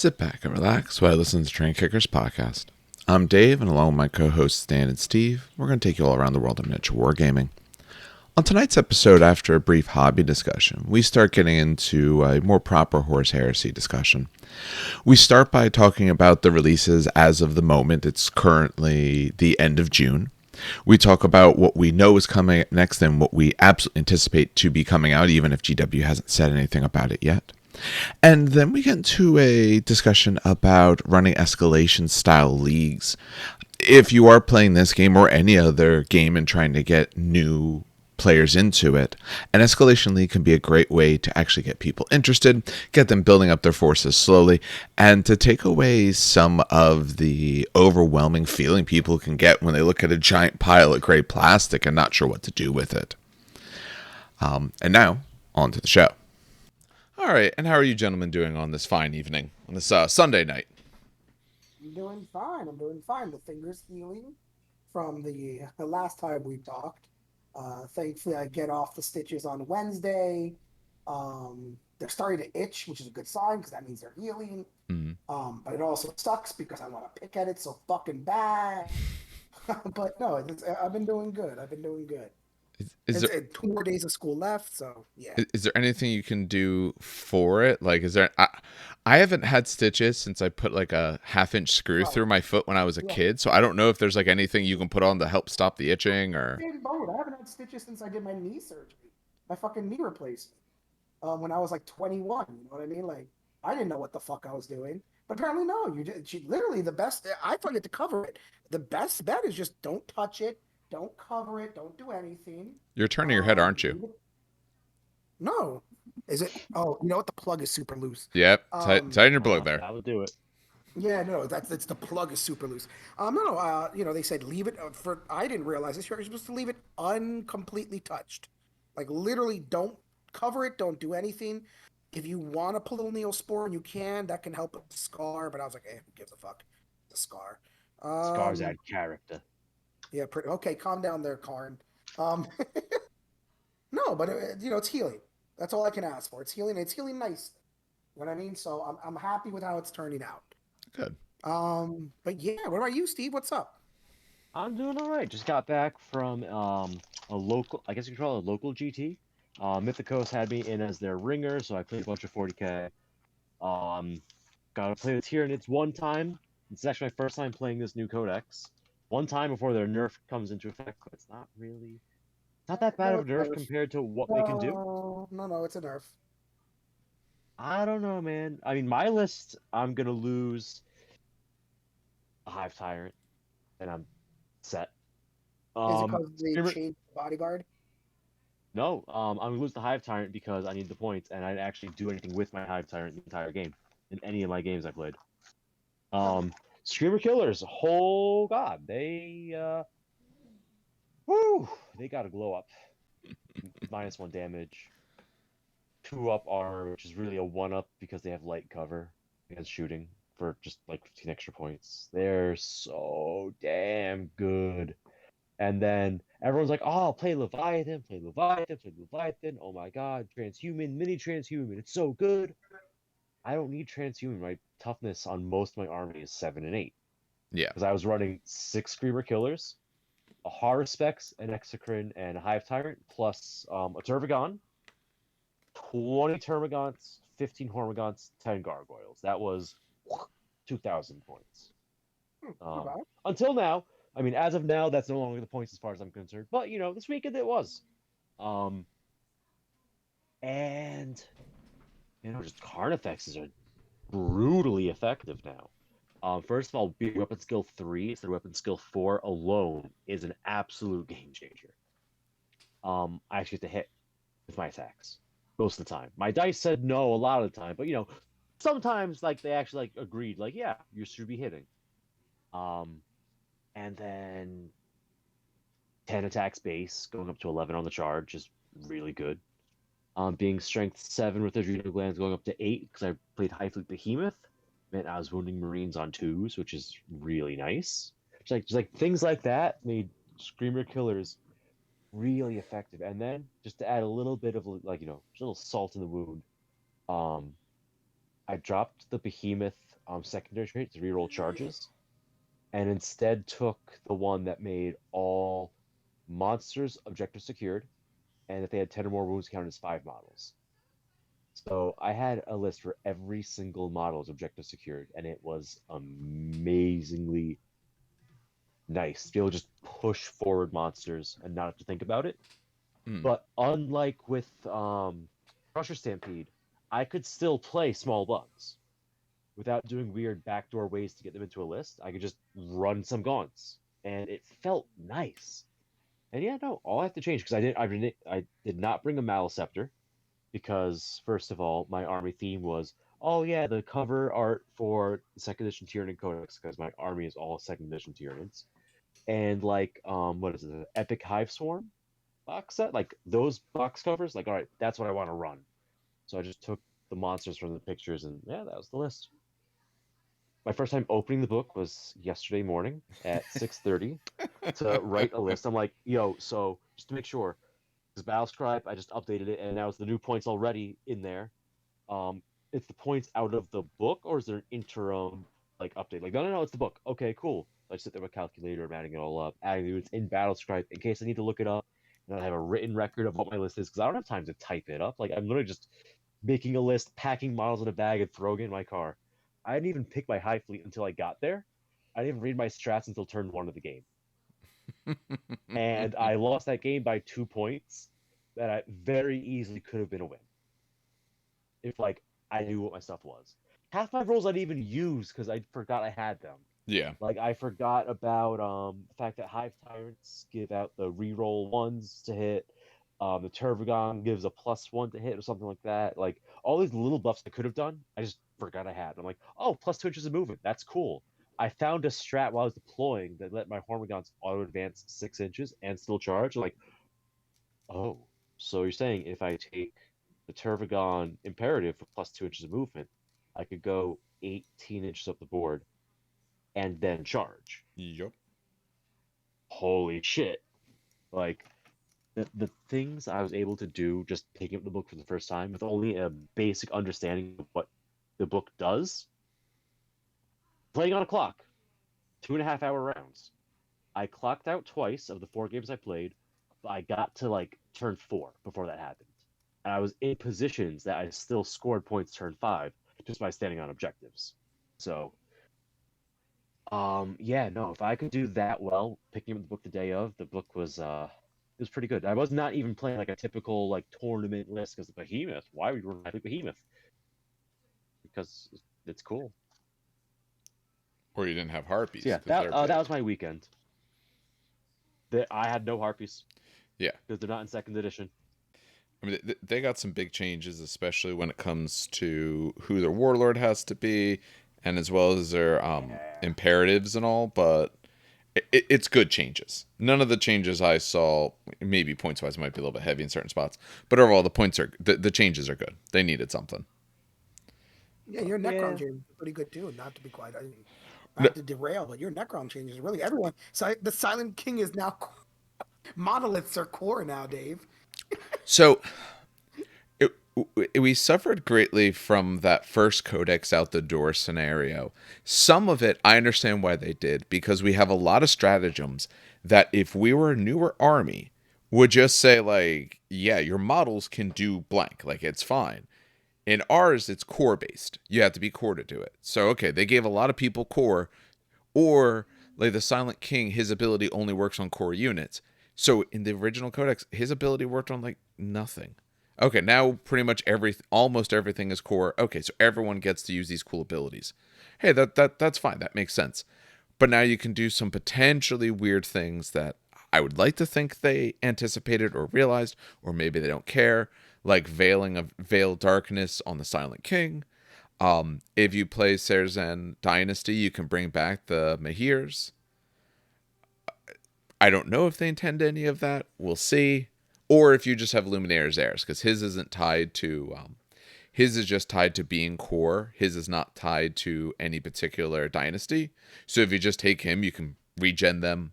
Sit back and relax while I listen to Train Kickers podcast. I'm Dave, and along with my co-hosts Stan and Steve, we're going to take you all around the world of miniature wargaming. On tonight's episode, after a brief hobby discussion, we start getting into a more proper Horus Heresy discussion. We start by talking about the releases as of the moment. It's currently the end of June. We talk about what we know is coming next and what we absolutely anticipate to be coming out, even if GW hasn't said anything about it yet. And then we get into a discussion about running escalation style leagues. If you are playing this game or any other game and trying to get new players into it, an escalation league can be a great way to actually get people interested, get them building up their forces slowly, and to take away some of the overwhelming feeling people can get when they look at a giant pile of gray plastic and not sure what to do with it. And now, on to the show. All right, and how are you gentlemen doing on this fine evening, on this Sunday night? I'm doing fine. I'm doing fine. The finger's healing from the last time we talked. Thankfully, I get off the stitches on Wednesday. They're starting to itch, which is a good sign because that means they're healing. Mm. But it also sucks because I want to pick at it so fucking bad. But no, I've been doing good. I've been doing good. Is there It's 2 more days of school left, so yeah. is there anything you can do for it? Like, is there? I haven't had stitches since I put like a half-inch screw Oh, through my foot when I was a yeah. kid, so I don't know if there's like anything you can put on to help stop the itching or. Same boat. I haven't had stitches since I did my knee surgery, my fucking knee replacement. When I was like 21. You know what I mean? Like I didn't know what the fuck I was doing, but apparently no. You did. She literally the best. I forget to cover it. The best bet is just don't touch it, don't cover it, don't do anything. You're turning your head, aren't you? Leave it- no, is it? Oh, you know what? The plug is super loose. Yep. Um, Tighten your plug there. That would do it. yeah, no, that's the plug is super loose. No, they said leave it for. I didn't realize this. You're supposed to leave it uncompletely touched, like literally don't cover it, don't do anything. If you want to put a little Neosporin, you can. That can help with the scar. But I was like, who gives a fuck? The scar. Scars Um, add character. yeah, pretty okay. Calm down there, Karn. Um, no, but it's healing. That's all I can ask for. It's healing. It's healing nice. You know what I mean? So I'm happy with how it's turning out. Good. But yeah, what about you, Steve? What's up? I'm doing all right. Just got back from a local, I guess you could call it a local GT. Mythicos had me in as their ringer, so I played a bunch of 40k. Um, got to play with Tyranids one time. It's actually my first time playing this new codex. One time before their nerf comes into effect, but it's not that bad No, of a it's a nerf nerf. compared to what they can do. No, it's a nerf. I don't know, man. I mean, my list, I'm gonna lose a Hive Tyrant, and I'm set. Is it because they Screamer, changed the bodyguard? no, I'm gonna lose the Hive Tyrant because I need the points, and I didn't actually do anything with my Hive Tyrant the entire game in any of my games I played. Huh. Screamer Killers, oh god, whoo, they got to glow up. -1 damage, 2 up armor, which is really a 1 up because they have light cover against shooting for just like 15 extra points. They're so damn good. And then everyone's like, oh, play Leviathan, play Leviathan, play Leviathan. Oh my god, transhuman, mini transhuman. It's so good. I don't need transhuman. My toughness on most of my army is 7 and 8. Yeah. Because I was running 6 Screamer Killers, a Horus Specs, an Exocrine, and a Hive Tyrant, plus a Turvagon, 20 Termagants, 15 Hormagaunts, 10 Gargoyles. That was 2,000 points. Not bad. Until now, I mean, as of now, that's no longer the points as far as I'm concerned. But this weekend it was. Um, and just Carnifexes are brutally effective now. First of all, being weapon skill 3 instead of weapon skill 4 alone is an absolute game changer. I actually get to hit with my attacks most of the time. My dice said no a lot of the time, but sometimes like they actually like agreed, like yeah, you should be hitting. Um, and then 10 attacks base, going up to 11 on the charge is really good. Being strength 7 with adrenal glands going up to 8 because I played High Fleet Behemoth meant I was wounding Marines on 2s, which is really nice. Just like things like that made Screamer Killers really effective. And then just to add a little bit of just a little salt in the wound, um, I dropped the Behemoth secondary trait to reroll charges, and instead took the one that made all monsters objective secured, and if they had 10 or more wounds, counted as 5 models. So I had a list for every single model as objective secured, and it was amazingly nice to be able to just push forward monsters and not have to think about it. But unlike with Crusher Stampede, I could still play small bugs without doing weird backdoor ways to get them into a list. I could just run some gaunts, and it felt nice. And yeah, no, all I have to change because I did not bring a Maliceptor because first of all, my army theme was oh yeah, the cover art for the second edition Tyranid Codex because my army is all second edition Tyranids, and like what is it, the Epic Hive Swarm box set, like those box covers, like all right, that's what I want to run. So I just took the monsters from the pictures, and yeah, that was the list. My first time opening the book was yesterday morning at 6:30 to write a list. I'm like, yo, so just to make sure, because Battlescribe, I just updated it, and now it's the new points already in there. It's the points out of the book, or is there an interim like update? Like, no, it's the book. Okay, cool. I sit there with a calculator, I'm adding it all up, adding it in Battlescribe in case I need to look it up, and I have a written record of what my list is because I don't have time to type it up. Like, I'm literally just making a list, packing models in a bag, and throwing it in my car. I didn't even pick my high fleet until I got there. I didn't even read my strats until turn 1 of the game. And I lost that game by 2 points that I very easily could have been a win. If, like, I knew what my stuff was. Half my rolls I didn't even use because I forgot I had them. Yeah. Like, I forgot about the fact that Hive Tyrants give out the reroll ones to hit. The Turvagon gives a +1 to hit or something like that. Like, all these little buffs I could have done, I just forgot I had. I'm like, oh, +2 inches of movement. That's cool. I found a strat while I was deploying that let my Hormigons auto-advance 6 inches and still charge. I'm like, oh, so you're saying if I take the Turvagon Imperative for +2 inches of movement, I could go 18 inches up the board and then charge. Yep. Holy shit. Like, the things I was able to do just picking up the book for the first time with only a basic understanding of what the book does. Playing on a clock, 2.5-hour rounds. I clocked out twice of the 4 games I played, but I got to like turn 4 before that happened. And I was in positions that I still scored points turn 5 just by standing on objectives. So, yeah, no, if I could do that well, picking up the book the day of, the book was it was pretty good. I was not even playing like a typical like tournament list because the Behemoth. Why would you run like Behemoth? Because it's cool. Or you didn't have harpies. So yeah, that was my weekend. I had no harpies. Yeah, because they're not in second edition. I mean, they got some big changes, especially when it comes to who their warlord has to be, and as well as their imperatives and all. But it's good changes. None of the changes I saw, maybe points wise, might be a little bit heavy in certain spots, but overall the changes are good. They needed something. Yeah, your Necron change is pretty good too. Not to be quiet, not to derail, but your Necron change is really everyone. So the Silent King is now monoliths are core now, Dave. So we suffered greatly from that first codex out the door scenario. Some of it, I understand why they did, because we have a lot of stratagems that if we were a newer army, would just say like, yeah, your models can do blank, like it's fine. In ours, it's core based. You have to be core to do it. So, okay, they gave a lot of people core, or like the Silent King, his ability only works on core units. So in the original codex, his ability worked on like nothing. Okay, now pretty much almost everything is core. Okay, so everyone gets to use these cool abilities. Hey, that's fine. That makes sense. But now you can do some potentially weird things that I would like to think they anticipated or realized, or maybe they don't care, like veil darkness on the Silent King. If you play Serzen Dynasty, you can bring back the Mahirs. I don't know if they intend any of that. We'll see. Or if you just have Luminaires Heirs, because his isn't tied to... his is just tied to being core. His is not tied to any particular dynasty. So if you just take him, you can regen them.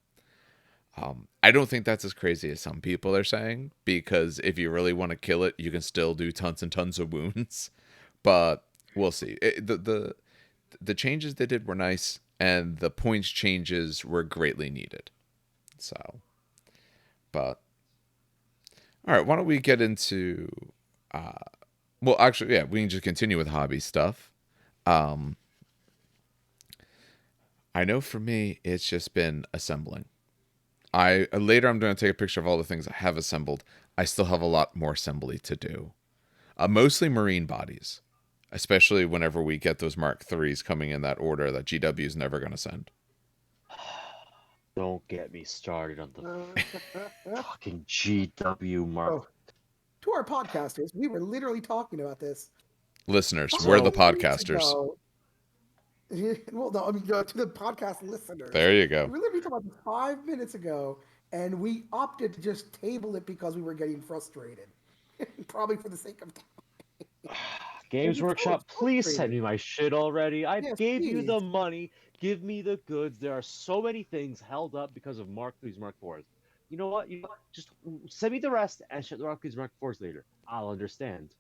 I don't think that's as crazy as some people are saying, because if you really want to kill it, you can still do tons and tons of wounds. But we'll see. The the changes they did were nice, and the points changes were greatly needed. So, but all right, why don't we get into? Well, actually, yeah, we can just continue with hobby stuff. Um, I know for me, it's just been assembling. I later I'm going to take a picture of all the things I have assembled. I still have a lot more assembly to do. Mostly marine bodies, especially whenever we get those Mark IIIs coming in that order that GW is never going to send. Don't get me started on the fucking GW Mark. Oh, to our podcasters, we were literally talking about this Listeners, we're the 5 minutes podcasters. ago. Well, no, I mean, to the podcast listeners. There you go. We were literally talking about this 5 minutes ago, and we opted to just table it because we were getting frustrated. Probably for the sake of time. Games It's Workshop, please send frustrating. me my shit already. I Yes, gave you the please. money. Give me the goods. There are so many things held up because of Mark III's, Mark IVs. You know what? Just send me the rest and ship the Mark III's, Mark IVs later. I'll understand.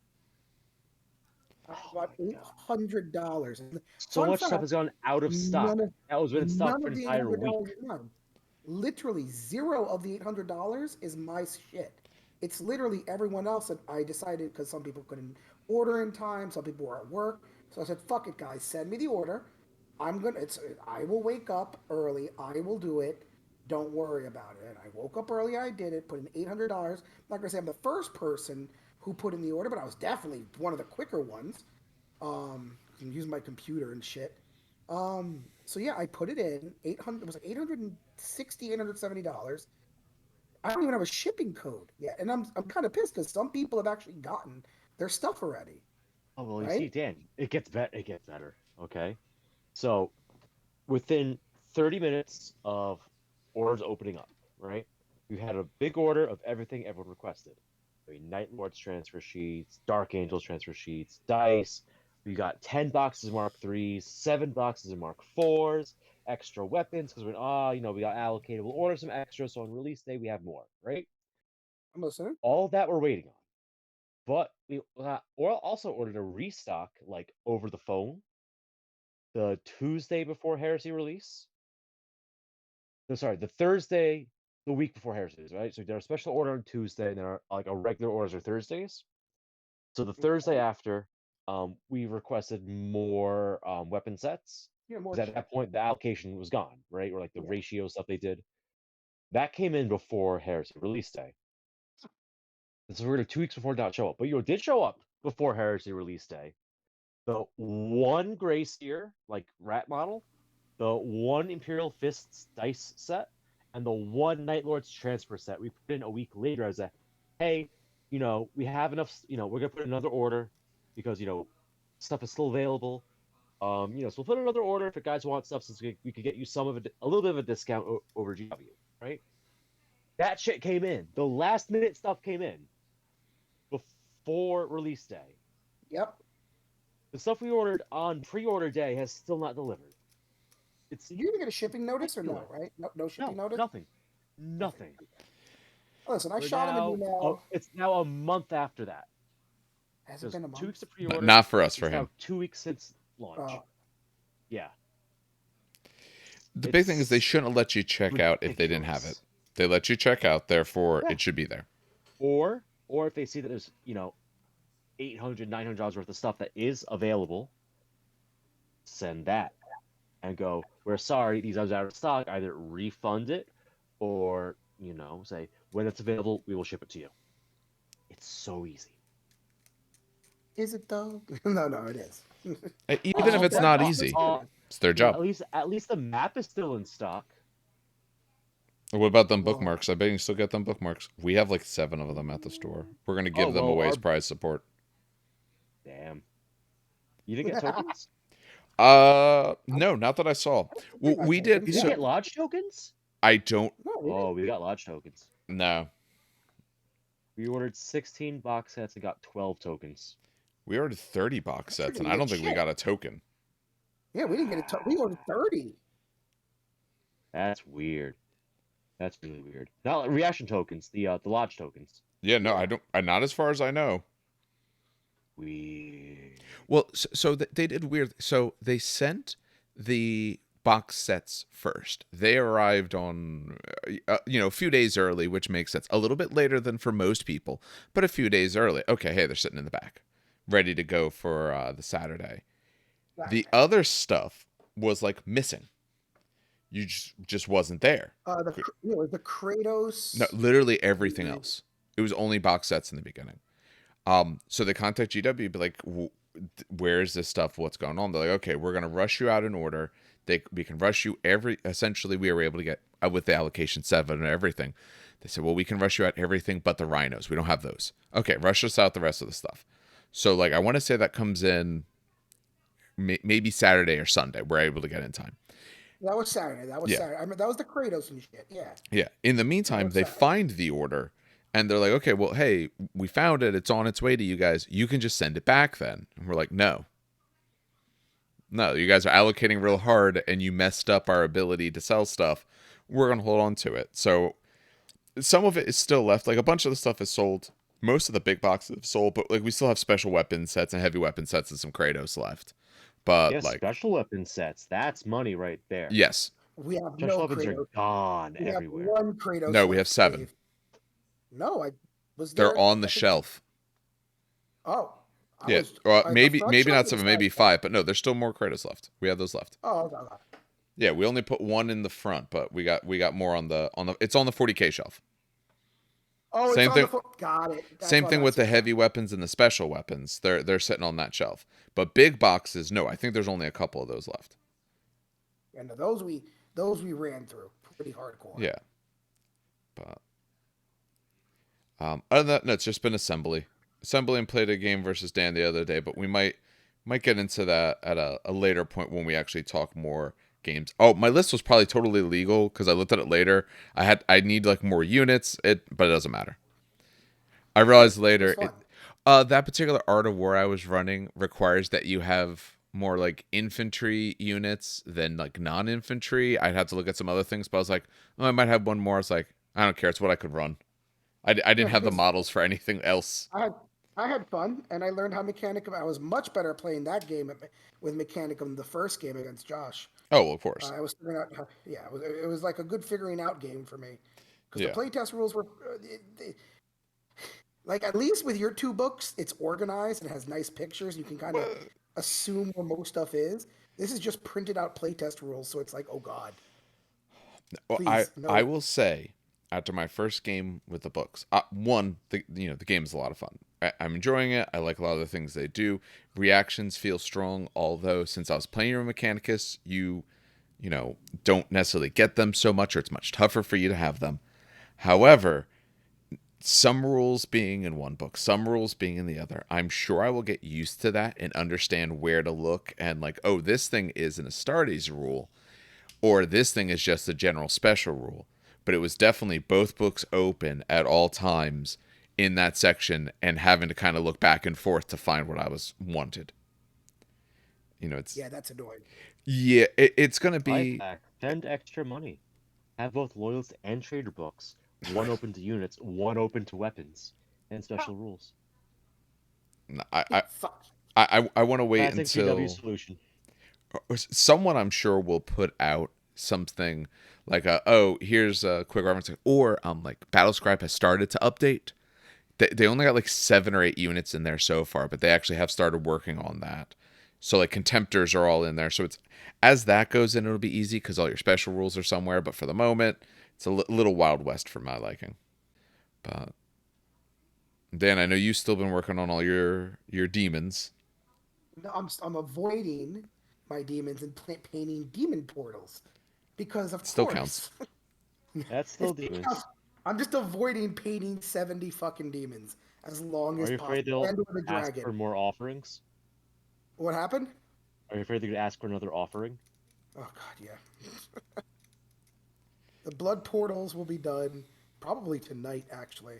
Oh About my god. $800. So Fun much stuff fact: has gone out of stock. none of That was been in stock none for of an the eight entire hundred week. dollars is mine. Literally zero of the $800 is my shit. It's literally everyone else that I decided because some people couldn't order in time, some people were at work. So I said, "Fuck it, guys, send me the order. I'm gonna. It's. I will wake up early. I will do it. Don't worry about it." And I woke up early. I did it. Put in $800. I'm not gonna say I'm the first person who put in the order, but I was definitely one of the quicker ones. Can use my computer and shit. So yeah, I put it in 800. It was like 860, $870. I don't even have a shipping code yet, and I'm kind of pissed because some people have actually gotten their stuff already, Oh well, you see, right? Dan, it gets better. It gets better. Okay, so within 30 minutes of orders opening up, right? You had a big order of everything everyone requested. I mean, Night Lords transfer sheets, Dark Angels transfer sheets, dice. We got 10 boxes of Mark IIIs, 7 boxes of Mark IVs, extra weapons because we got allocated. We'll order some extra, so on release day we have more, right? I'm listening. All that we're waiting on. But we also ordered a restock like over the phone the Tuesday before Heresy release. No, sorry, the Thursday, the week before Heresy, right? So we did our special order on Tuesday, and then our regular orders are Thursdays. So the Thursday after, we requested more weapon sets Yeah, more because at shit. that point the allocation was gone, right? Or like the Yeah. ratio stuff they did that came in before Heresy release day. And so we're 2 weeks before it did not show up, but did show up before Heresy release day. The one Gray Seer, like rat model, the one Imperial Fists dice set, and the one Night Lords transfer set we put in a week later as a, hey, we have enough, we're gonna put another order because stuff is still available. So we'll put another order if you guys want stuff, since we could get you some of it, a little bit of a discount over GW, right? That shit came in. The last minute stuff came in before release day. Yep. The stuff we ordered on pre-order day has still not delivered. Did you even get a shipping notice or no? ridiculous. Right? No, no shipping No, notice. nothing. Okay. Nothing. Listen, I We're shot him an now, email. it's now a month after that. Has it There's been a 2 weeks month? of pre-order. Not for us, for It's now him. 2 weeks since launch. Yeah. The big thing is they It's shouldn't have let you check out if they didn't have it. ridiculous. They let you check out, therefore Yeah. it should be there. Or if they see that there's, $800, $900 worth of stuff that is available, send that and go, we're sorry, these items are out of stock. Either refund it or, say, when it's available, we will ship it to you. It's so easy. Is it though? No, it is. Even if it's not easy, it's their job. At least the map is still in stock. What about them Well, bookmarks? I bet you can still get them bookmarks. We have like 7 of them at the store. We're going to give them away as prize support. Damn. You didn't get tokens? No, not that I saw. Well, we did. You didn't get lodge tokens? I don't. No, We got lodge tokens. No. We ordered 16 box sets and got 12 tokens. We ordered 30 box sets, and I don't think we got a token. Yeah, we didn't get it. We ordered 30. That's weird. That's really weird. Not reaction tokens, the lodge tokens. Yeah, no, I don't. Not as far as I know. Weird. Well, so they did weird. So they sent the box sets first. They arrived on, a few days early, which makes sense. A little bit later than for most people, but a few days early. Okay, hey, they're sitting in the back, ready to go for the Saturday. Right. The other stuff was like missing. You just wasn't there. The No, Kratos. literally everything else. It was only box sets in the beginning. So they contact GW, be like, "Where is this stuff? What's going on?" They're like, "Okay, we're gonna rush you out in order. We can rush you every. Essentially, we were able to get with the allocation 7 and everything. They said, well, we can rush you out everything but the rhinos. We don't have those. Okay, rush us out the rest of the stuff. So like, I want to say that comes in maybe Saturday or Sunday. We're able to get in time. That was Saturday. That was Yeah. Saturday. I mean, that was the Kratos and shit. Yeah. Yeah. In the That meantime, was they Saturday. find the order and they're like, okay, well, hey, we found it. It's on its way to you guys. You can just send it back then. And we're like, no. No, you guys are allocating real hard and you messed up our ability to sell stuff. We're going to hold on to it. So some of it is still left. Like a bunch of the stuff is sold. Most of the big boxes have sold, but like we still have special weapon sets and heavy weapon sets and some Kratos left. But Yeah, like, special weapon sets. That's money right there. yes. We have Special no weapons are Kratos. gone We have everywhere. one Kratos No, we have left, 7. Dave. No, I was They're there. on the I think shelf. Oh, Yeah, the maybe front shelf not or the 7, side maybe shelf? 5, but no, there's still more Kratos left. We have those left. Oh, okay. Yeah, we only put 1 in the front, but we got more on the it's on the 40K shelf. Oh, it's Same on thing. the foot. Got it. That's Same why thing with that's the here. heavy weapons and the special weapons. They're sitting on that shelf. But big boxes, no, I think there's only a couple of those left. And those we ran through pretty hardcore. Yeah. But other than that, no, it's just been assembly. Assembly and played a game versus Dan the other day, but we might get into that at a later point when we actually talk more games. Oh, my list was probably totally legal because I looked at it later. I need like more units, but it doesn't matter. I realized It was later fun. that particular Art of War I was running requires that you have more like infantry units than like non-infantry. I'd have to look at some other things, but I was like, oh, I might have one more. It's like, I don't care. It's what I could run. I Yeah, didn't have the because models for anything else. I had fun and I learned how Mechanicum. I was much better playing that game with Mechanicum than the first game against Josh. Oh, well, of course. I was figuring out. Yeah, it was like a good figuring out game for me because the Yeah. playtest rules were like at least with your 2 books, it's organized and has nice pictures. You can kind of assume where most stuff is. This is just printed out playtest rules, so it's like, oh god, Well, please I no. will say, after my first game with the books, one, the game is a lot of fun. I'm enjoying it. I like a lot of the things they do. Reactions feel strong, although since I was playing your Mechanicus, don't necessarily get them so much, or it's much tougher for you to have them. However, some rules being in one book, some rules being in the other, I'm sure I will get used to that and understand where to look and like, oh, this thing is an Astartes rule, or this thing is just a general special rule. But it was definitely both books open at all times in that section and having to kind of look back and forth to find what I was wanted. It's Yeah, that's annoying. yeah, it's gonna Life be. hack. Spend extra money. Have both loyalist and trader books. One open to units, one open to weapons, and special rules. I Fuck. I want to wait Classic GW until solution. someone I'm sure will put out something like oh, here's a quick reference, or like Battlescribe has started to update. They only got like 7 or 8 units in there so far, but they actually have started working on that. So like contemptors are all in there. So it's as that goes in, it'll be easy because all your special rules are somewhere. But for the moment, it's a little Wild West for my liking. But Dan, I know you've still been working on all your demons. No, I'm avoiding my demons and painting demon portals because of Still counts. course That's it's still demons. I'm just avoiding painting 70 fucking demons as long Are as you afraid possible. they'll And with a ask for dragon. more offerings? What happened? Are you afraid they're gonna ask for another offering? Oh god, yeah. The blood portals will be done probably tonight, actually.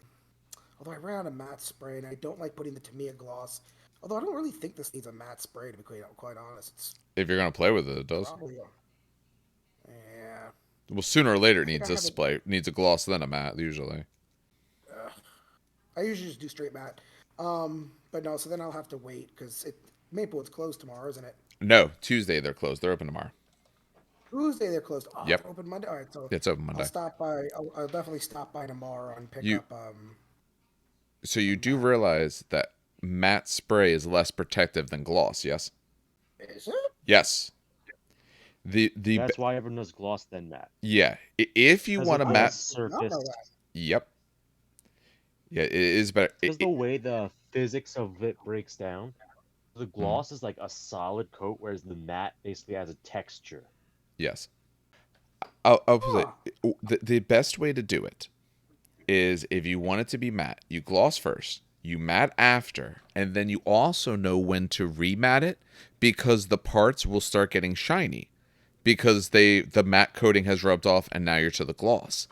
Although I ran out of matte spray, and I don't like putting the Tamiya gloss. Although I don't really think this needs a matte spray, to be quite honest. It's If you're gonna play with it, it does. probably a... Yeah. Well, sooner or later, it I think needs I a have it... splay, needs a gloss, then a matte usually. I usually just do straight matte. But no, so then I'll have to wait, because Maplewood's closed tomorrow, isn't it? No, Tuesday they're closed. They're open tomorrow. Tuesday they're closed. Oh, Yep, they're open Monday. All right, so it's open I'll Monday. stop by. I'll definitely stop by tomorrow and pick You up so you some do mat. realize that matte spray is less protective than gloss, yes? Is it? Yes. The That's why everyone does gloss then matte. yeah. If you Because want of a I the matte, did not know surface, that. yep, yeah, it is better. because the way the physics of it breaks down, the Mm, gloss is like a solid coat, whereas the matte basically has a texture. yes, I'll put Huh. it. The best way to do it is if you want it to be matte, you gloss first, you matte after, and then you also know when to rematte it because the parts will start getting shiny because the matte coating has rubbed off and now you're to the gloss.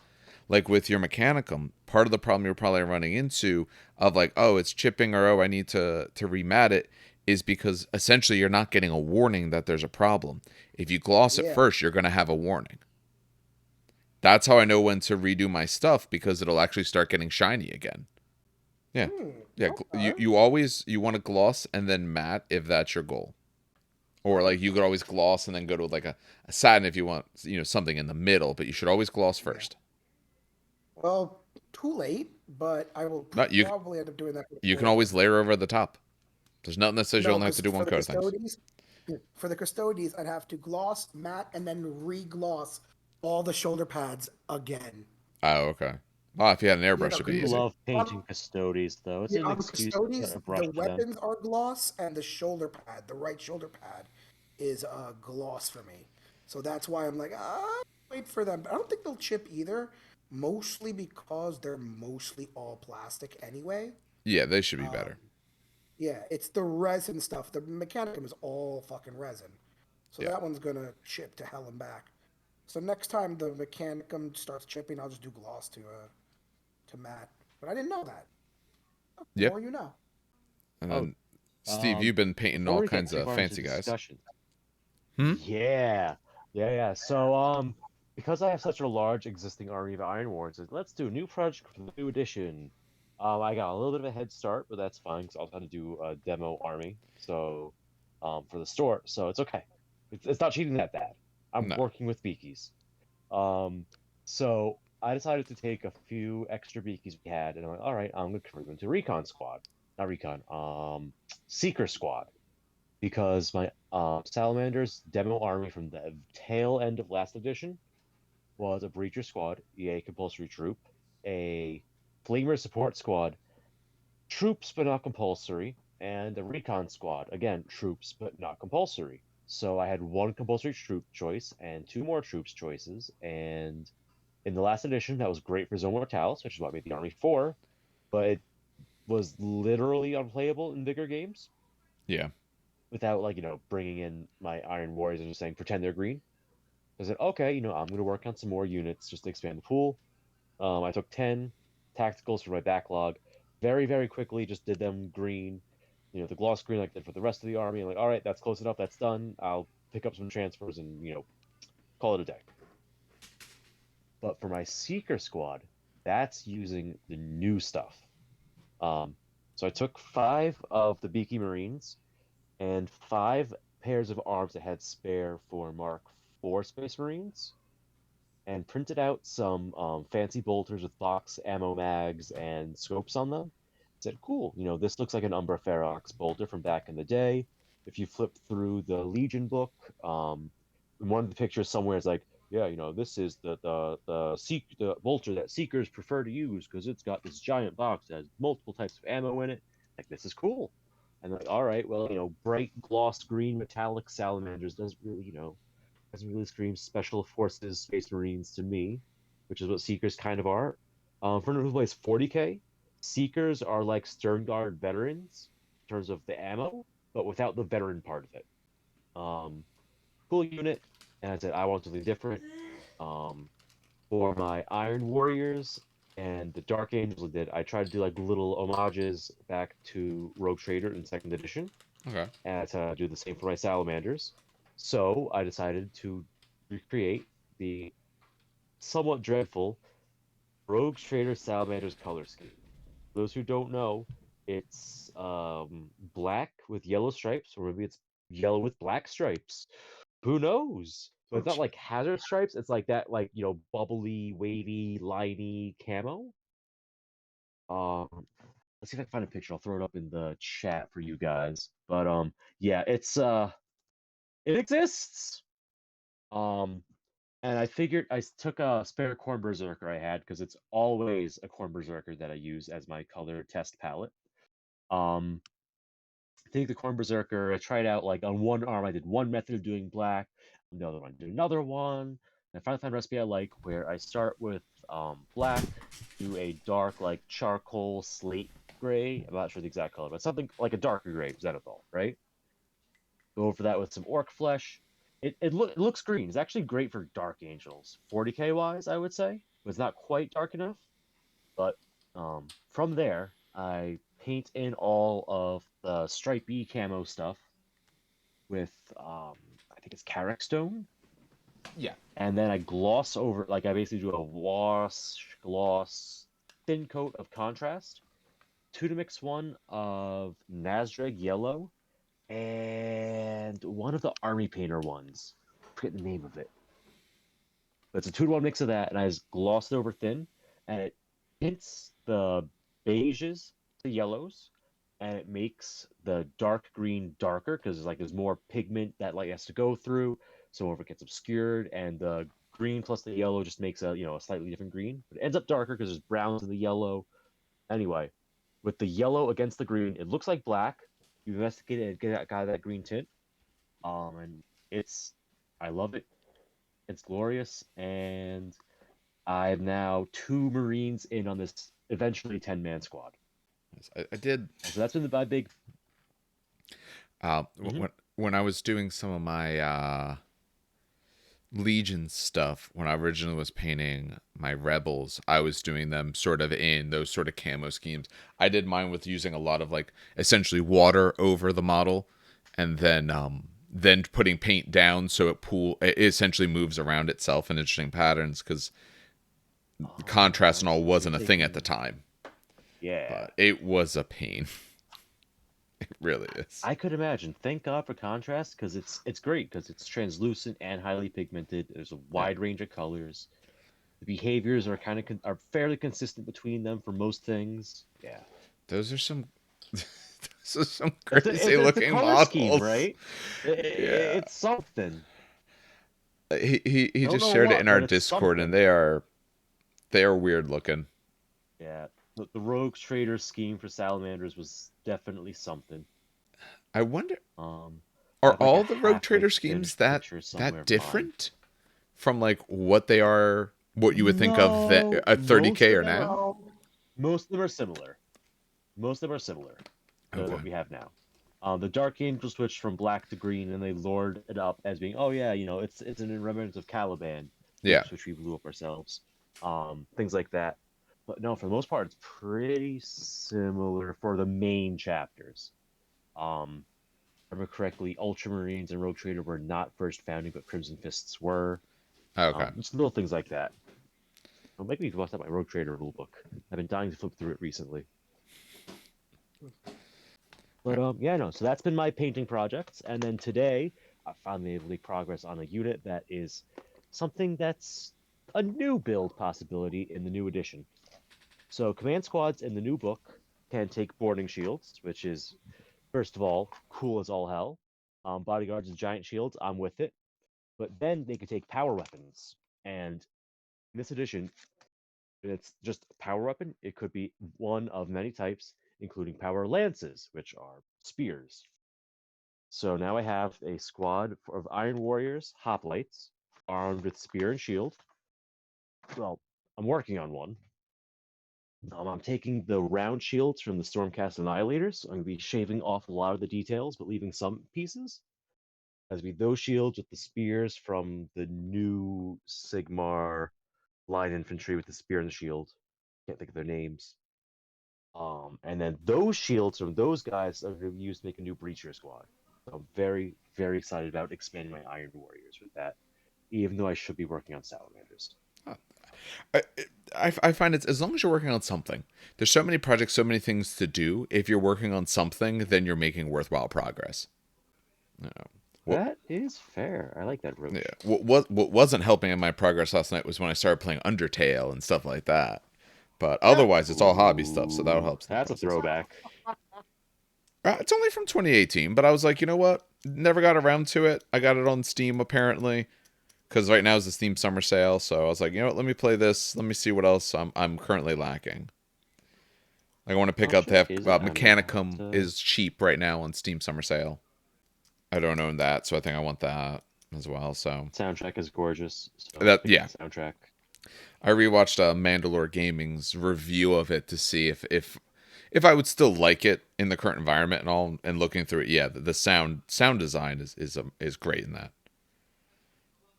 Like with your Mechanicum, part of the problem you're probably running into of like, oh, it's chipping or oh, I need to rematte it is because essentially you're not getting a warning that there's a problem. If you gloss it Yeah. first, you're going to have a warning. That's how I know when to redo my stuff because it'll actually start getting shiny again. Yeah. Yeah, you Okay. you always you want to gloss and then matte if that's your goal. Or like you could always gloss and then go to like a satin if you want, something in the middle, but you should always gloss Yeah. first. Well, too late, but I will Not you probably end up doing that for the you can fourth always one. layer over the top. There's nothing that says you No, only have to because do one for the coat of things. custodies, for the custodies, I'd have to gloss, matte, and then re-gloss all the shoulder pads again. Oh, okay. Well, if you had an You airbrush, know, it'd I be do 'cause easy. love painting on custodies, though. It's yeah, an on excuse to get custodies, a the brush for them. weapons are gloss, and the shoulder pad, the right shoulder pad, is gloss for me. So that's why I'm like, wait for them. I don't think they'll chip either, mostly because they're mostly all plastic anyway. Yeah, they should be Um, better. yeah, it's the resin stuff. The Mechanicum is all fucking resin, so Yeah. that one's gonna chip to hell and back. So next time the Mechanicum starts chipping, I'll just do gloss to matte. But I didn't know that. The Yep. more you know. And Oh, then Steve, you've been painting before all we get kinds too of far into fancy guys. discussion, Hmm? yeah, yeah. So, because I have such a large existing army of Iron Wards, let's do a new project for the new edition. I got a little bit of a head start, but that's fine because I was going to do a demo army, so, for the store, so it's okay. It's not cheating that bad. I'm No. working with beakies. Um, so I decided to take a few extra beakies we had, and I'm like, all right, I'm going to convert them to Recon Squad, not Recon, Seeker Squad, because my Salamander's demo army from the tail end of last edition was a Breacher Squad, EA compulsory troop, a Flamer support squad, troops but not compulsory, and a Recon Squad, again, troops but not compulsory. So I had one compulsory troop choice and two more troops choices, and in the last edition, that was great for Zone Mortalis, which is why I made the Army 4, but it was literally unplayable in bigger games Yeah. without, like, bringing in my Iron Warriors and just saying, pretend they're green. I said, okay, I'm going to work on some more units just to expand the pool. I took 10 tacticals for my backlog. Very, very quickly, just did them green, the gloss green like I did for the rest of the army. I'm like, all right, that's close enough, that's done. I'll pick up some transfers and, call it a day. But for my Seeker squad, that's using the new stuff. Um, so I took 5 of the Beaky Marines and 5 pairs of arms that had spare for Mark 4 Space Marines, and printed out some fancy bolters with box ammo mags and scopes on them. Said, cool, this looks like an Umbra Ferox bolter from back in the day. If you flip through the Legion book, in one of the pictures somewhere is like, yeah, this is the bolter that Seekers prefer to use because it's got this giant box that has multiple types of ammo in it. Like, this is cool. And like, all right, well, bright gloss green metallic salamanders doesn't really scream Special Forces Space Marines to me, which is what Seekers kind of are. For anyone who plays 40k, Seekers are like Stern Guard veterans in terms of the ammo, but without the veteran part of it. Um, cool unit, and I said I want something different. Um, for my Iron Warriors and the Dark Angels, I tried to do like little homages back to Rogue Trader in second edition, Okay. and to do the same for my Salamanders. So I decided to recreate the somewhat dreadful Rogue Trader Salamander's color scheme. For those who don't know, It's black with yellow stripes, or maybe it's yellow with black stripes. Who knows? So it's not like hazard stripes. It's like that, like bubbly, wavy, liney camo. Let's see if I can find a picture. I'll throw it up in the chat for you guys. But yeah, it exists. Um, and I figured took a spare Corn Berserker I had because it's always a Corn Berserker that I use as my color test palette. Um, I think the Corn Berserker, I tried out like on one arm, I did one method of doing black, on the other one, I did another one. And I finally found a recipe I like where I start with black, do a dark, like charcoal slate gray. I'm not sure the exact color, but something like a darker gray, Zenithal, right? Go over that with some orc flesh. It looks green. It's actually great for Dark Angels. 40k wise, I would say. It's not quite dark enough. But from there, I paint in all of the stripey camo stuff with I think it's Carrick Stone. Yeah. And then I gloss over, like I basically do a wash, gloss, thin coat of contrast. Two to mix one of Nazdrag Yellow and one of the Army Painter ones. I forget the name of it. But it's a 2-to-1 mix of that, and I just gloss it over thin, and it hints the beiges, the yellows, and it makes the dark green darker because like there's more pigment that light has to go through, so if it gets obscured, and the green plus the yellow just makes a slightly different green, but it ends up darker because there's browns in the yellow. Anyway, with the yellow against the green, it looks like black. You investigate it, got that green tint, and it's I love it. It's glorious, and I have now 2 Marines in on this eventually 10-man squad. I did. So that's been my big. When I was doing some of my Legion stuff, when I originally was painting my rebels, I was doing them sort of in those sort of camo schemes. I did mine with using a lot of like essentially water over the model, and then putting paint down so it essentially moves around itself in interesting patterns because contrast and all wasn't a thing at the time. Yeah. But it was a pain. It really is. I could imagine. Thank God for contrast because it's great because it's translucent and highly pigmented. There's a wide range of colors. The behaviors are are fairly consistent between them for most things. Yeah. Those are some those are some It's crazy it's a looking color models. scheme, right? Yeah. It's something. He Don't just know shared it what, in our but it's Discord, and something. they are weird looking. Yeah. The Rogue Trader scheme for salamanders was definitely something. I wonder, I are have like a all the Rogue Trader halfway schemes finished that picture somewhere that of mine. different from like what they are, what you would think of No, a most 30K of or them now? most of them are similar. Most of them are similar to Okay. what we have now. The Dark Angel switched from black to green, and they lured it up as being, oh yeah, it's an remnant of Caliban. Yeah. Oops, which we blew up ourselves. Things like that. But no, for the most part, it's pretty similar for the main chapters. If I remember correctly, Ultramarines and Rogue Trader were not first founding, but Crimson Fists were. Okay. Just little things like that. It'll make me bust out my Rogue Trader rulebook. I've been dying to flip through it recently. But yeah, no. So that's been my painting projects, and then today I finally able to make progress on a unit that is something that's a new build possibility in the new edition. So command squads in the new book can take boarding shields, which is first of all cool as all hell. Bodyguards and giant shields, I'm with it. But then they can take power weapons, and in this edition, it's just a power weapon. It could be one of many types, including power lances, which are spears. So now I have a squad of Iron Warriors, hoplites, armed with spear and shield. Well, I'm working on one. I'm taking the round shields from the Stormcast Annihilators. I'm going to be shaving off a lot of the details, but leaving some pieces. As be those shields with the spears from the new Sigmar line infantry with the spear and the shield. Can't think of their names. And then those shields from those guys are going to be used to make a new Breacher squad. So I'm very, very excited about expanding my Iron Warriors with that, even though I should be working on Salamanders. I, I find it's as long as you're working on something. There's so many projects, so many things to do. If you're working on something, then you're making worthwhile progress. You know, what That is fair. I like that yeah, approach. what wasn't helping in my progress last night was when I started playing Undertale and stuff like that. But Yeah. otherwise, it's all hobby stuff, so that Ooh, helps in the that's a process. throwback. It's only from 2018, but I was like, you know what? Never got around to it. I got it on Steam apparently, because right now is the Steam summer sale. So I was like, you know what? Let me play this. Let me see what else I'm currently lacking. Like, I want to pick How up. They sure have is it? I might have Mechanicum to. is cheap right now on Steam summer sale. I don't own that, so I think I want that as well. So Soundtrack is gorgeous, so that pick up yeah, the soundtrack. I rewatched Mandalore Gaming's review of it to see if I would still like it in the current environment and all. And looking through it, yeah, the sound design is great in that.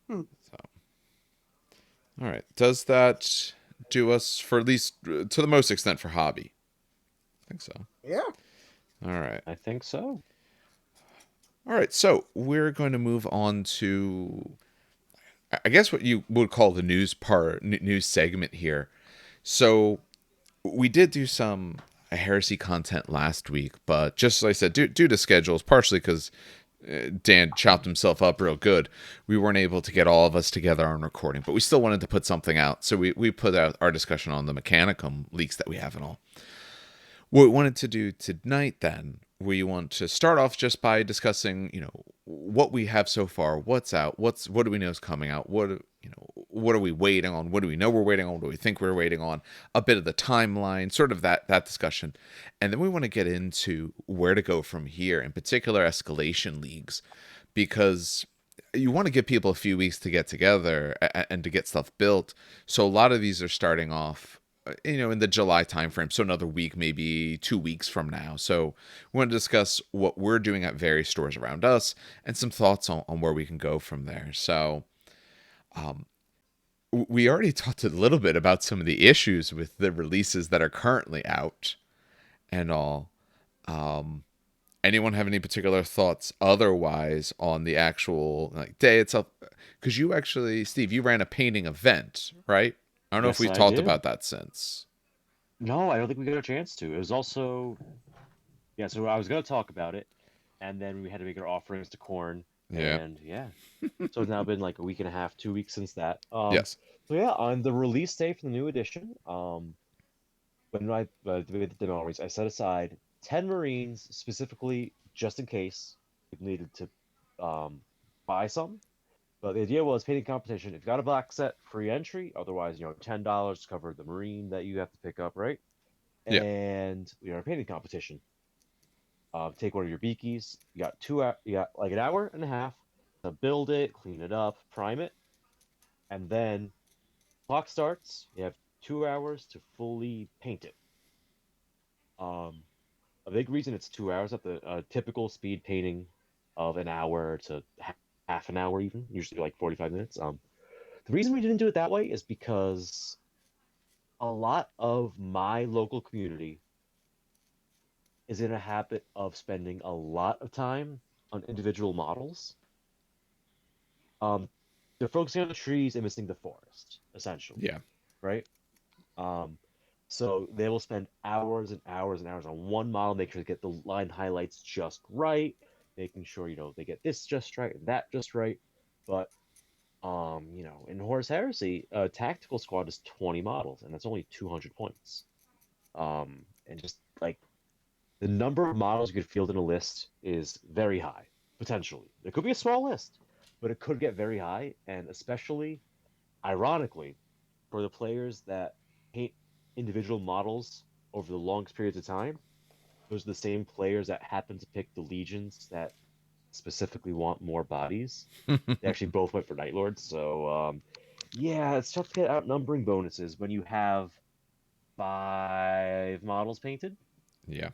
Hmm. So all right, does that do us for at least to the most extent for hobby? I think so. Yeah. All right. I think so. All right, so we're going to move on to, I guess, what you would call the news segment here. So we did do some heresy content last week, but just as I said, due to schedules, partially because Dan chopped himself up real good, we weren't able to get all of us together on recording, but we still wanted to put something out. So we put out our discussion on the Mechanicum leaks that we have and all. What we wanted to do tonight, then, we want to start off just by discussing, what we have so far, what's out, what do we know is coming out, what are we waiting on, what do we know we're waiting on, what do we think we're waiting on, a bit of the timeline, sort of that discussion, and then we want to get into where to go from here, in particular, Escalation Leagues, because you want to give people a few weeks to get together and to get stuff built. So a lot of these are starting off, in the July timeframe. So another week, maybe 2 weeks from now. So we want to discuss what we're doing at various stores around us and some thoughts on where we can go from there. So we already talked a little bit about some of the issues with the releases that are currently out and all. Anyone have any particular thoughts otherwise on the actual day itself? Because you actually, Steve, you ran a painting event, right? I don't know if Yes, we've I talked did. about that since. No, I don't think we got a chance to. It was also, yeah, so I was going to talk about it, and then we had to make our offerings to Corn, Yeah. and yeah. So it's now been like a week and a half, 2 weeks since that. Yes. So yeah, on the release day for the new edition, when I did the demo release, I set aside 10 Marines specifically just in case we needed to buy some. But the idea was painting competition. If you got a black set, free entry. Otherwise, $10 to cover the Marine that you have to pick up, right? Yeah. And we are a painting competition. Take one of your beakies. You got like an hour and a half to build it, clean it up, prime it, and then clock starts. You have 2 hours to fully paint it. Um, a big reason it's 2 hours at the typical speed painting of an hour to half an hour, even usually like 45 minutes. The reason we didn't do it that way is because a lot of my local community is in a habit of spending a lot of time on individual models. Um, they're focusing on the trees and missing the forest, essentially, Yeah. right? Um, so they will spend hours and hours and hours on one model, make sure to get the line highlights just right, making sure they get this just right and that just right. But in Horus Heresy, a tactical squad is 20 models, and that's only 200 points. And just like the number of models you could field in a list is very high, potentially. It could be a small list, but it could get very high, and especially, ironically, for the players that paint individual models over the longest periods of time, those are the same players that happen to pick the legions that specifically want more bodies. They actually both went for Night Lords, so yeah, it's tough to get outnumbering bonuses when you have 5 models painted. Yeah.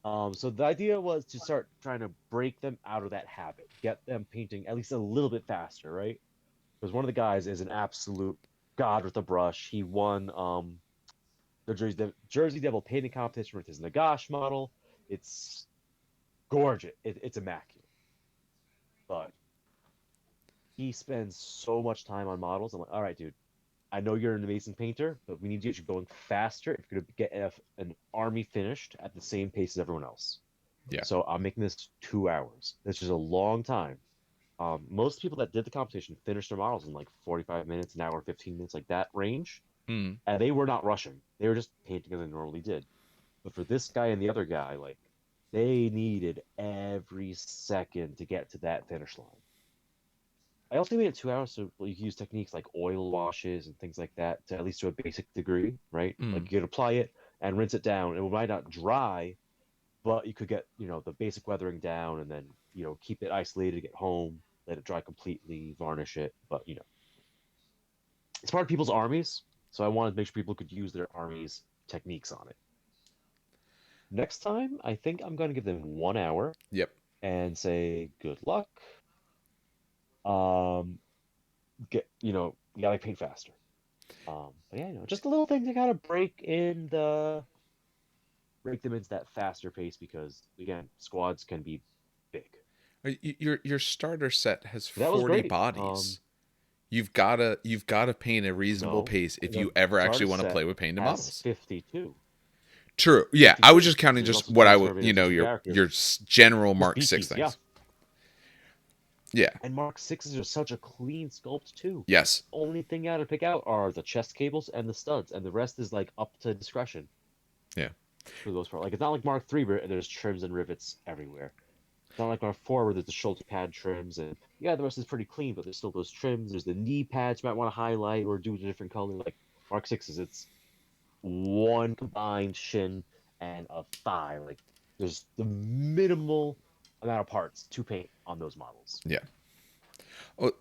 So the idea was to start trying to break them out of that habit, get them painting at least a little bit faster, right? Because one of the guys is an absolute god with a brush. He won the Jersey Devil painting competition with his Nagash model. It's gorgeous. It's immaculate. But he spends so much time on models. I'm like, all right, dude, I know you're an amazing painter, but we need to get you going faster if you're going to get an army finished at the same pace as everyone else. Yeah. So I'm making this 2 hours. This is a long time. Most people that did the competition finished their models in like 45 minutes, an hour, 15 minutes, like that range. Mm. And they were not rushing. They were just painting as they normally did. But for this guy and the other guy, like, they needed every second to get to that finish line. I also made it 2 hours, so you can use techniques like oil washes and things like that to at least to a basic degree, right? Mm. Like you could apply it and rinse it down. It might not dry, but you could get, the basic weathering down and then, keep it isolated, get home, let it dry completely, varnish it. But, it's part of people's armies, so I wanted to make sure people could use their armies' techniques on it. Next time, I think I'm going to give them 1 hour Yep. and say good luck. You gotta paint faster. But yeah, just a little thing to kind of break them into that faster pace because again, squads can be big. Your starter set has That was 40 great. bodies. You've gotta paint a reasonable No, pace if the you ever actually starter want to set play with painted has models. 52. True. Yeah, I was just counting There's just also what I would, transforming into your characters. general Just Mark BTs, 6 yeah. things. Yeah. And Mark 6s are such a clean sculpt too. Yes. Only thing you gotta pick out are the chest cables and the studs, and the rest is like up to discretion. Yeah. For the most part. Like it's not like Mark 3 where there's trims and rivets everywhere. It's not like Mark 4 where there's the shoulder pad trims and yeah, the rest is pretty clean, but there's still those trims. There's the knee pads you might want to highlight or do a different color. Like Mark 6's, it's one combined shin and a thigh. Like there's the minimal amount of parts to paint on those models. Yeah. Oh,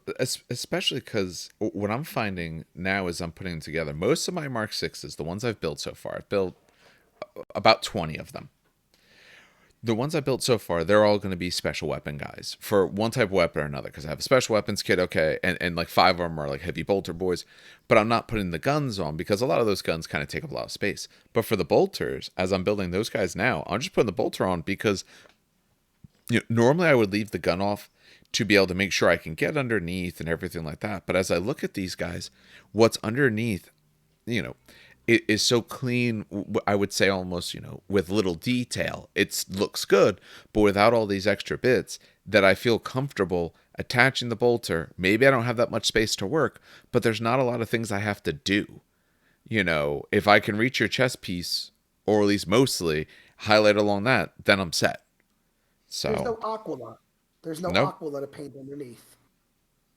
especially because what I'm finding now is I'm putting together most of my Mark 6s, the ones I've built so far. I've built about 20 of them. The ones I built so far, they're all going to be special weapon guys for one type of weapon or another. Because I have a special weapons kit, okay, and like 5 of them are like heavy bolter boys. But I'm not putting the guns on because a lot of those guns kind of take up a lot of space. But for the bolters, as I'm building those guys now, I'm just putting the bolter on because normally I would leave the gun off to be able to make sure I can get underneath and everything like that. But as I look at these guys, what's underneath, it is so clean. I would say almost, with little detail. It looks good, but without all these extra bits that I feel comfortable attaching the bolter. Maybe I don't have that much space to work, but there's not a lot of things I have to do. If I can reach your chest piece, or at least mostly, highlight along that, then I'm set. So There's no aquila. There's no Nope. aquila to paint underneath.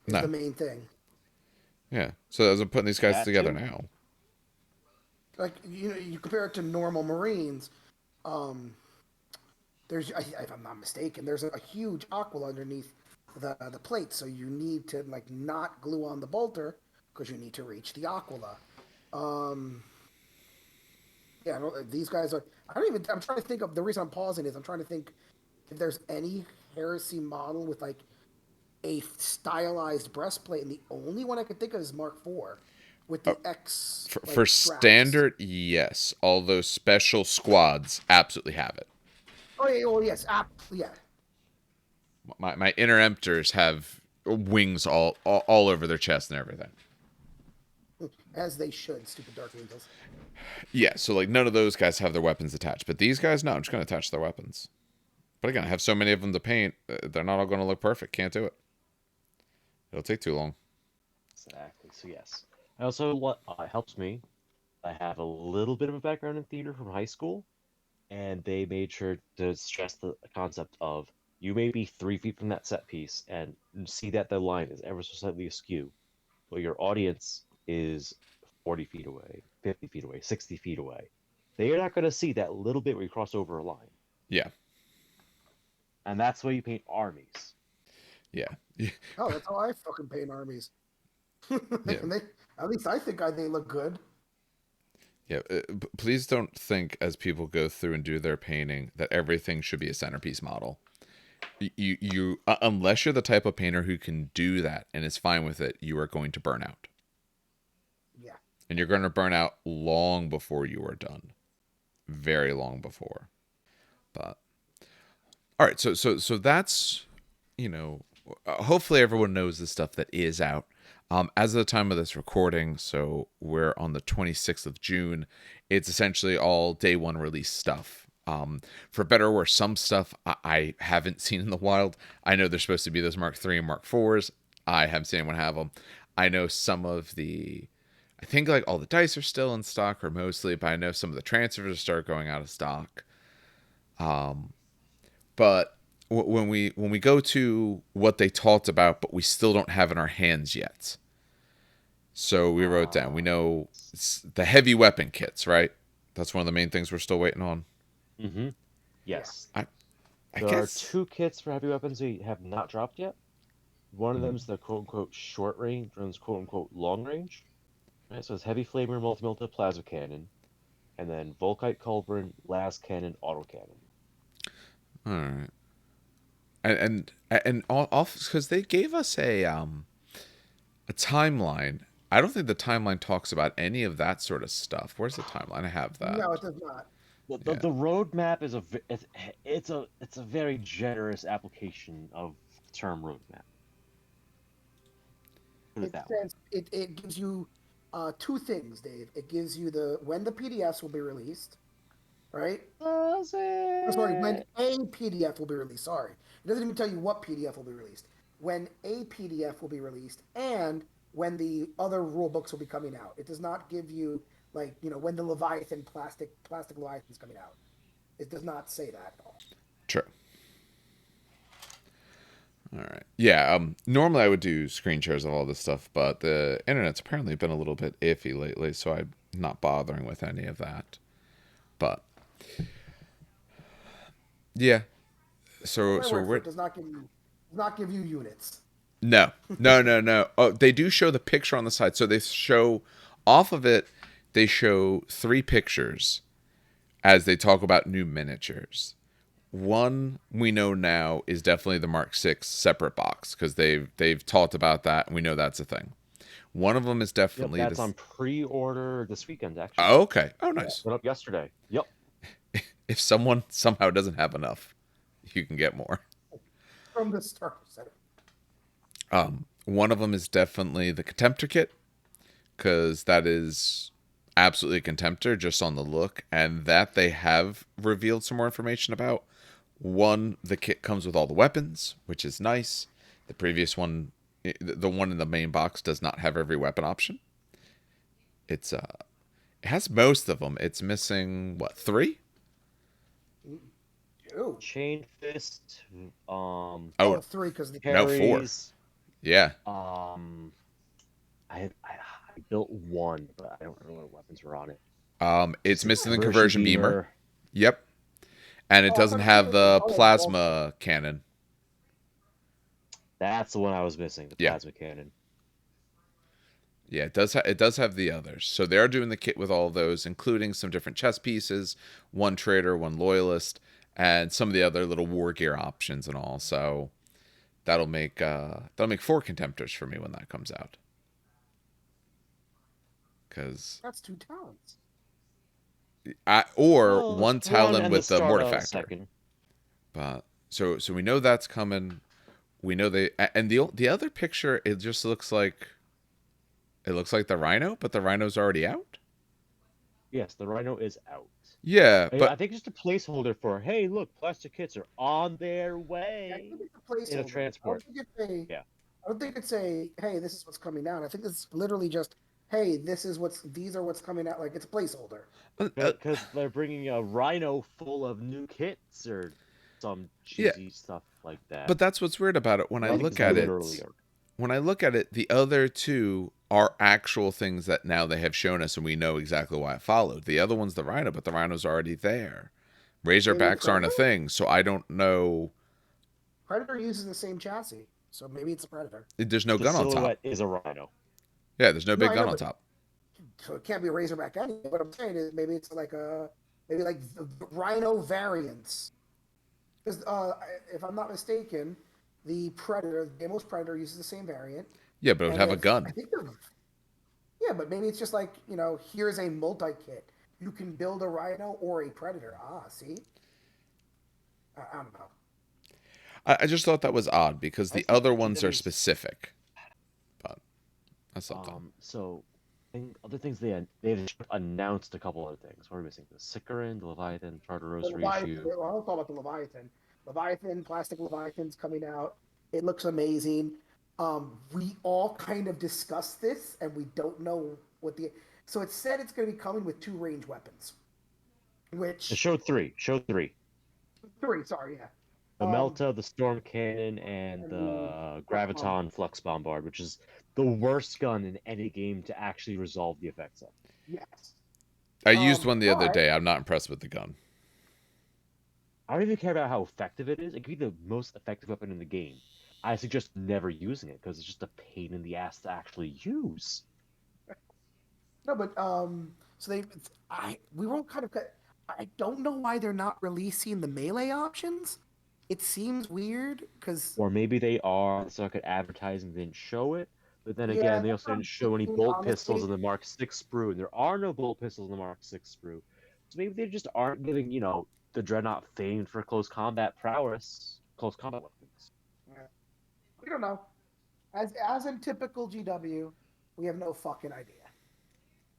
Is No. the main thing. Yeah. So as I'm putting these guys That together too. now. Like you compare it to normal Marines. There's, if I'm not mistaken, there's a huge aquila underneath the plate, so you need to like not glue on the bolter because you need to reach the aquila. Yeah, these guys are. I don't even. I'm trying to think of the reason I'm pausing is I'm trying to think if there's any Heresy model with like a stylized breastplate, and the only one I could think of is Mark IV with the X For straps. standard, yes. All those special squads absolutely have it. Oh yeah, well yes, yeah. My interemptors have wings all over their chest and everything. As they should, stupid Dark Angels. Yeah, so like none of those guys have their weapons attached, but these guys, no, I'm just going to attach their weapons. But again, I have so many of them to paint, they're not all going to look perfect. Can't do it. It'll take too long. Exactly. So yes. I also what helps me. I have a little bit of a background in theater from high school, and they made sure to stress the concept of you may be 3 feet from that set piece and see that the line is ever so slightly askew, but your audience is 40 feet away, 50 feet away, 60 feet away. They're not going to see that little bit where you cross over a line. Yeah. And that's why you paint armies. Yeah. Oh, that's how I fucking paint armies. Yeah. And at least I think they look good. Yeah, please don't think as people go through and do their painting that everything should be a centerpiece model. You unless you're the type of painter who can do that and is fine with it, you are going to burn out. Yeah. And you're going to burn out long before you are done. Very long before. But all right, so that's, hopefully everyone knows the stuff that is out. As of the time of this recording, so we're on the 26th of June, it's essentially all day one release stuff. For better or worse, some stuff I haven't seen in the wild. I know there's supposed to be those Mark III and Mark IVs. I haven't seen anyone have them. I know some of the, I think like all the dice are still in stock or mostly, but I know some of the transfers start going out of stock. But when we go to what they talked about, but we still don't have in our hands yet. So we wrote down, we know the heavy weapon kits, right? That's one of the main things we're still waiting on. Mm-hmm. Yes. I There are guess. 2 kits for heavy weapons we have not dropped yet. One of them is the quote-unquote short range, one is quote-unquote long range. Right, so it's heavy flamer, multi-melta plasma cannon, and then Volkite culverin, las cannon, autocannon. All right. And all because they gave us a timeline. I don't think the timeline talks about any of that sort of stuff. Where's the timeline? I have that. No, it does not. The roadmap is it's a very generous application of the term roadmap. Put it that way. It gives you 2 things, Dave. It gives you when the PDFs will be released, right? Does Oh, sorry, when it? a PDF will be released. Sorry, it doesn't even tell you what PDF will be released. When a PDF will be released, and when the other rule books will be coming out. It does not give you when the Leviathan plastic Leviathan is coming out. It does not say that at all. True. All right. Yeah. Normally I would do screen shares of all this stuff, but the internet's apparently been a little bit iffy lately, so I'm not bothering with any of that. But yeah. So we're It does not give you units. no. Oh, they do show the picture on the side. So they show off of it. They show 3 pictures as they talk about new miniatures. One we know now is definitely the Mark VI separate box because they've talked about that and we know that's a thing. One of them is definitely That's on pre-order this weekend, actually. Oh, okay. Oh, nice. Went up yesterday. Yep. If someone somehow doesn't have enough, you can get more. From the start. One of them is definitely the Contemptor kit because that is absolutely a Contemptor just on the look, and that they have revealed some more information about. One, the kit comes with all the weapons, which is nice. The previous one, the one in the main box, does not have every weapon option. It has most of them. It's missing what, 3? Ew. Chain fist. 3 because the No, 4. Yeah. I built 1, but I don't remember what weapons were on it. It's missing the conversion beamer. Yep. And it doesn't I have the thought- plasma cannon. That's the one I was missing, the plasma cannon. Yeah, it does have the others. So they're doing the kit with all of those, including some different chess pieces, 1 traitor, 1 loyalist, and some of the other little war gear options and all. So that'll make 4 Contemptors for me when that comes out. Because that's 2 talents. One talent with the Mortifactor. But so we know that's coming. We know and the other picture, it just looks like the Rhino, but the Rhino's already out. Yes, the Rhino is out. Yeah, but I think just a placeholder for, hey, look, plastic kits are on their way. I think it's a placeholder. In a transport. I don't think it's a hey, this is what's coming out. I think it's literally just hey, these are what's coming out. Like it's a placeholder. Because they're bringing a Rhino full of new kits or some cheesy stuff like that. But that's what's weird about it. When I look at it, the other 2 are actual things that now they have shown us, and we know exactly why it followed. The other one's the Rhino, but the Rhino's already there. Razorbacks aren't a thing, so I don't know. Predator uses the same chassis, so maybe it's a Predator. There's no gun on top. Is a Rhino. Yeah, there's no big gun on top. So it can't be a Razorback anyway. What I'm saying is maybe it's like the Rhino variants. Because if I'm not mistaken, the Predator, the Deimos Predator, uses the same variant. Yeah, but it would have a gun. I think yeah, but maybe it's just like, here's a multi-kit. You can build a Rhino or a Predator. See? I don't know. I just thought that was odd because the other ones are specific. But That's something. So I think other things they've announced a couple other things. What are we missing? The Sicaran, the Leviathan, The Tartaros Leviathan. reissue. Well, I'll talk about the Leviathan. Leviathan, plastic Leviathan's coming out. It looks amazing. We all kind of discussed this, and we don't know what the. So it said it's going to be coming with 2 range weapons, It which showed three. Showed three. 3. Sorry, yeah. The Melta, the Storm Cannon, and And the the Flux Bomb. Graviton Flux Bombard, which is the worst gun in any game to actually resolve the effects of. Yes. I used one the other But day. I'm not impressed with the gun. I don't even care about how effective it is. It could be the most effective weapon in the game. I suggest never using it because it's just a pain in the ass to actually use. no, but so we were all kind of. I don't know why they're not releasing the melee options. It seems weird because Or maybe they are, so I could advertising didn't show it. But then yeah, again, they that's also what I'm didn't show any thinking, bolt pistols honestly. in the Mark 6 sprue, and there are no bolt pistols in the Mark 6 sprue. So maybe they just aren't giving, the Dreadnought famed for close combat prowess, close combat weapons. Yeah, we don't know. As in typical GW, we have no fucking idea.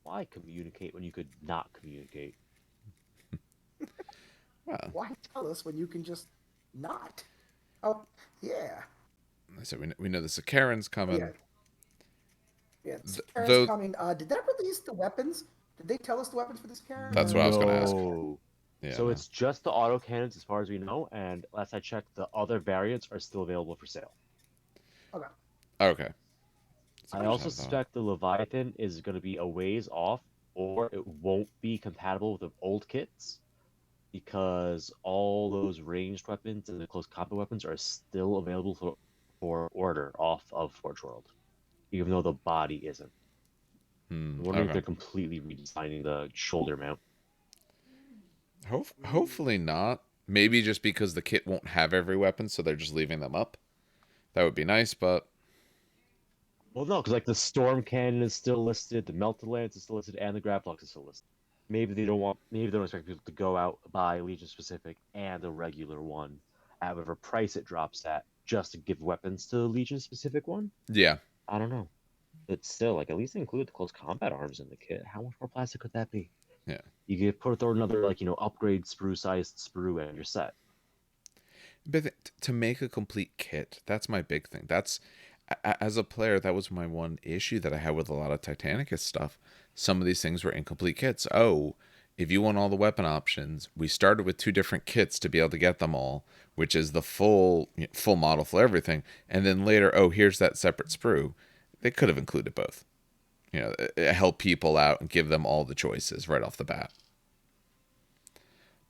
Why communicate when you could not communicate? Well, Why tell us when you can just not? Oh yeah, I said we know the Sakaran's oh, yeah, coming. yeah. Karen's Though coming. Did that release the weapons? Did they tell us the weapons for this Karen? that's what I was going to ask. No. Yeah, So no. it's just the autocannons as far as we know, and last I checked, the other variants are still available for sale. Okay. Okay. So I we just also have that. suspect the Leviathan is going to be a ways off, or it won't be compatible with the old kits, because all those ranged weapons and the close combat weapons are still available for order off of Forge World, even though the body isn't. I'm wondering if Okay. they're completely redesigning the shoulder mount. Hopefully not. Maybe just because the kit won't have every weapon, so they're just leaving them up. That would be nice, but Well, no, because like the Storm Cannon is still listed, the Melted Lance is still listed, and the Grapplox is still listed. Maybe they don't expect people to go out buy Legion specific and a regular one at whatever price it drops at, just to give weapons to the Legion specific one. yeah. I don't know. But still, like at least include the close combat arms in the kit. How much more plastic could that be? Yeah. You could throw another upgrade sprue sized sprue and you're set. But to make a complete kit, that's my big thing. That's as a player, that was my one issue that I had with a lot of Titanicus stuff. Some of these things were incomplete kits. Oh, if you want all the weapon options, we started with 2 different kits to be able to get them all, which is the full model for everything, and then later, oh, here's that separate sprue. They could have included both. Help people out and give them all the choices right off the bat.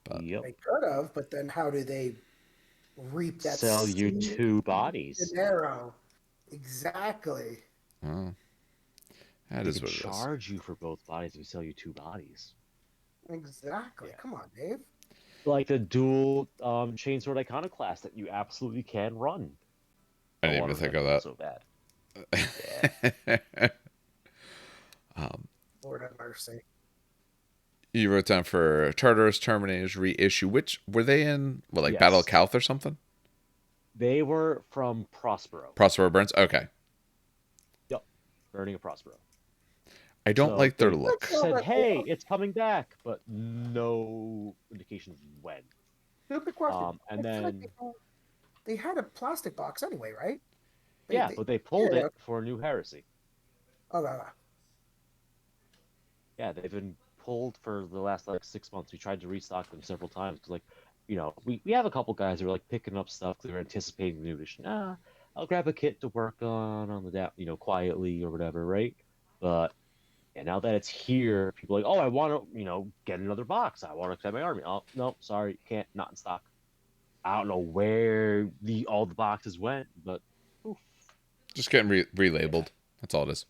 But Yep. They could have, but then how do they reap that Sell you same 2 bodies. dinero? Exactly. well, that They is could what it is. charge you for both bodies if we sell you 2 bodies. Exactly. Yeah. Come on, Dave. Like the dual chainsword iconoclast that you absolutely can run. I didn't even think of that. So bad. Yeah. Lord have mercy. You wrote down for Tartarus Terminators reissue. Which were they in? What, like Yes. Battle of Calth or something? They were from Prospero. Prospero Burns. Okay. Yep. Burning of Prospero. I don't like their they look. said, hey, it's coming back, but no indication of when. Stupid question. And I feel like then, they had a plastic box anyway, right? but they pulled yeah. it for a new heresy. Okay. Yeah, they've been pulled for the last 6 months. We tried to restock them several times because, we have a couple guys who are picking up stuff because they're anticipating the new edition. I'll grab a kit to work on the down, quietly or whatever, right? But yeah, now that it's here, people are like, oh, I want to, get another box. I want to extend my army. Oh, no, sorry, you can't. Not in stock. I don't know where all the boxes went, but oof. Just getting relabeled. That's all it is.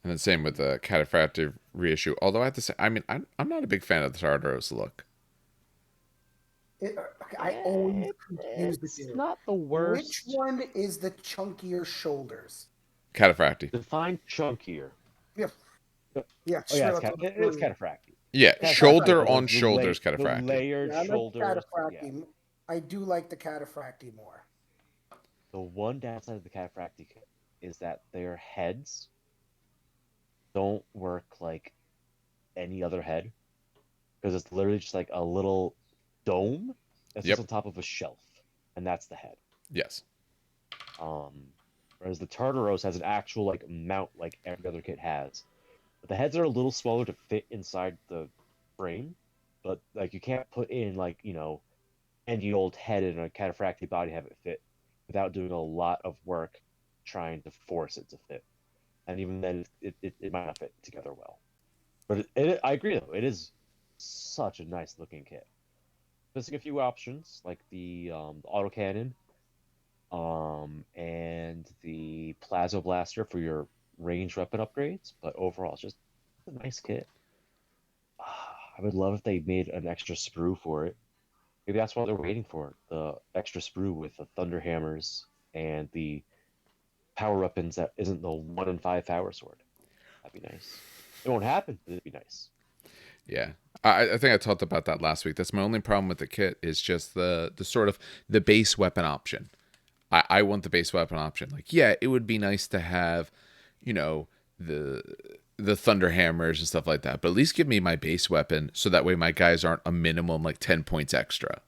And then same with the Cataphractic reissue. Although I have to say, I'm not a big fan of the Tartarus look. I always confuse the It's two. not the worst. Which one is the chunkier shoulders? Cataphractic. Define chunkier. Yeah. Yeah. Oh yeah, it's Cataphractic. Yeah, Cataphractic, shoulder the on shoulders the Cataphractic. layered I like shoulders. Cataphracti. I do like the Cataphracti more. The one downside of the Cataphractic is that their heads don't work like any other head because it's literally just like a little dome that's just Yep. on top of a shelf, and that's the head. Yes. Whereas the Tartaros has an actual like mount like every other kit has. But the heads are a little smaller to fit inside the frame, but like you can't put in like, any old head in a cataphractii body have it fit without doing a lot of work trying to force it to fit. And even then it might not fit together well. But I agree though, it is such a nice looking kit. Missing a few options like the autocannon, and the plasma blaster for your range weapon upgrades. But overall, it's just a nice kit. I would love if they made an extra sprue for it. Maybe that's what they're waiting for, the extra sprue with the thunder hammers and the power weapons that isn't the 1 in 5 power sword. That'd be nice. It won't happen, but it'd be nice. Yeah. I think I talked about that last week. That's my only problem with the kit is just the sort of the base weapon option. I want the base weapon option. Like, yeah, it would be nice to have, the thunder hammers and stuff like that. But at least give me my base weapon so that way my guys aren't a minimum like 10 points extra.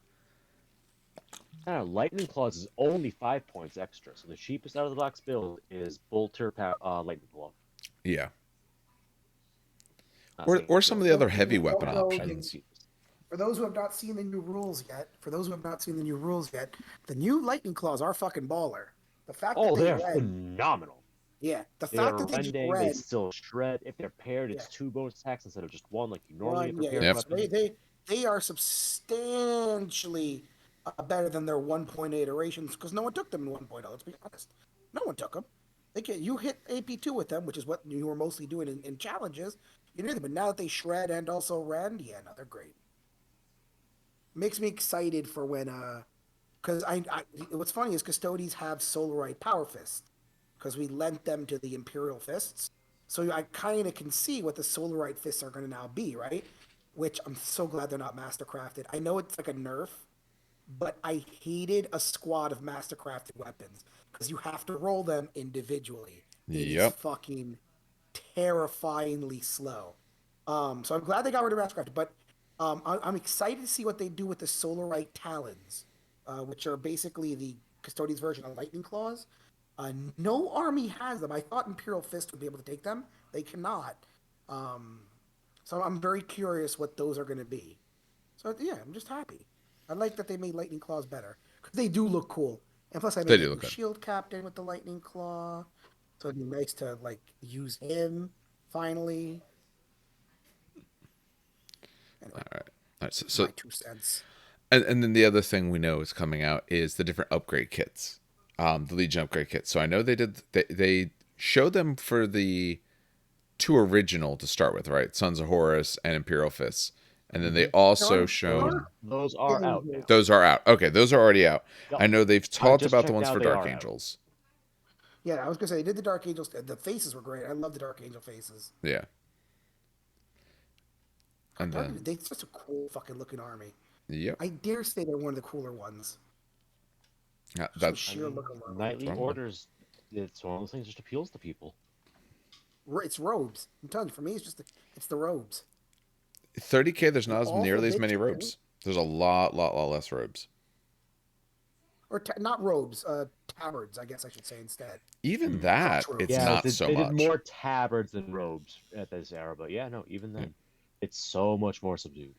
Lightning Claws is only 5 points extra, so the cheapest out of the box build is Bolter Lightning Claw. Yeah. Not saying Or it's some the of the only other one, heavy but weapon No, options. For those who have not seen the new rules yet, the new Lightning Claws are fucking baller. The fact that Oh, they they're red, phenomenal. yeah, the They fact are that they just rending, they red, still shred. If they're paired, yeah, it's 2 bonus attacks instead of just 1 like you normally get one, for yeah, paired yeah. Yep. So weapons. they are substantially better than their 1.8 iterations because no one took them in 1.0. Let's be honest, no one took them. You hit AP2 with them, which is what you were mostly doing in challenges. You knew them, but now that they shred and also rend, yeah, no, they're great. Makes me excited for when because what's funny is custodies have Solarite Power Fist because we lent them to the Imperial Fists. So I kind of can see what the Solarite Fists are going to now be, right? Which I'm so glad they're not mastercrafted. I know it's like a nerf, but I hated a squad of mastercrafted weapons because you have to roll them individually. It is Yep. fucking terrifyingly slow. So I'm glad they got rid of mastercrafted, but I'm excited to see what they do with the Solarite Talons, which are basically the Custodian's version of Lightning Claws. No army has them. I thought Imperial Fist would be able to take them. They cannot. Um, so I'm very curious what those are going to be. So yeah, I'm just happy. I like that they made Lightning Claws better because they do look cool. And plus, I They made do a look new good. Shield Captain with the Lightning Claw, so it'd be nice to like use him finally. Anyway, All right. my 2 cents. And then the other thing we know is coming out is the different upgrade kits, the Legion upgrade kits. So I know they showed them for the two original to start with, right? Sons of Horus and Imperial Fists, and then they also Those shown those are out now. those are out. Okay, those are already out. Yep. I know they've I talked just about the checked ones now, for they Dark are out. Angels. Yeah, I was gonna say they did the Dark Angels. The faces were great. I love the Dark Angel faces. Yeah, and They're just a cool fucking looking army. yep, I dare say they're one of the cooler ones. Just the that I sheer mean, look alone. Nightly Orders, it's one of those things that just appeals to people. It's robes. I'm telling you, for me, it's the robes. 30K. There's And not as all for nearly as mid many tier, robes. There's a lot less robes. or not robes, tabards, I guess I should say instead. Even Crotch that, it's robes. Yeah, not so they did much. more tabards than robes at this era, but yeah, no, even Yeah. then, it's so much more subdued.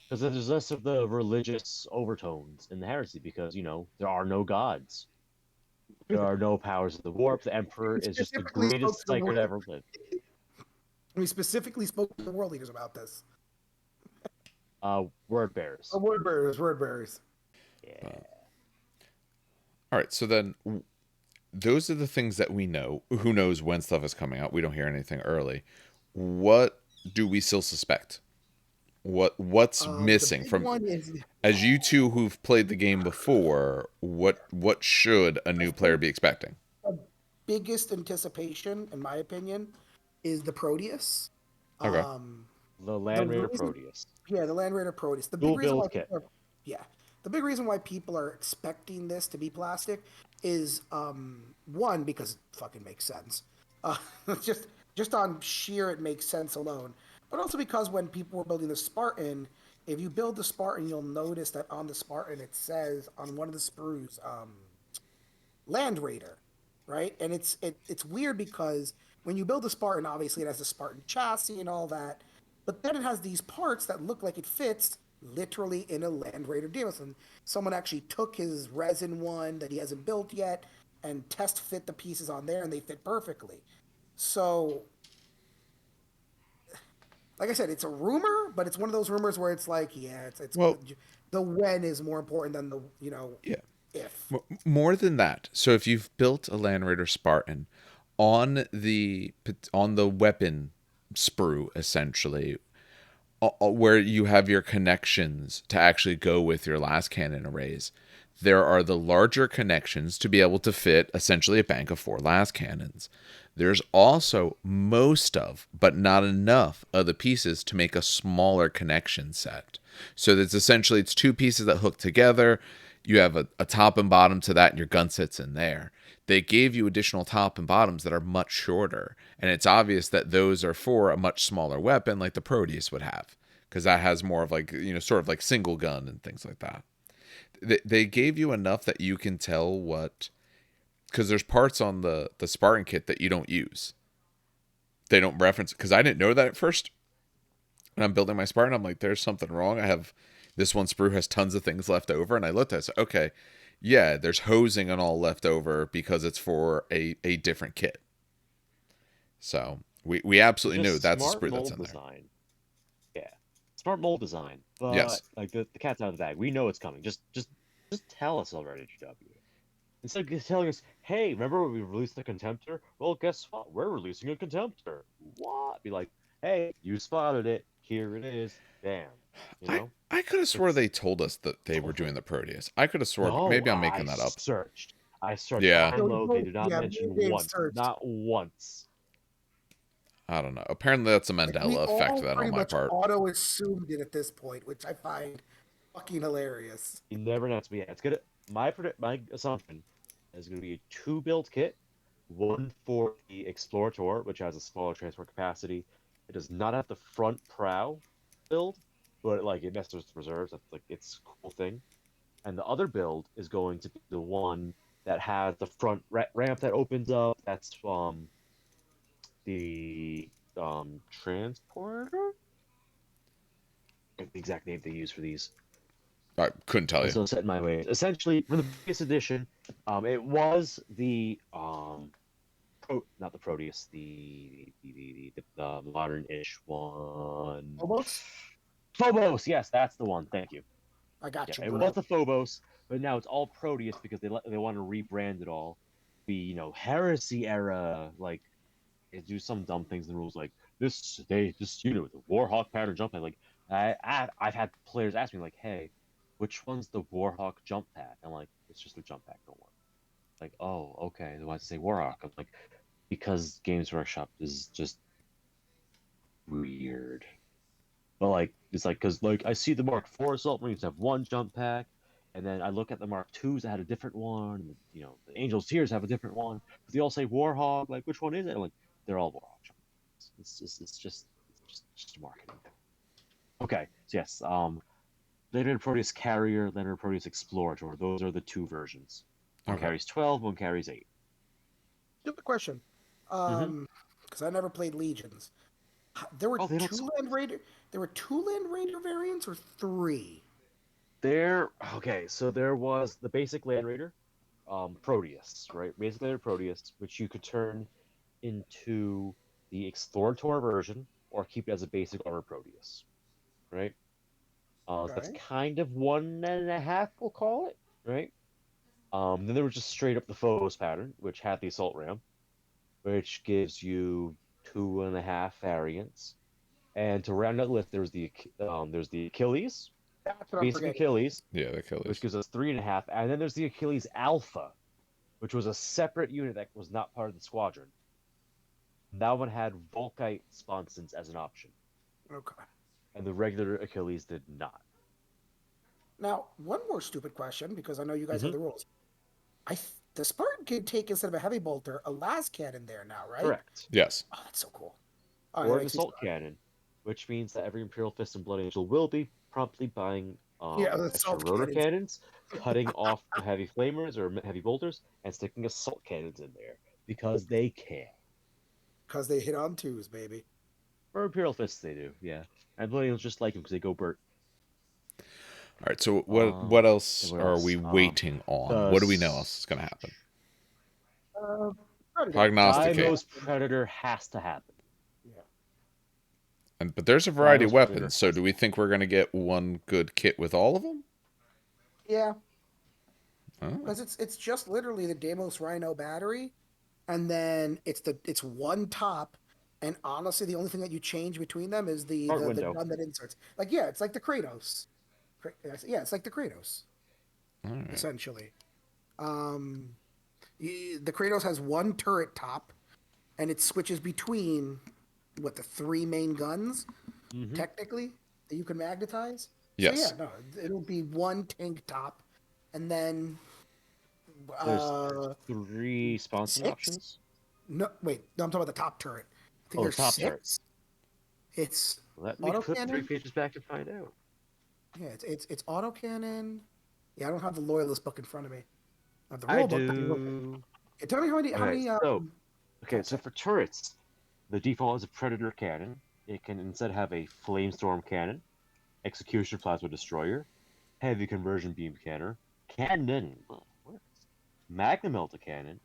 Because there's less of the religious overtones in the heresy, because, there are no gods. There are no powers of the warp. The Emperor We is just the specifically spoke greatest to the psyker world. to ever live. We specifically spoke to the world leaders about this. Word bearers. Word bearers, word bearers. Yeah. All right, so then those are the things that we know. Who knows when stuff is coming out? We don't hear anything early. What do we still suspect? What's The missing big from, one is, as you two who've played the game before, what should a I new player think, be expecting? the biggest anticipation, in my opinion, is the Proteus. Okay. Um, The the Land Raider reason, Proteus. yeah, the Land Raider Proteus. Dual build kit. Yeah, the big reason why people are expecting this to be plastic is one because it fucking makes sense. Uh, just just on sheer it makes sense alone, but also because when people were building the Spartan, if you build the Spartan, you'll notice that on the Spartan it says on one of the sprues, Land Raider, right? And it's weird because when you build a Spartan, obviously it has a Spartan chassis and all that, but then it has these parts that look like it fits literally in a Land Raider deal. And someone actually took his resin one that he hasn't built yet and test fit the pieces on there, and they fit perfectly. So, like I said, it's a rumor, but it's one of those rumors where it's like, yeah, it's Well, the when is more important than the yeah. if. More than that. So if you've built a Land Raider Spartan on the weapon sprue, essentially, where you have your connections to actually go with your last cannon arrays, there are the larger connections to be able to fit essentially a bank of 4 last cannons. There's also most of, but not enough of the pieces to make a smaller connection set. So that's essentially, it's 2 pieces that hook together. You have a top and bottom to that, and your gun sits in there. They gave you additional top and bottoms that are much shorter, and it's obvious that those are for a much smaller weapon like the Proteus would have, because that has more of like, sort of like single gun and things like that. They gave you enough that you can tell what, because there's parts on the Spartan kit that you don't use. They don't reference, because I didn't know that at first. When I'm building my Spartan, I'm like, there's something wrong. I have this one sprue has tons of things left over, and I looked at it, so okay, yeah, there's hosing and all left over because it's for a different kit. So we absolutely know Just that's the smart sprue that's mold in there. design. Yeah, smart mold design. But Yes. like the cat's out of the bag. We know it's coming. Just tell us already, GW. Instead of just telling us, hey, remember when we released the Contemptor? Well, guess what? We're releasing a Contemptor. What? Be like, hey, you spotted it. Here it is. Bam. You I know? I could have swore It's they told us that they were doing the Proteus. I could have swore, but no, maybe I'm making that up. I searched high Yeah, and low. They did not Yeah, me mention and Dave once. searched. Not once. I don't know. Apparently that's a Like we Mandela effect all then on pretty my much part. auto assumed it at this point, which I find fucking hilarious. You never know. Yeah, it's gonna. My assumption is gonna be a 2 build kit, one for the Explorator, which has a smaller transport capacity. It does not have the front prow build, but like it messes with reserves. That's like its cool thing. And the other build is going to be the one that has the front ramp that opens up. That's the transporter. The exact name they use for these. I couldn't tell I'm you. still set in my ways. Essentially, for the previous edition, it was the not the Proteus, the modern-ish one. Almost. Phobos, yes, that's the one. Thank you. I Yeah, got you, it was bro. the Phobos, but now it's all Proteus because they want to rebrand it all. The Heresy era, like they do some dumb things in the rules, like this unit with a Warhawk pattern jump pad. Like I've had players ask me like, hey, which one's the Warhawk jump pad? I'm like, it's just a jump pad, don't worry. Like, oh, okay. They want to say Warhawk. I'm like, because Games Workshop is just weird. But like, it's like because like I see the Mark IV assault marines have one jump pack, and then I look at the Mark IIs that had a different one. And, the Angels Tears have a different one, but they all say Warhawk. Like, which one is it? I'm like, they're all Warhawk jump packs. It's just a marketing thing. Okay, so yes, Leonard Proteus Carrier, Leonard Proteus Explorator. Those are the 2 versions. One Okay. carries 12, one carries 8. Stupid question. Mm-hmm. Because I never played Legions. There were Oh, they don't. two Land Raider. There were two Land Raider variants, or three. There. Okay, so there was the basic Land Raider, Proteus, right? Basic Land Raider Proteus, which you could turn into the Explorator version or keep it as a basic armor Proteus, right? That's Okay. kind of 1.5, we'll call it, right? Then there was just straight up the Phobos pattern, which had the assault ram, which gives you 2.5 variants. And to round out the list, there's the Achilles, That's what I'm basic forgetting. Achilles, Yeah, the which Achilles. gives us 3.5, and then there's the Achilles Alpha, which was a separate unit that was not part of the squadron. That one had Volkite sponsons as an option, Okay. and the regular Achilles did not. Now, one more stupid question, because I know you guys have Mm-hmm. the rules. the Spartan can take, instead of a heavy bolter, a las cannon there now, right? Correct. Yes. Oh, that's so cool. All right, Or that an makes me assault smart. cannon, which means that every Imperial Fist and Blood Angel will be promptly buying Yeah, the extra assault rotor cannons. cannons, cutting off the heavy flamers or heavy bolters, and sticking assault cannons in there because they can. Because they hit on twos, baby. For Imperial Fists, they do, yeah. And Blood Angels just like them because they go Burt. All right. So what else What are else? we waiting on? The What do we know else is going to happen? Uh, Predator. Prognosticate. Dimos Predator has to happen. Yeah. But there's a variety of Dimos Predator weapons. So has do to we happen. think we're going to get one good kit with all of them? Yeah, Oh. because it's just literally the Deimos Rhino battery, and then it's one top, and honestly, the only thing that you change between them is the Front the window. gun that inserts. Like, yeah, it's like the Kratos. Yeah, it's like the Kratos, All right. essentially. Um, the Kratos has one turret top, and it switches between the three main guns Mm-hmm. technically that you can magnetize. So yeah, Yes. no, it'll be one tank top, and then There's uh 3 sponsoring six. options. No, wait, no, I'm talking about the top turret. I think Oh, the there's top turret. six. It's Let me flip 3 autocannon. pages back and find out. Yeah, it's autocannon. Yeah, I don't have the loyalist book in front of me. I have the I rule book, but the rule. do. Yeah, tell me how Okay, many so okay. for turrets, the default is a Predator cannon. It can instead have a Flamestorm cannon, Executioner Plasma Destroyer, Heavy Conversion Beam Cannon, Magna Melta Cannon,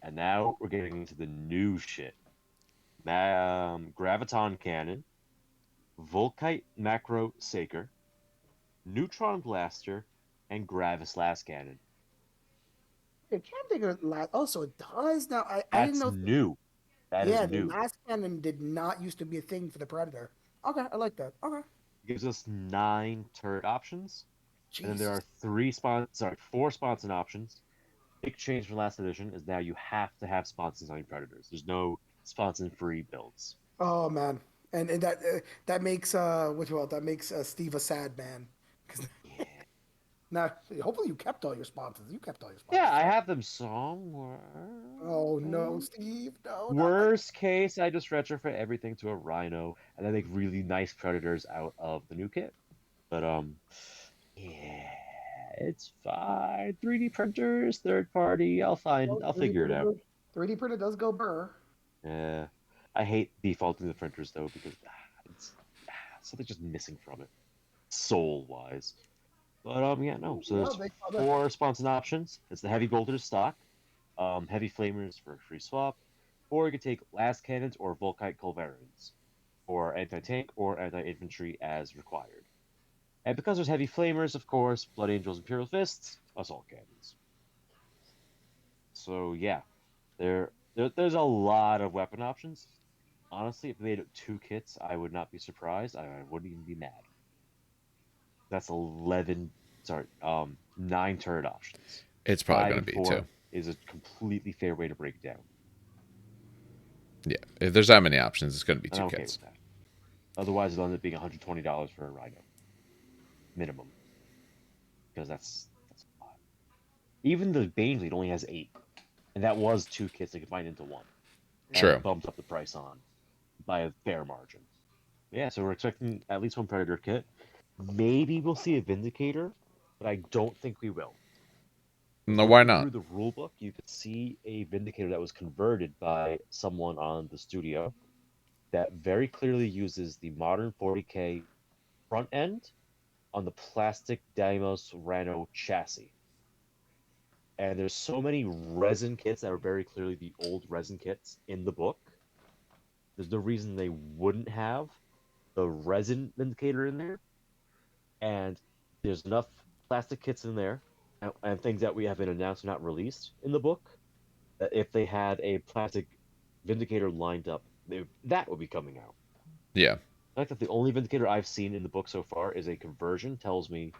and now we're getting into the new shit. Graviton Cannon, Volkite Macro Saker, Neutron Blaster, and Gravis Last Cannon. I can't think of it last. Oh, so it does now. I didn't That's know. new. That is Yeah, the new. last cannon did not used to be a thing for the Predator. Okay, I like that. Okay. It gives us 9 turret options, and then there Jesus. are 4 sponson options. Big change from last edition is now you have to have sponsons on your predators. There's no sponson free builds. Oh man, and that makes that makes Steve a sad man. 'Cause Yeah. now, hopefully you kept all your sponsors. You kept all your Yeah, sponsors, I right? have them somewhere. Oh no, Steve, no, not like Worst case, I just retrofit everything to a Rhino, and then make really nice predators out of the new kit. But yeah, it's fine. 3D printers, third party. oh, I'll 3D figure it printer. out. 3D printer does go burr. Yeah, I hate defaulting the printers though because it's something just missing from it, soul wise. But yeah, no. So Well, there's they call that 4 sponson options. It's the heavy bolters stock, heavy flamers for a free swap, or you could take las cannons or Volkite culverins for anti-tank or anti-infantry as required. And because there's heavy flamers, of course, Blood Angels, Imperial Fists, assault cannons. So yeah, there's a lot of weapon options. Honestly, if they made it 2 kits, I would not be surprised. I wouldn't even be mad. That's 11, sorry, 9 turret options. It's probably 5 going and to be 2. 4 is a completely fair way to break it down. Yeah. If there's that many options, it's going to be And 2 I'm okay kits. with that. Otherwise, it'll end up being $120 for a Rhino minimum, because that's a lot. Even the Bane Fleet only has 8, and that was 2 kits they combined into one, and True. it bumped up the price on by a fair margin. Yeah, so we're expecting at least one Predator kit. Maybe we'll see a Vindicator, but I don't think we will. Because No, why looking not? through the rulebook, you could see a Vindicator that was converted by someone on the studio that very clearly uses the modern 40K front end on the plastic Deimos Rhino chassis. And there's so many resin kits that are very clearly the old resin kits in the book. There's no reason they wouldn't have the resin Vindicator in there. And there's enough plastic kits in there and things that we have been announced not released in the book that if they had a plastic Vindicator lined up, that would be coming out. Yeah. The fact that the only Vindicator I've seen in the book so far is a conversion tells me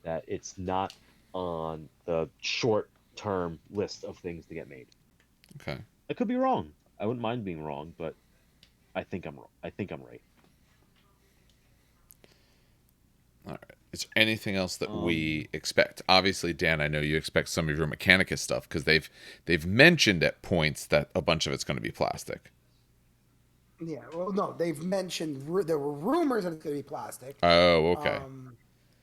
that it's not on the short term list of things to get made. Okay. I could be wrong. I wouldn't mind being wrong, but I think I'm wrong. I think I'm right. All right. Is there anything else that Um, we expect? Obviously, Dan, I know you expect some of your Mechanicus stuff because they've mentioned at points that a bunch of it's going to be plastic. Yeah, well, no, they've mentioned there were rumors that it's going to be plastic. Oh, okay. Um,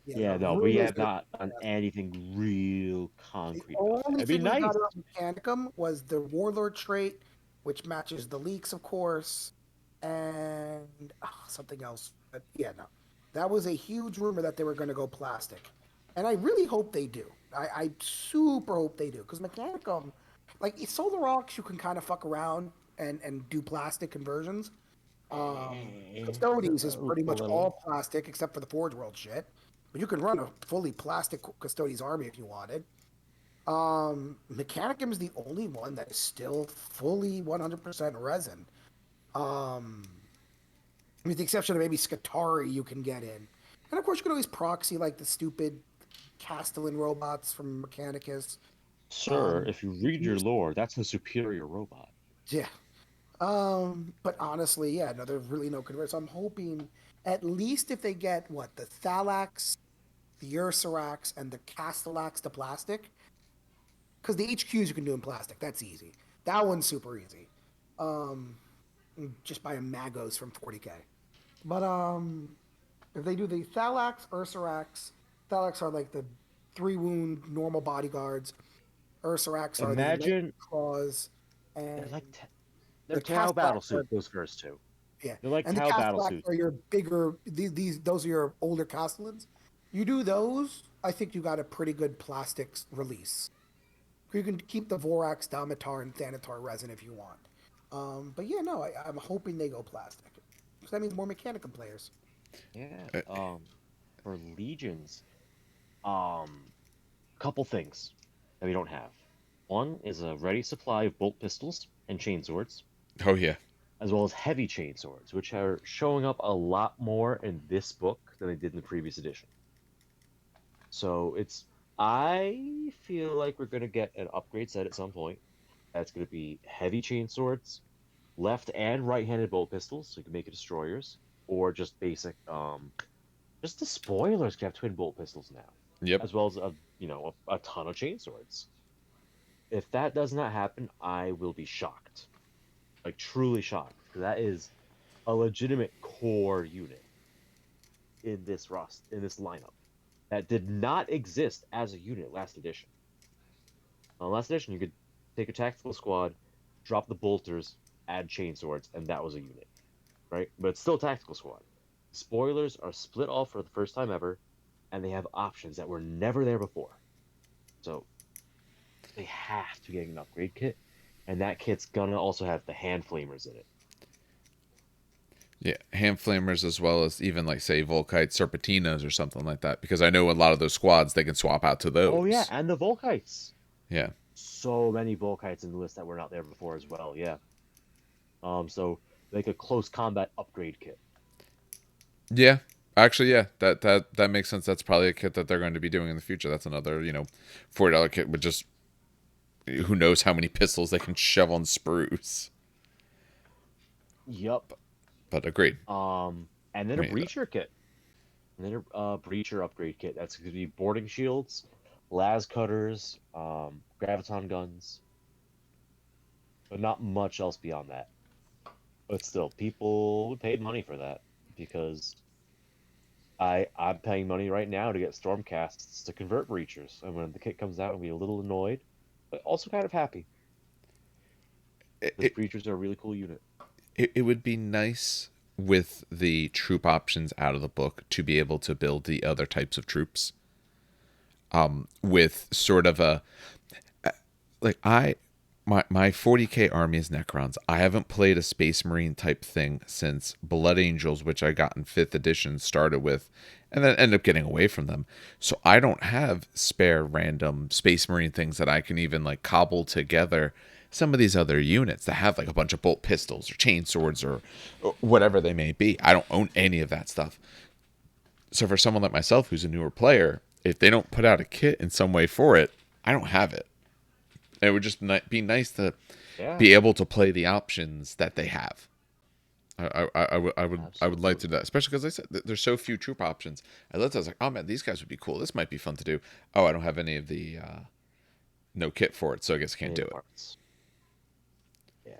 yeah, yeah, the no, we rumors have that it's not done plastic. anything real The concrete about that. only It'd be thing we nice. got about Mechanicum was the Warlord trait, which matches the leaks, of course, and something else. But yeah, no, that was a huge rumor that they were going to go plastic, and I really hope they do. I super hope they do because Mechanicum, like Solar Rocks, you can kind of fuck around and do plastic conversions. Custodes is pretty A much little. all plastic except for the Forge World shit. But you can run a fully plastic Custodes army if you wanted. Mechanicum is the only one that is still fully 100% resin. Um, with the exception of maybe Scutari you can get in. And of course you can always proxy like the stupid Castellan robots from Mechanicus. Sir, Um, if you read your lore, that's a superior robot. yeah. But honestly, yeah, no, there's really no conversion. So I'm hoping at least if they get what the Thalax, the Ursarax, and the Castellax to plastic, because the HQs you can do in plastic. That's easy. That one's super easy. Um, just buy a Magos from 40K. But if they do the Thalax, Ursarax, Thalax are like the 3 wound normal bodyguards. Ursarax are the lightning Imagine claws, they're and like they're the Tau Castellax battle are suit. Those first two, yeah, they're like and the Tau battle Castellax suits. are your bigger. These those are your older Castellans. You do those, I think you got a pretty good plastics release. You can keep the Vorax, Domitar, and Thanatar resin if you want. But yeah, no, I'm hoping they go plastic because that means more Mechanicum players. Yeah. Uh, For legions, um, couple things that we don't have. One is a ready supply of bolt pistols and chainswords, oh yeah. as well as heavy chainswords, which are showing up a lot more in this book than they did in the previous edition. So it's I feel like we're gonna get an upgrade set at some point. That's gonna be heavy chainswords, left and right-handed bolt pistols, so you can make it destroyers, or just basic just the spoilers can have twin bolt pistols now, Yep. as well as a ton of chainswords. If that does not happen, I will be shocked, like truly shocked, because that is a legitimate core unit in this lineup that did not exist as a unit last edition. Last edition, you could take a tactical squad, drop the bolters, add chainswords, and that was a unit, right? But it's still a tactical squad. Spoilers are split off for the first time ever, and they have options that were never there before. So they have to get an upgrade kit, and that kit's gonna also have the hand flamers in it. Yeah, hand flamers as well as even like say Volkite Serpentinas or something like that. Because I know a lot of those squads they can swap out to Oh yeah, those. and the Volkites. Yeah. So many Volkites in the list that were not there before as well. Yeah. So like a close combat upgrade kit. Yeah. Actually, yeah, that makes sense. That's probably a kit that they're going to be doing in the future. That's another, $40 kit with just who knows how many pistols they can shove on sprues. Yup. But agreed. And then I a mean, breacher kit. And then a breacher upgrade kit. That's gonna be boarding shields, las cutters, graviton guns, but not much else beyond that. But still, people paid money for that because I'm paying money right now to get stormcasts to convert breachers, and when the kit comes out, I'll be a little annoyed, but also kind of happy because it, breachers are a really cool unit. it would be nice with the troop options out of the book to be able to build the other types of troops with sort of a like my 40k army is Necrons. I haven't played a Space Marine type thing since Blood Angels, which I got in 5th edition, started with, and then ended up getting away from them. So I don't have spare random Space Marine things that I can even like cobble together some of these other units that have like a bunch of bolt pistols or chain swords or whatever they may be. I don't own any of that stuff. So for someone like myself who's a newer player, if they don't put out a kit in some way for it, I don't have it. It would just be nice to Yeah, be able to play the options that they have. I would like to Absolutely. do that, especially because I said there's so few troop options. I looked, I was like, oh man, these guys would be cool. This might be fun to do. Oh, I don't have any of the no kit for it, so I guess I can't Any do of the it. parts. Yeah.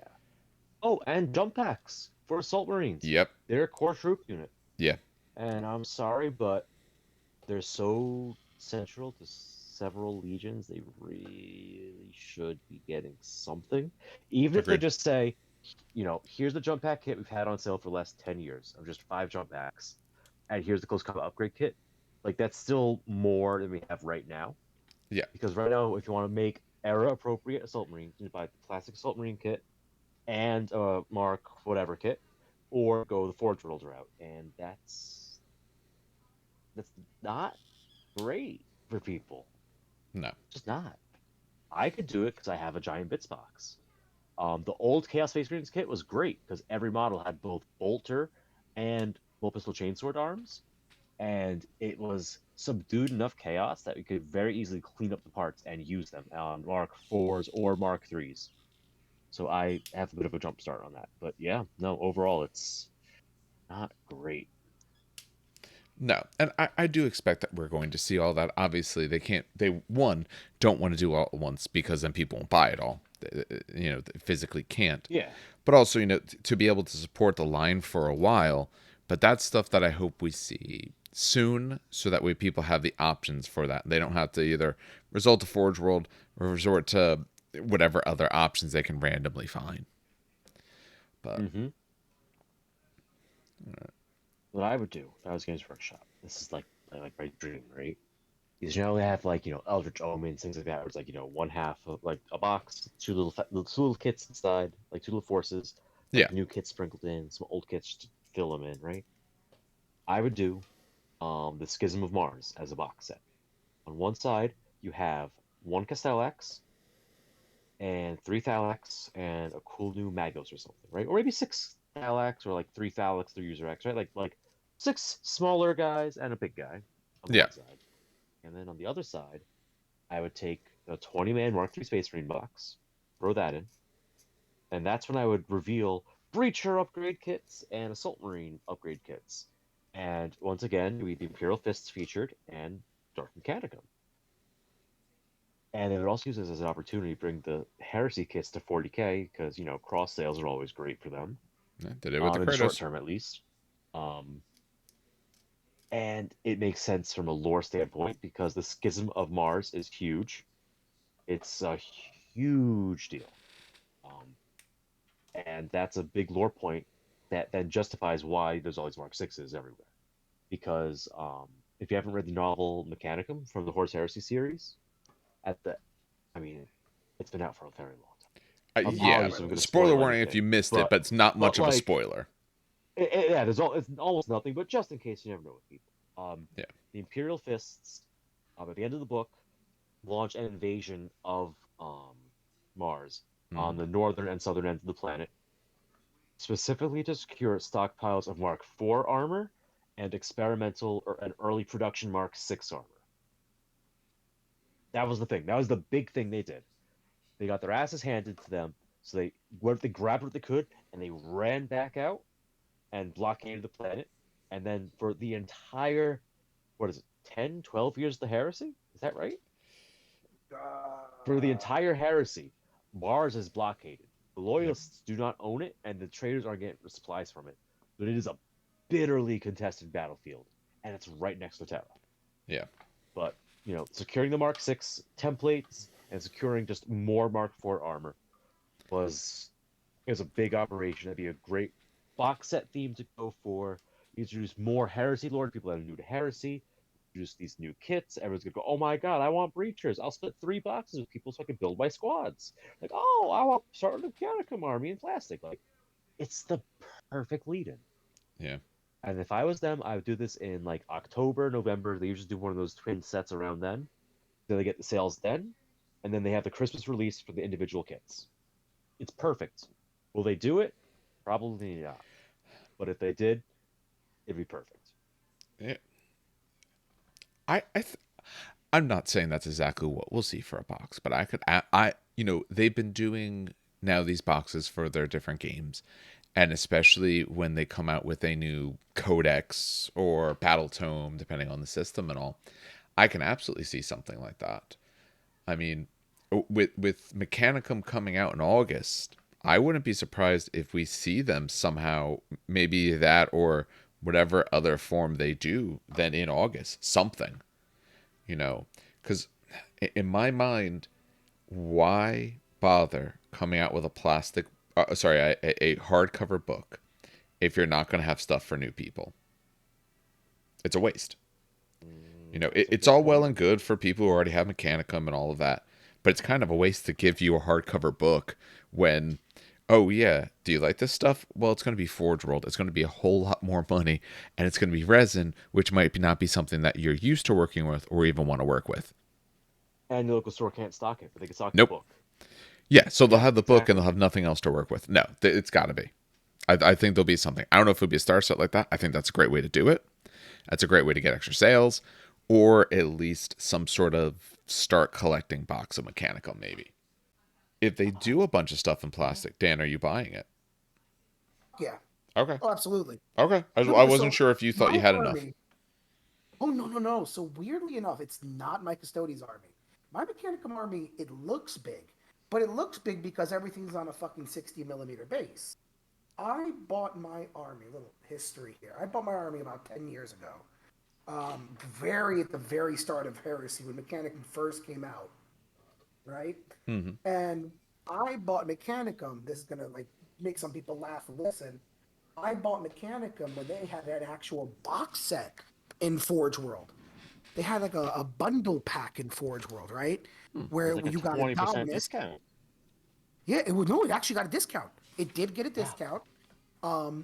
Oh, and jump packs for assault marines. Yep. They're a core troop unit. Yeah. And I'm sorry, but they're so central to several legions. They really should be getting something. Even if they Agreed. just say, here's the jump pack kit we've had on sale for the last 10 years of just 5 jump packs. And here's the close combat upgrade kit. Like, that's still more than we have right now. Yeah. Because right now, if you want to make era appropriate assault marines, you buy the classic assault marine kit and Mark whatever kit, or go the Forge World route. And that's not great for people. No. Just not. I could do it because I have a giant bits box. The old Chaos Space Marines kit was great because every model had both bolter and bolt pistol chainsword arms, and it was subdued enough chaos that we could very easily clean up the parts and use them on Mark IVs or Mark IIIs. So I have a bit of a jump start on that. But yeah, no, overall it's not great. No, and I do expect that we're going to see all that. Obviously, they can't. They one don't want to do all at once because then people won't buy it all. They physically can't. Yeah. But also, to be able to support the line for a while. But that's stuff that I hope we see soon, so that way people have the options for that. They don't have to either resort to Forge World or resort to whatever other options they can randomly find. But Mm-hmm. What I would do if I was Games Workshop, this is like my dream, right? Is they have like Eldritch Omens, things like that. Where it's like one half of like a box, two little kits inside, like two little forces, yeah, like new kits sprinkled in, some old kits to fill them in, right? I would do the Schism of Mars as a box set. On one side, you have one Castellax and three Thalax and a cool new Magos or something, right? Or maybe six Thalax or like three Thalax, three User X, right? Like six smaller guys and a big guy on the yeah, one side. And then on the other side, I would take a 20-man Mark III Space Marine box, throw that in, and that's when I would reveal Breacher upgrade kits and Assault Marine upgrade kits. And once again, we the Imperial Fists featured and Dark Mechanicum. And it would also use this as an opportunity to bring the Heresy kits to 40k because cross sales are always great for them, yeah. Did it with the in the short Kratos. term at least. Um, and it makes sense from a lore standpoint because the Schism of Mars is huge. It's a huge deal. Um, and that's a big lore point that then justifies why there's all these Mark Sixes everywhere. Because if you haven't read the novel Mechanicum from the Horus Heresy series, at the, I mean, it's been out for a very long time. Yeah, Apologies if I'm going to spoiler spoil warning if anything, you missed it, but but it's not but much of a like, spoiler. yeah, it's almost nothing, but just in case you never know with people, Yeah. the Imperial Fists, at the end of the book, launch an invasion of Mars on Mm. the northern and southern ends of the planet, specifically to secure stockpiles of Mark IV armor and experimental or an early production Mark VI armor. That was the thing. That was the big thing they did. They got their asses handed to them, so they grabbed what they could and they ran back out and blockaded the planet. And then for the entire, what is it, 10, 12 years of the heresy? Is that right? For the Uh, entire heresy, Mars is blockaded. The loyalists do not own it, and the traders aren't getting supplies from it. But it is a bitterly contested battlefield, and it's right next to Terra. Yeah. But securing the Mark VI templates and securing just more Mark IV armor was is a big operation. That'd be a great box set theme to go for. Introduce more Heresy Lord, people that are new to Heresy. Introduce these new kits. Everyone's gonna go, oh my god, I want breachers. I'll split 3 boxes with people so I can build my squads. Like, oh, I want to start with a Mechanicum army in plastic. Like, it's the perfect lead-in. Yeah. And if I was them, I would do this in like October, November. They usually do one of those twin sets around then. Then they get the sales then, and then they have the Christmas release for the individual kits. It's perfect. Will they do it? Probably not. But if they did, it'd be perfect. Yeah. I I'm not saying that's exactly what we'll see for a box, but they've been doing now these boxes for their different games, And especially when they come out with a new codex or battle tome, depending on the system and all, I can absolutely see something like that. I mean, with Mechanicum coming out in August, I wouldn't be surprised if we see them somehow, maybe that or whatever other form they do then in August, something, you know, because in my mind, why bother coming out with a plastic, a hardcover book if you're not going to have stuff for new people? It's a waste. You know, That's a it's good all well point. and good for people who already have Mechanicum and all of that, but it's kind of a waste to give you a hardcover book when, oh yeah, do you like this stuff? Well, it's going to be Forge World. It's going to be a whole lot more money, and it's going to be resin, which might not be something that you're used to working with or even want to work with. And the local store can't stock it, but they can stock the Nope. book. Yeah, so they'll Yeah, have the book and exactly. they'll have nothing else to work with. No, it's got to be. I think there'll be something. I don't know if it'll be a star set like that. I think that's a great way to do it. That's a great way to get extra sales, or at least some sort of start collecting box of Mechanical, maybe. If they do a bunch of stuff in Yeah. plastic, Dan, are you buying it? Yeah. Okay. Oh, absolutely. Okay. No, I because wasn't so sure if you thought you my had enough. army. Oh no, no, no. So weirdly enough, it's not my Custodes army. My Mechanicum army, it looks big, but it looks big because everything's on a fucking 60 millimeter base. I bought my army. Little history here. I bought my army about 10 years ago. Very at the very start of Heresy when Mechanicum first came out, right? Hmm. And I bought Mechanicum. This is gonna like make some people laugh and listen. I bought Mechanicum when they had an actual box set in Forge World. They had like a bundle pack in Forge World, right? There's Where like a you got a 20% Dominus. discount. Yeah, it was no, it actually got a discount. It did get a Yeah. discount.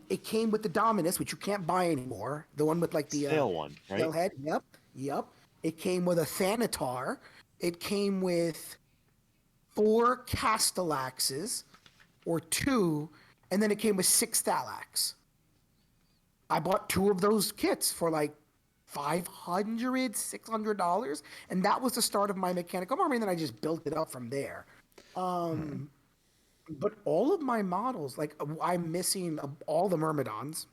It came with the Dominus, which you can't buy anymore. The one with like the Sale one, right? tailhead. Yep, yep. It came with a Thanatar. It came with 4 Castellaxes or two, and then it came with 6 Thalax. I bought two of those kits for like $500, $600, and that was the start of my mechanical army. And then I just built it up from there. Um, but all of my models, like I'm missing all the Myrmidons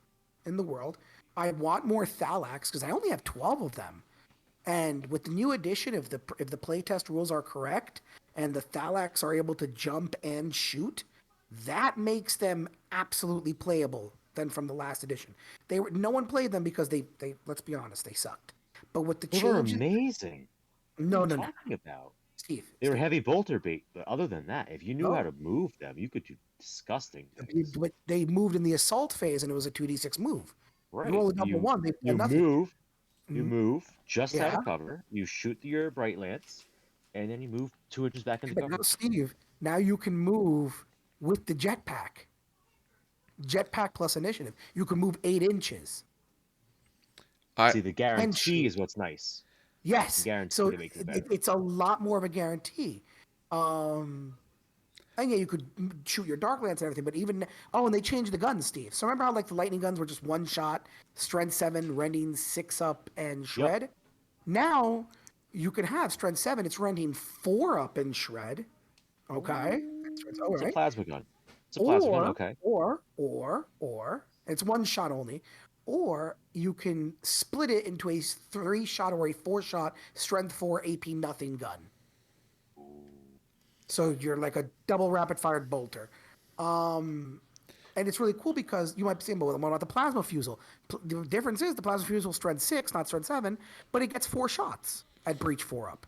in the world. I want more Thalax because I only have 12 of them. And with the new edition, if the playtest rules are correct and the Thalax are able to jump and shoot, that makes them absolutely playable than from the last edition. No one played them because they let's be honest, they sucked. But with the They were changes, amazing. What are no, you no, no, talking about? They were Steve, heavy bolter bait, but other than that, if you knew how no. to move them, you could do disgusting things. But they moved in the assault phase and it was a 2d6 move. You Right. roll a double one, they've done You nothing. move, you Mhm. move just out Yeah, of cover, you shoot your bright lance, and then you move 2 inches back into but now cover. Steve, now you can move with the jetpack. Jetpack plus initiative. You can move 8 inches I See, the and guarantee shoot. is what's nice. The Yes. guarantee So that makes it better. it's a lot more of a guarantee. Um, and yeah, you could shoot your dark lance and everything, but even and they changed the guns, Steve. So remember how like the lightning guns were just one shot, strength 7, rending 6 up, and Yep. shred. Now you can have strength 7. It's rending 4 up and shred. Okay, all It's a right. plasma gun. It's a plasma gun. Or, Okay. it's one shot only. Or you can split it into a 3 shot or a 4 shot strength 4 AP nothing gun. So you're like a double rapid fired bolter. And it's really cool because you might be saying, well, what about the plasma fusel? The difference is the plasma fusel strength 6, not strength 7, but it gets 4 shots at breach 4 up.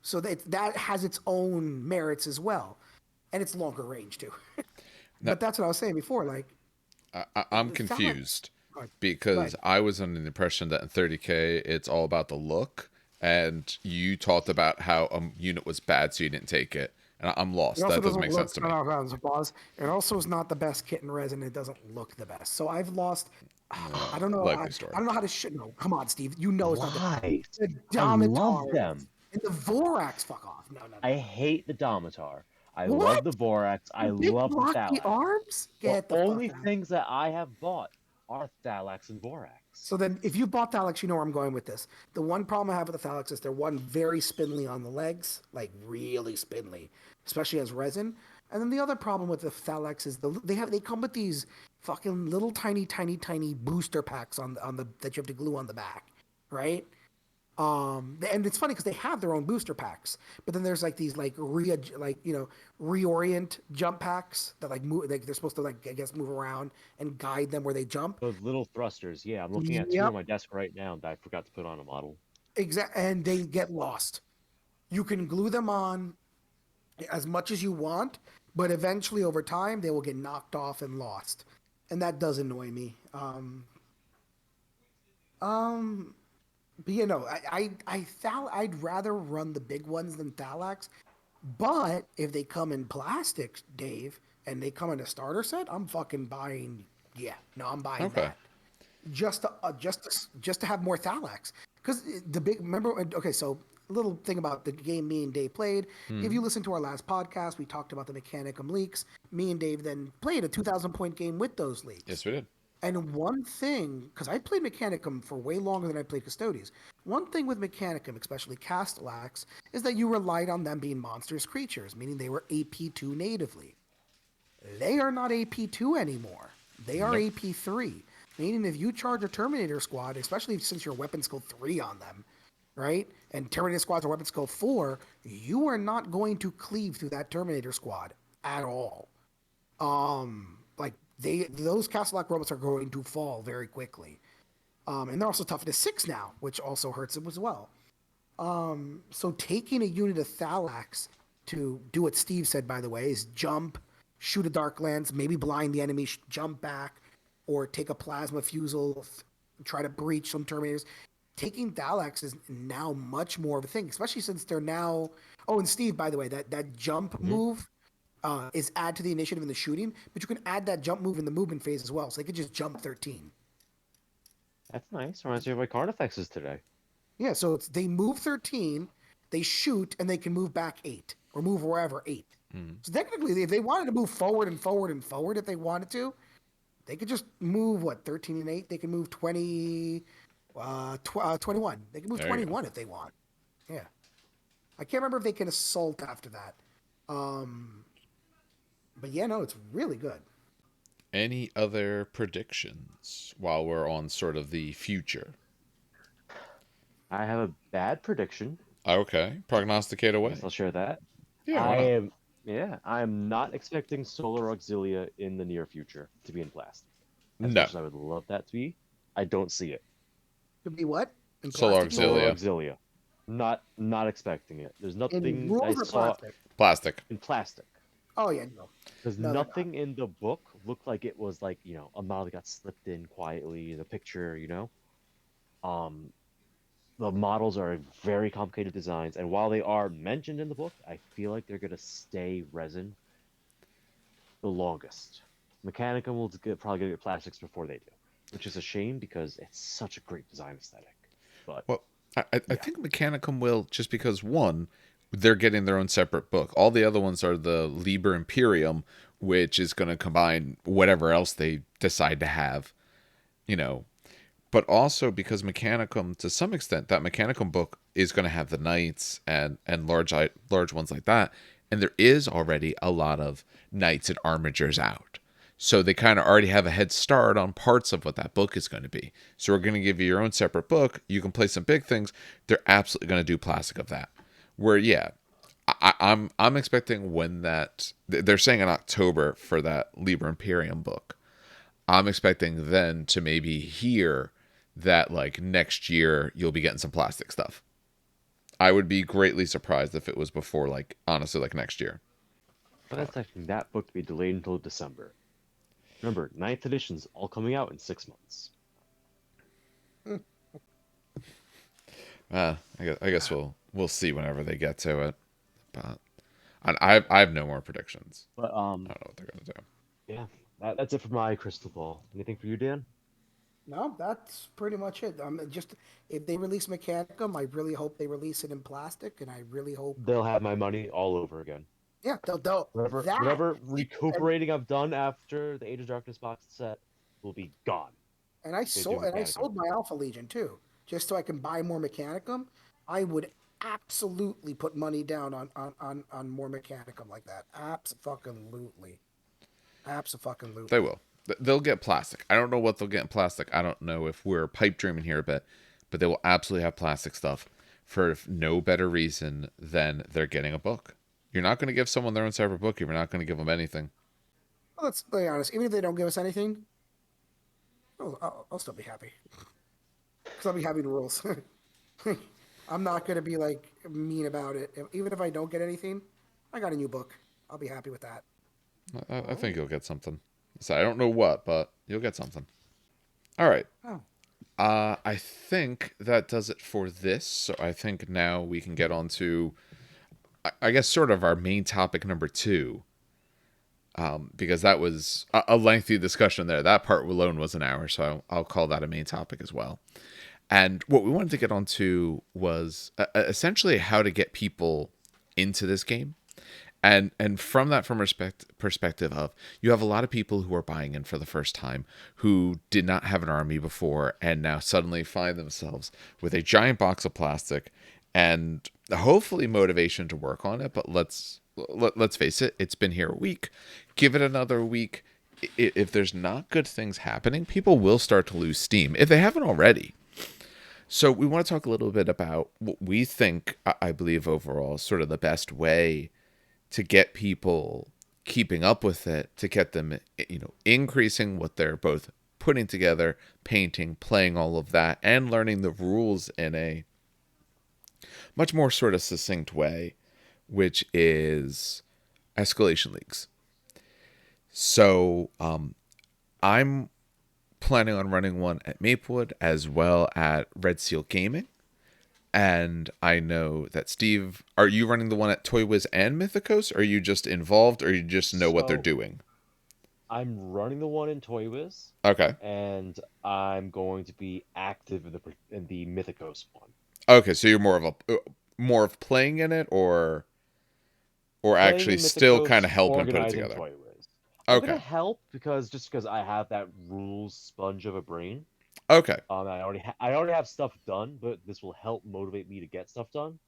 So that has its own merits as well. And it's longer range too. no, But that's what I was saying before. Like, I'm Thalax. confused Go ahead. Go because ahead. I was under the impression that in 30K it's all about the look, and you talked about how a unit was bad, so you didn't take it, and I'm It lost. also That doesn't doesn't make look. sense to No, me. no, no, it's a pause. It also is not the best kit in resin. It doesn't look the best. So I've lost. I don't know. I Likely story. don't know how to. No, come on, Steve. You know it's not Why? the I love Domitars them. and the Vorax. Fuck off. No, no, no, I no. hate the Domitar. I What? love the Borax. I The big love the blocky Thalax. arms? The Get the fuck only out. things that I have bought are Thalax and Borax. So then, if you bought Thalax, you know where I'm going with this. The one problem I have with the Thalax is they're one very spindly on the legs, like really spindly, especially as resin. And then the other problem with the Thalax is they come with these fucking little tiny booster packs on the that you have to glue on the back, right? And it's funny because they have their own booster packs, but then there's like these reorient jump packs that like move, like they're supposed to like I guess move around and guide them where they jump. Those little thrusters. Yeah, I'm looking at two on Yep, my desk right now that I forgot to put on a model. and they get lost. You can glue them on as much as you want, but eventually over time they will get knocked off and lost, and that does annoy me. Um, but I'd rather run the big ones than Thalax. But if they come in plastic, Dave, and they come in a starter set, I'm fucking buying. Yeah, no, I'm buying Okay. that just to have more Thalax. Because the big remember. Okay, so a little thing about the game me and Dave played. If Hmm. you listen to our last podcast, we talked about the Mechanicum leaks. Me and Dave then played a 2,000 point game with those Yes, leaks. we did. And one thing, because I played Mechanicum for way longer than I played Custodes, one thing with Mechanicum, especially Castellax, is that you relied on them being monstrous creatures, meaning they were AP2 natively. They are not AP2 anymore. They are Nope. AP3, meaning if you charge a Terminator squad, especially since you're weapon skill 3 on them, right? And Terminator squads are weapon skill 4, you are not going to cleave through that Terminator squad at all. Like those Castle Lock robots are going to fall very quickly. And they're also toughness 6 now, which also hurts them as well. So taking a unit of Thalax to do what Steve said, by the way, is jump, shoot a dark lance, maybe blind the enemy, jump back, or take a plasma fusel, try to breach some Terminators. Taking Thalax is now much more of a thing, especially since they're now. Oh, and Steve, by the way, that jump Hmm. move is add to the initiative in the shooting, but you can add that jump move in the movement phase as well. So they could just jump 13. That's nice. Reminds me of my Carnifexes today. Yeah, so they move 13, they shoot, and they can move back 8 or move wherever 8. Hmm. So technically, if they wanted to move forward and forward and forward, if they wanted to, they could just move 13 and 8. They can move 20, 21. They can move There you go. 21 if they want. Yeah, I can't remember if they can assault after that. Um, but yeah, no, it's really good. Any other predictions while we're on sort of the future? I have a bad prediction. Okay. Prognosticate I away. guess I'll share that. Yeah, why I not? am, yeah, I am not expecting Solar Auxilia in the near future to be in plastic. As No. much as I would love that to be, I don't see it. To be what in Solar plastic? You mean Solar Auxilia. Auxilia, not expecting it. There's in nothing I rules or saw plastic? Plastic. in plastic. Oh yeah, no, Because no, they're not. nothing in the book looked like it was like, a model that got slipped in quietly in the picture. Um, the models are very complicated designs, and while they are mentioned in the book, I feel like they're gonna stay resin the longest. Mechanicum will probably gonna get plastics before they do, which is a shame because it's such a great design aesthetic. But Well, I Yeah, think Mechanicum will just because one, they're getting their own separate book. All the other ones are the Liber Imperium, which is going to combine whatever else they decide to have, you know. But also because Mechanicum, to some extent, that Mechanicum book is going to have the knights and large ones like that, and there is already a lot of knights and armigers out. So they kind of already have a head start on parts of what that book is going to be. So we're going to give you your own separate book. You can play some big things. They're absolutely going to do plastic of that. Where yeah, I'm expecting when they're saying in October for that Liber Imperium book. I'm expecting then to maybe hear that like next year you'll be getting some plastic stuff. I would be greatly surprised if it was before like honestly like next year. I'm expecting that book to be delayed until December. Remember, ninth edition's all coming out in 6 months. I guess we'll see whenever they get to it. But I have no more predictions. But I don't know what they're gonna do. yeah, that's it for my crystal ball. Anything for you, Dan? no, that's pretty much it. Just if they release Mechanicum, I really hope they release it in plastic, and I really hope, They'll have my money all over again. yeah, they'll that. Whatever And, recuperating I've done after the Age of Darkness box set will be gone. They do I Mechanicum. sold my Alpha Legion too, just so I can buy more Mechanicum. I would absolutely put money down on more Mechanicum like that. Absolutely, They absolutely. will. They'll get plastic. I don't know what they'll get in plastic. I don't know if we're pipe dreaming here a bit, but they will absolutely have plastic stuff for no better reason than they're getting a book. You're not going to give someone their own separate book if you're not going to give them anything. Well, let's be honest. Even if they don't give us anything, I'll still be happy because I'll be having rules. I'm not gonna be like mean about it. Even if I don't get anything, I got a new book. I'll be happy with that. I think Oh, you'll get something. So I don't know what, but you'll get something. All right. oh, I think that does it for this. So I think now we can get on to, I guess, sort of our main topic number two, because that was a lengthy discussion there. That part alone was an hour, so I'll call that a main topic as well. And what we wanted to get onto was essentially how to get people into this game. And from that from perspective of, you have a lot of people who are buying in for the first time who did not have an army before and now suddenly find themselves with a giant box of plastic and hopefully motivation to work on it. But let's face it, it's been here a week. Give it another week. If there's not good things happening, people will start to lose steam if they haven't already. So we want to talk a little bit about what we think, I believe overall, is sort of the best way to get people keeping up with it, to get them, increasing what they're both putting together, painting, playing all of that, and learning the rules in a much more sort of succinct way, which is Escalation Leagues. So I'm planning on running one at Maplewood as well at Red Seal Gaming. And I know that Steve, are you running the one at Toy Wiz and Mythicos? Or are you just involved, or you just know what they're So doing? I'm running the one in Toy Wiz, Okay. and I'm going to be active in the Mythicos one. Okay, so you're more of playing in it, or Playing actually in still kind Mythicos, of helping put it organizing together. Toy Wiz. I'm gonna Okay. help because I have that rules sponge of a brain. Okay. I already have stuff done, but this will help motivate me to get stuff done.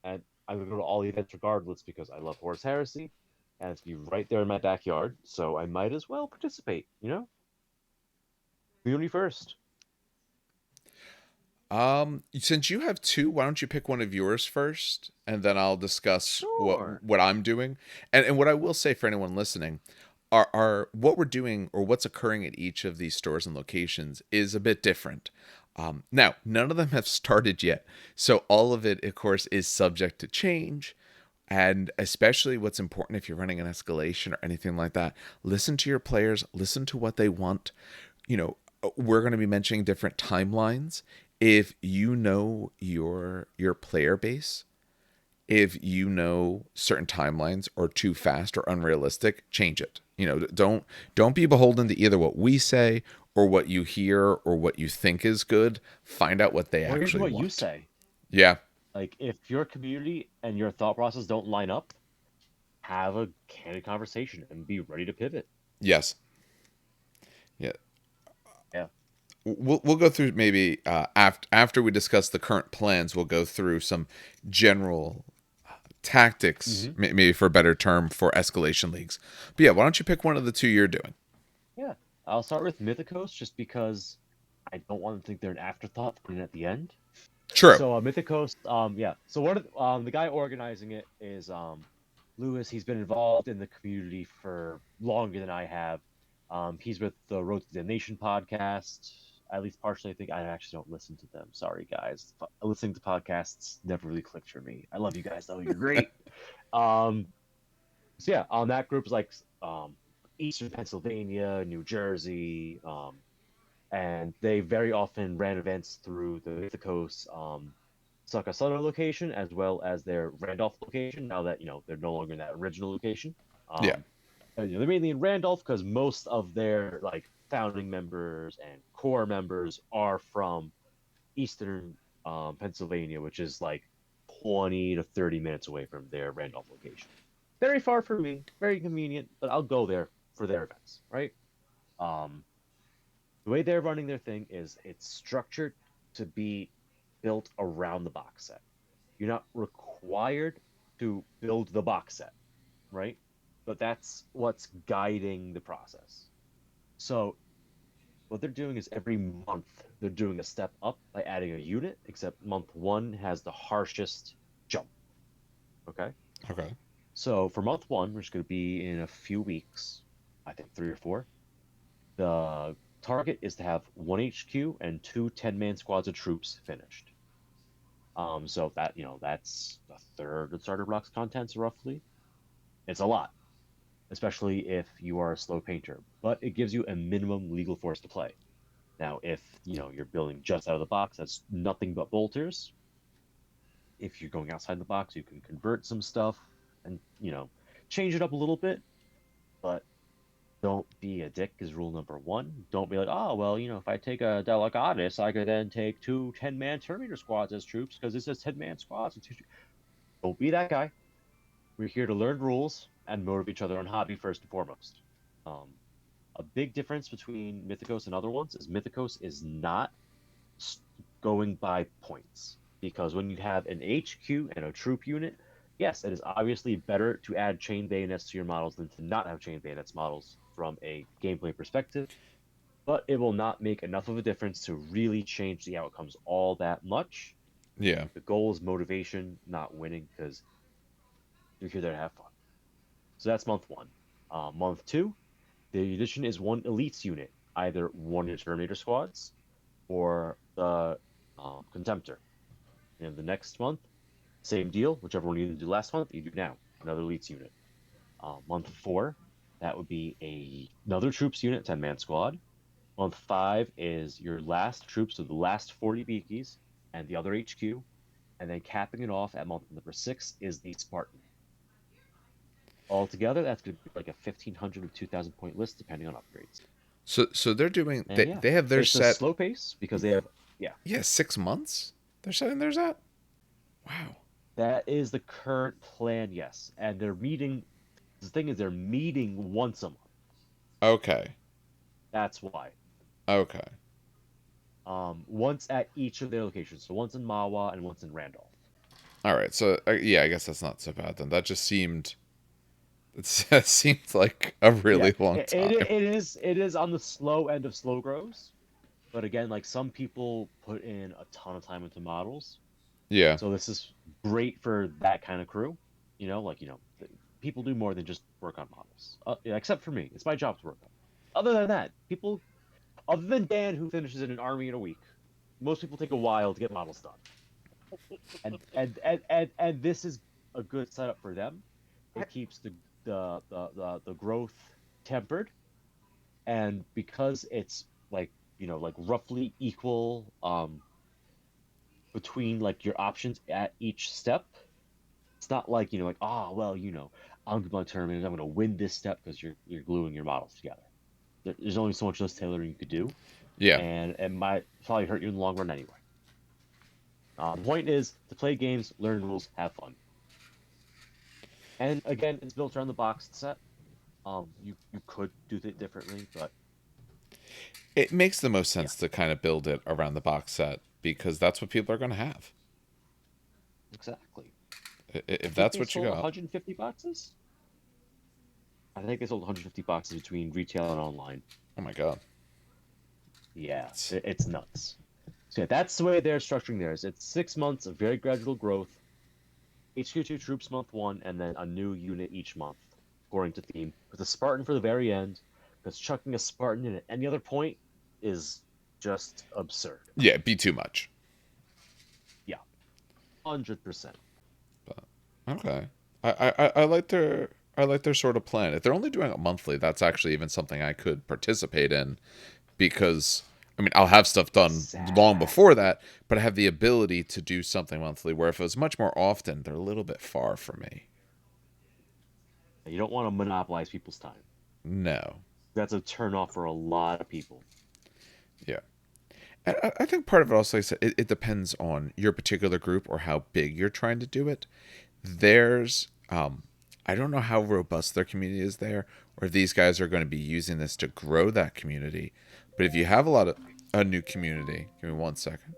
And I'm gonna go to all the events regardless because I love Horus Heresy, and it's be right there in my backyard. So I might as well participate. Community first. Since you have two, why don't you pick one of yours first, and then I'll discuss what Sure. what I'm doing. And what I will say for anyone listening, are what we're doing or what's occurring at each of these stores and locations is a bit different. Now, none of them have started yet, so all of it, of course, is subject to change. And especially what's important if you're running an escalation or anything like that, listen to your players, listen to what they want. We're going to be mentioning different timelines. If you know your player base, if you know certain timelines are too fast or unrealistic, change it. Don't be beholden to either what we say or what you hear or what you think is good. Find out what they Or even actually what you want. say. Yeah. Like if your community and your thought process don't line up, have a candid conversation and be ready to pivot. Yes. Yeah. Yeah. We'll go through maybe after we discuss the current plans. We'll go through some general tactics, Mm-hmm. maybe for a better term, for escalation leagues. But yeah, why don't you pick one of the two you're doing? Yeah. I'll start with Mythicos just because I don't want to think they're an afterthought put in at the end. True. So Mythicos, yeah. So the guy organizing it is Lewis. He's been involved in the community for longer than I have. He's with the Road to the Nation podcast. At least partially, I think I actually don't listen to them. Sorry, guys. Listening to podcasts never really clicked for me. I love you guys though. You're great. Um, so yeah, that group is like Eastern Pennsylvania, New Jersey, and they very often ran events through the coast Sakasano location as well as their Randolph location. Now that they're no longer in that original location, Yeah. they're mainly in Randolph because most of their like founding members and core members are from Eastern Pennsylvania, which is like 20 to 30 minutes away from their Randolph location. Very far from me, very convenient, but I'll go there for their events, right? Um, the way they're running their thing is it's structured to be built around the box set. You're not required to build the box set, right? But that's what's guiding the process. So what they're doing is every month they're doing a step up by adding a unit, except month one has the harshest jump. Okay. Okay. So for month one, which is going to be in a few weeks, I think 3 or 4, the target is to have one HQ and two 10-man squads of troops finished. So that, that's a third of starter blocks contents roughly. It's a lot, especially if you are a slow painter, but it gives you a minimum legal force to play. Now, if you're building just out of the box, that's nothing but bolters. If you're going outside the box, you can convert some stuff and change it up a little bit, but don't be a dick is rule number one. Don't be like, oh, well, if I take a Delegatus, I could then take two 10-man Terminator squads as troops because it says 10-man squads. Don't be that guy. We're here to learn rules and motivate each other on hobby first and foremost. A big difference between Mythicos and other ones is Mythicos is not going by points. Because when you have an HQ and a troop unit, yes, it is obviously better to add chain bayonets to your models than to not have chain bayonets models from a gameplay perspective, but it will not make enough of a difference to really change the outcomes all that much. Yeah. The goal is motivation, not winning, because you're here there to have fun. So that's month one. Month two, the addition is one elites unit, either one of the Terminator squads or the Contemptor. And the next month, same deal. Whichever one you didn't do last month, you do now. Another elites unit. Month 4, that would be another troops unit, 10-man squad. Month 5 is your last troops, so the last 40 beakies and the other HQ. And then capping it off at month number 6 is the Spartan. Altogether, that's going to be like a 1,500 to 2,000 point list, depending on upgrades. So they're doing And yeah, they have their it's set a slow pace because they have 6 months. They're setting theirs at. Wow. that is the current plan, yes. And they're meeting. The thing is, they're meeting once a month. Okay. That's why. Okay. Once at each of their locations. So once in Mawa and once in Randolph. All right. So yeah, I guess that's not so bad then. That just seemed. It seemed like a really long time. It is on the slow end of slow grows, but again, like some people put in a ton of time into models, Yeah. so this is great for that kind of crew. People do more than just work on models. Except for me, it's my job to work on. Other than that, other than Dan, who finishes in an army in a week, most people take a while to get models done. And this is a good setup for them. It keeps the growth tempered, and because it's like roughly equal between like your options at each step. It's not like like I'm going to tournament, I'm going to win this step because you're gluing your models together. There's only so much list tailoring you could do, Yeah. and it might probably hurt you in the long run anyway. The point is to play games, learn rules, have fun. And again, it's built around the boxed set. You could do it differently, but It makes the most sense to kind of build it around the box set because that's what people are going to have. exactly. If that's what you sold got. 150 boxes? I think they sold 150 boxes between retail and online. Oh my god. Yeah, it's nuts. So yeah, that's the way they're structuring theirs. It's 6 months of very gradual growth. HQ2 troops month 1, and then a new unit each month, according to theme. With a Spartan for the very end, because chucking a Spartan in at any other point is just absurd. Yeah, it'd be too much. Yeah, 100%. But okay, I like their sort of plan. If they're only doing it monthly, that's actually even something I could participate in, because I mean I'll have stuff done long before that, but I have the ability to do something monthly. Where if it was much more often, they're a little bit far for me. You don't want to monopolize people's time. No. That's a turnoff for a lot of people. Yeah. And I think part of it also, like I said, it depends on your particular group or how big you're trying to do it. There's, I don't know how robust their community is there, or if these guys are going to be using this to grow that community. But if you have a new community, give me 1 second.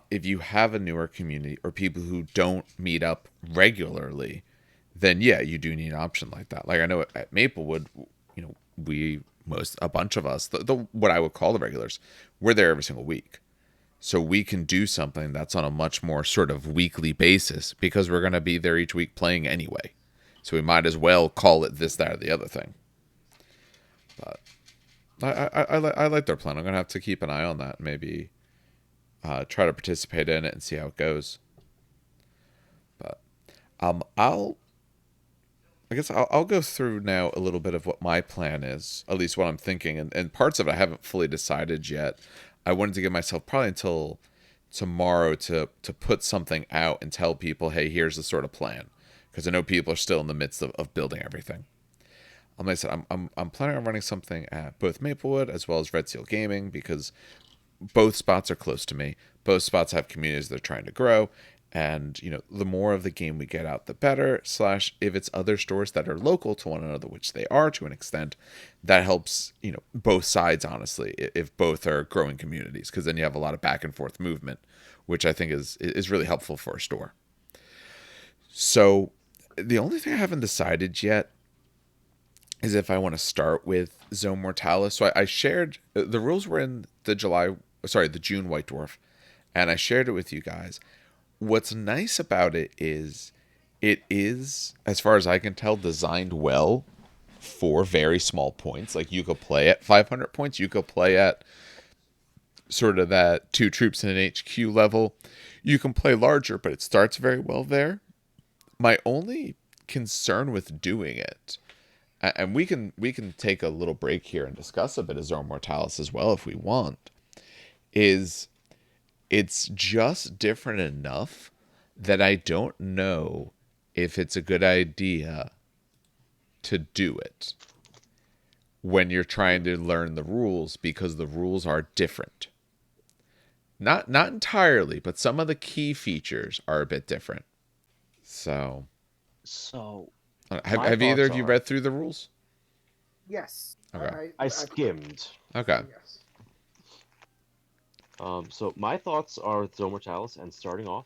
If you have a newer community or people who don't meet up regularly, then yeah, you do need an option like that. Like I know at Maplewood, we a bunch of us, the what I would call the regulars, we're there every single week. So we can do something that's on a much more sort of weekly basis because we're going to be there each week playing anyway. So we might as well call it this, that, or the other thing. But I like their plan. I'm going to have to keep an eye on that. Maybe try to participate in it and see how it goes. But I guess I'll go through now a little bit of what my plan is, at least what I'm thinking, and parts of it I haven't fully decided yet. I wanted to give myself probably until tomorrow to put something out and tell people, hey, here's the sort of plan, because I know people are still in the midst of building everything. Like I said, I'm planning on running something at both Maplewood as well as Red Seal Gaming because both spots are close to me. Both spots have communities they're trying to grow. And, the more of the game we get out, the better. / if it's other stores that are local to one another, which they are to an extent, that helps, both sides, honestly, if both are growing communities. Because then you have a lot of back and forth movement, which I think is really helpful for a store. So the only thing I haven't decided yet is if I want to start with Zone Mortalis. So I shared, the rules were in the June White Dwarf, and I shared it with you guys. What's nice about it is, as far as I can tell, designed well for very small points. Like, you could play at 500 points. You could play at sort of that 2 troops in an HQ level. You can play larger, but it starts very well there. My only concern with doing it, and we can take a little break here and discuss a bit of Zone Mortalis as well if we want, is it's just different enough that I don't know if it's a good idea to do it when you're trying to learn the rules, because the rules are different. Not entirely, but some of the key features are a bit different. So have either of you read through the rules? Yes. Okay. I skimmed. Okay. Yes. So my thoughts are with Zone Mortalis, and starting off,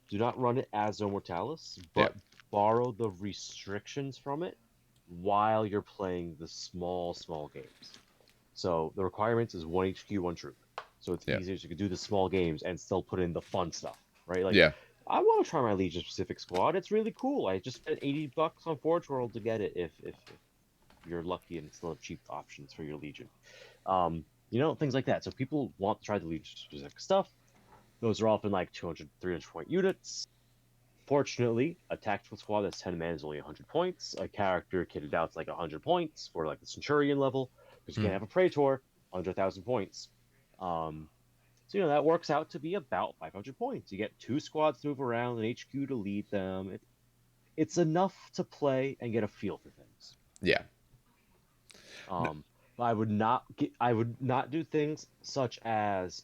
do not run it as Zone Mortalis, but borrow the restrictions from it while you're playing the small games. So the requirements is 1 HQ, 1 troop. So it's easier, so you can do the small games and still put in the fun stuff, right? Like, I want to try my Legion specific squad. It's really cool. I just spent $80 on Forge World to get it if you're lucky and still have cheap options for your Legion. Things like that. So people want to try the Legion specific stuff. Those are often like 200, 300 point units. Fortunately, a tactical squad that's 10 men is only 100 points. A character kitted out is like 100 points for like the Centurion level, because you can't have a Praetor under 1,000 points. So that works out to be about 500 points. You get 2 squads to move around, an HQ to lead them. It's enough to play and get a feel for things. Yeah. I would not do things such as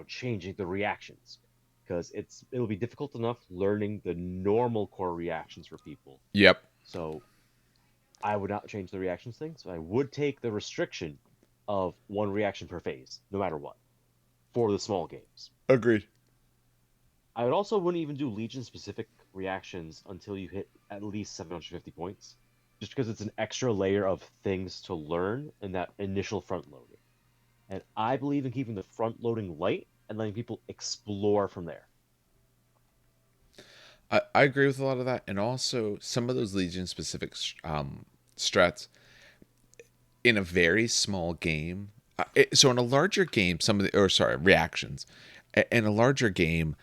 changing the reactions, because it'll be difficult enough learning the normal core reactions for people. Yep. So I would not change the reactions thing. So I would take the restriction of 1 reaction per phase, no matter what, for the small games. Agreed. I wouldn't even do Legion specific reactions until you hit at least 750 points. Just because it's an extra layer of things to learn in that initial front loading. And I believe in keeping the front loading light and letting people explore from there. I agree with a lot of that. And also, some of those Legion-specific strats in a very small game. So in a larger game, reactions. In a larger game,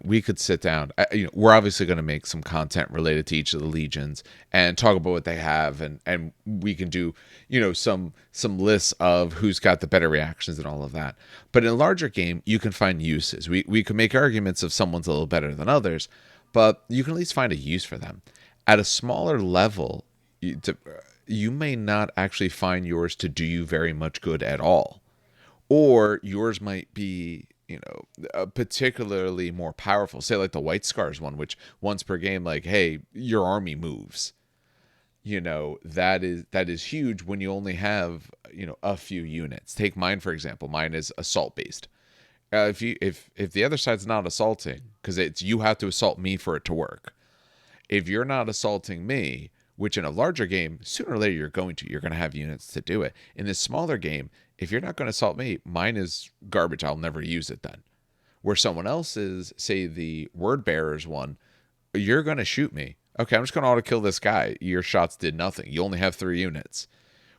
we could sit down. We're obviously going to make some content related to each of the legions and talk about what they have, and we can do, some lists of who's got the better reactions and all of that. But in a larger game, you can find uses. We can make arguments if someone's a little better than others, but you can at least find a use for them. At a smaller level, you may not actually find yours to do you very much good at all, or yours might be particularly more powerful. Say like the White Scars one, which once per game, like, hey, your army moves. That is huge when you only have a few units. Take mine for example. Mine is assault based. If the other side's not assaulting, because you have to assault me for it to work. If you're not assaulting me, which in a larger game, sooner or later you're going to have units to do it. In this smaller game, if you're not going to assault me, mine is garbage. I'll never use it then. Where someone else's, say the word bearers one, you're going to shoot me. Okay, I'm just going to auto kill this guy. Your shots did nothing. You only have 3 units.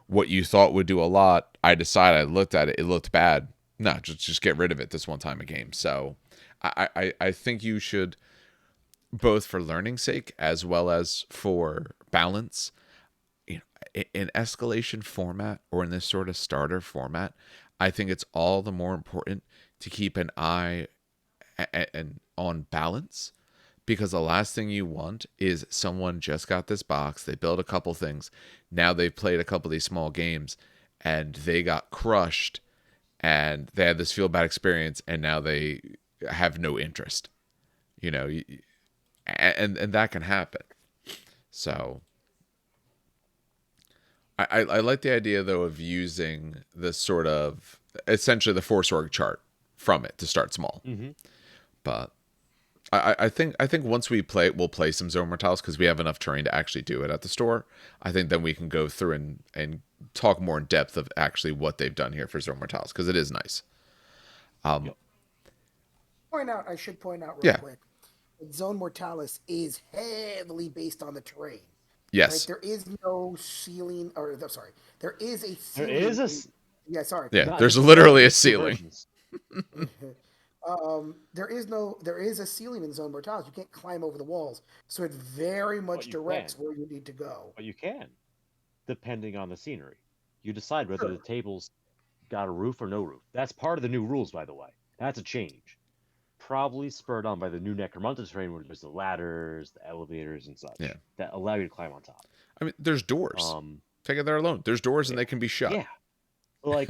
What you thought would do a lot, I decided, I looked at it, it looked bad. No, just get rid of it this one time a game. So I think you should, both for learning's sake as well as for balance, in escalation format or in this sort of starter format, I think it's all the more important to keep an eye on balance, because the last thing you want is someone just got this box, they built a couple things, now they've played a couple of these small games and they got crushed and they had this feel bad experience and now they have no interest, and that can happen. So I like the idea though of using the sort of essentially the force org chart from it to start small. But I think once we'll play some Zone Mortalis because we have enough terrain to actually do it at the store. I think then we can go through and talk more in depth of actually what they've done here for Zone Mortalis, because it is nice. I should point out real quick, Zone Mortalis is heavily based on the terrain. Yes. Right? There is no ceiling, there is a ceiling. There is a... Yeah, there's literally a ceiling. There is a ceiling in Zone Mortalis. You can't climb over the walls, so it very much directs where you need to go. But you can, depending on the scenery. You decide whether the table's got a roof or no roof. That's part of the new rules, by the way. That's a change. Probably spurred on by the new Necromunda terrain, where there's the ladders, the elevators, and such that allow you to climb on top. I mean, there's doors. Take it there alone. There's doors and they can be shut. Yeah. Like,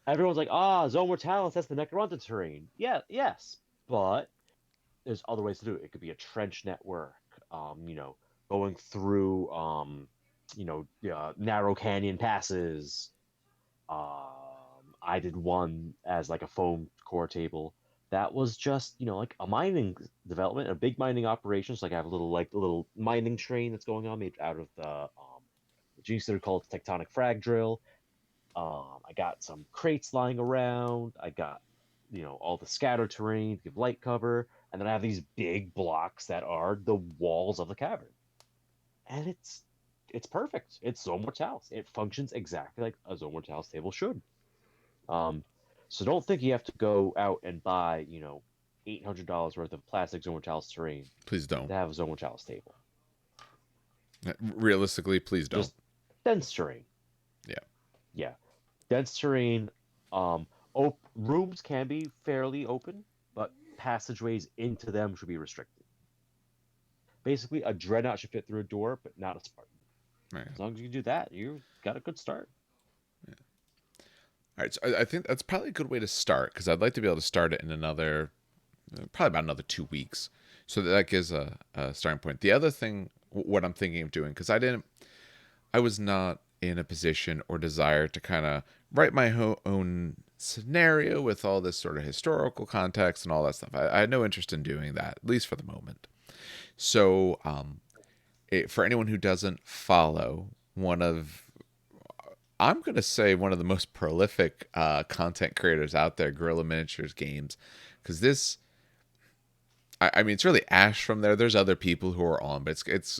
everyone's like, Zone Mortalis, that's the Necromunda terrain. Yeah, yes. But there's other ways to do it. It could be a trench network, going through, narrow canyon passes. I did one as like a foam core table. That was just, like a mining development, a big mining operation. So like I have a little mining train that's going on made out of the G-Center called Tectonic Frag Drill. I got some crates lying around. I got, all the scatter terrain to give light cover. And then I have these big blocks that are the walls of the cavern. And it's perfect. It's Zone Mortalis. It functions exactly like a Zone Mortalis table should. So don't think you have to go out and buy, $800 worth of plastic Zone Mortalis terrain. Please don't. To have a Zone Mortalis table. Realistically, please don't. Just dense terrain. Yeah. Yeah. Dense terrain. Rooms can be fairly open, but passageways into them should be restricted. Basically, a Dreadnought should fit through a door, but not a Spartan. Right. As long as you do that, you've got a good start. Yeah. All right, so I think that's probably a good way to start, because I'd like to be able to start it in probably about another 2 weeks. So that gives a starting point. The other thing, what I'm thinking of doing, because I was not in a position or desire to kind of write my own scenario with all this sort of historical context and all that stuff. I had no interest in doing that, at least for the moment. So for anyone who doesn't follow, I'm going to say one of the most prolific content creators out there, Guerrilla Miniatures Games, because this, I mean, it's really Ash from there. There's other people who are on, but it's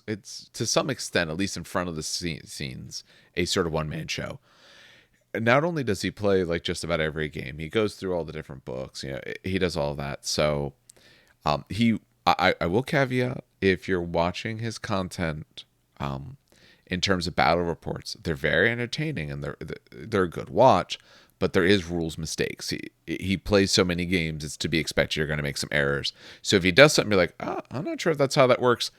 to some extent, at least in front of the scenes, a sort of one-man show. And not only does he play like just about every game, he goes through all the different books. He does all that. So I will caveat, if you're watching his content, in terms of battle reports, they're very entertaining and they're a good watch, but there is rules mistakes. He plays so many games, it's to be expected you're going to make some errors. So if he does something, you're like, I'm not sure if that's how that works.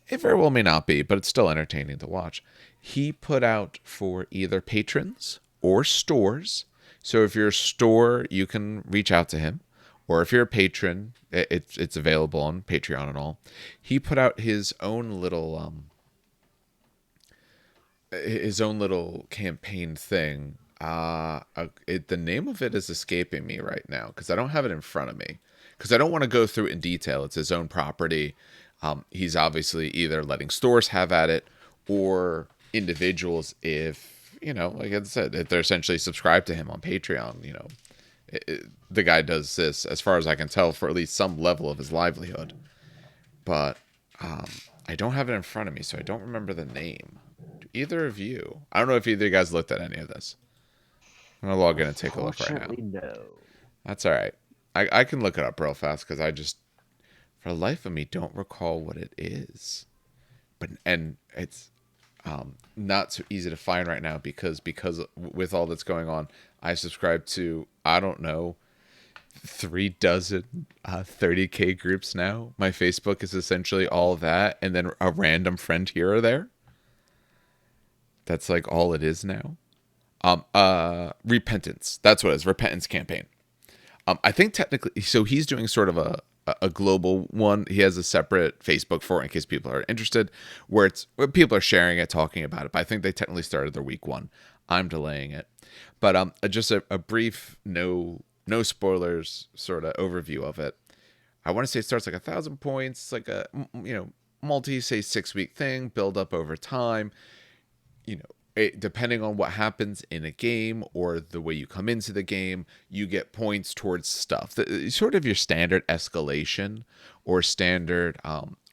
It very well may not be, but it's still entertaining to watch. He put out for either patrons or stores. So if you're a store, you can reach out to him. Or if you're a patron, it's available on Patreon and all. He put out his own little campaign thing. The name of it is escaping me right now because I don't have it in front of me. Because I don't want to go through it in detail. It's his own property. He's obviously either letting stores have at it, or individuals if, like I said, if they're essentially subscribed to him on Patreon, the guy does this, as far as I can tell, for at least some level of his livelihood. But I don't have it in front of me, so I don't remember the name. Do either of you? I don't know if either of you guys looked at any of this. I'm going to log in and take a look right now. Unfortunately, no. That's all right. I can look it up real fast because I just, for the life of me, don't recall what it is. And it's not so easy to find right now because with all that's going on, I subscribe to, I don't know, 36 30K groups now. My Facebook is essentially all of that, and then a random friend here or there. That's like all it is now. Repentance. That's what it is. Repentance campaign. I think technically, so he's doing sort of a global one. He has a separate Facebook for it in case people are interested, where people are sharing it, talking about it. But I think they technically started their week one. I'm delaying it, but just a brief, no spoilers sort of overview of it. I want to say it starts like 1,000 points, like a multi, say 6-week thing, build up over time. Depending on what happens in a game or the way you come into the game, you get points towards stuff. Sort of your standard escalation or standard,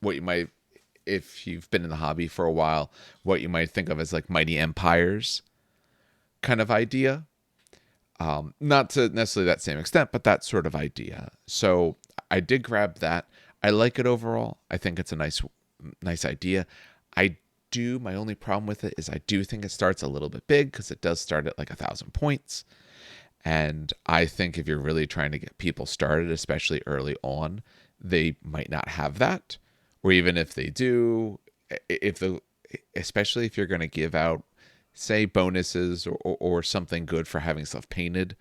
what you might, if you've been in the hobby for a while, what you might think of as like Mighty Empires kind of idea. Not to necessarily that same extent, but that sort of idea. So I did grab that. I like it overall. I think it's a nice idea. My only problem with it is I do think it starts a little bit big because it does start at like 1,000 points. And I think if you're really trying to get people started, especially early on, they might not have that. Or even if they do, especially if you're going to give out, say, bonuses or something good for having stuff painted,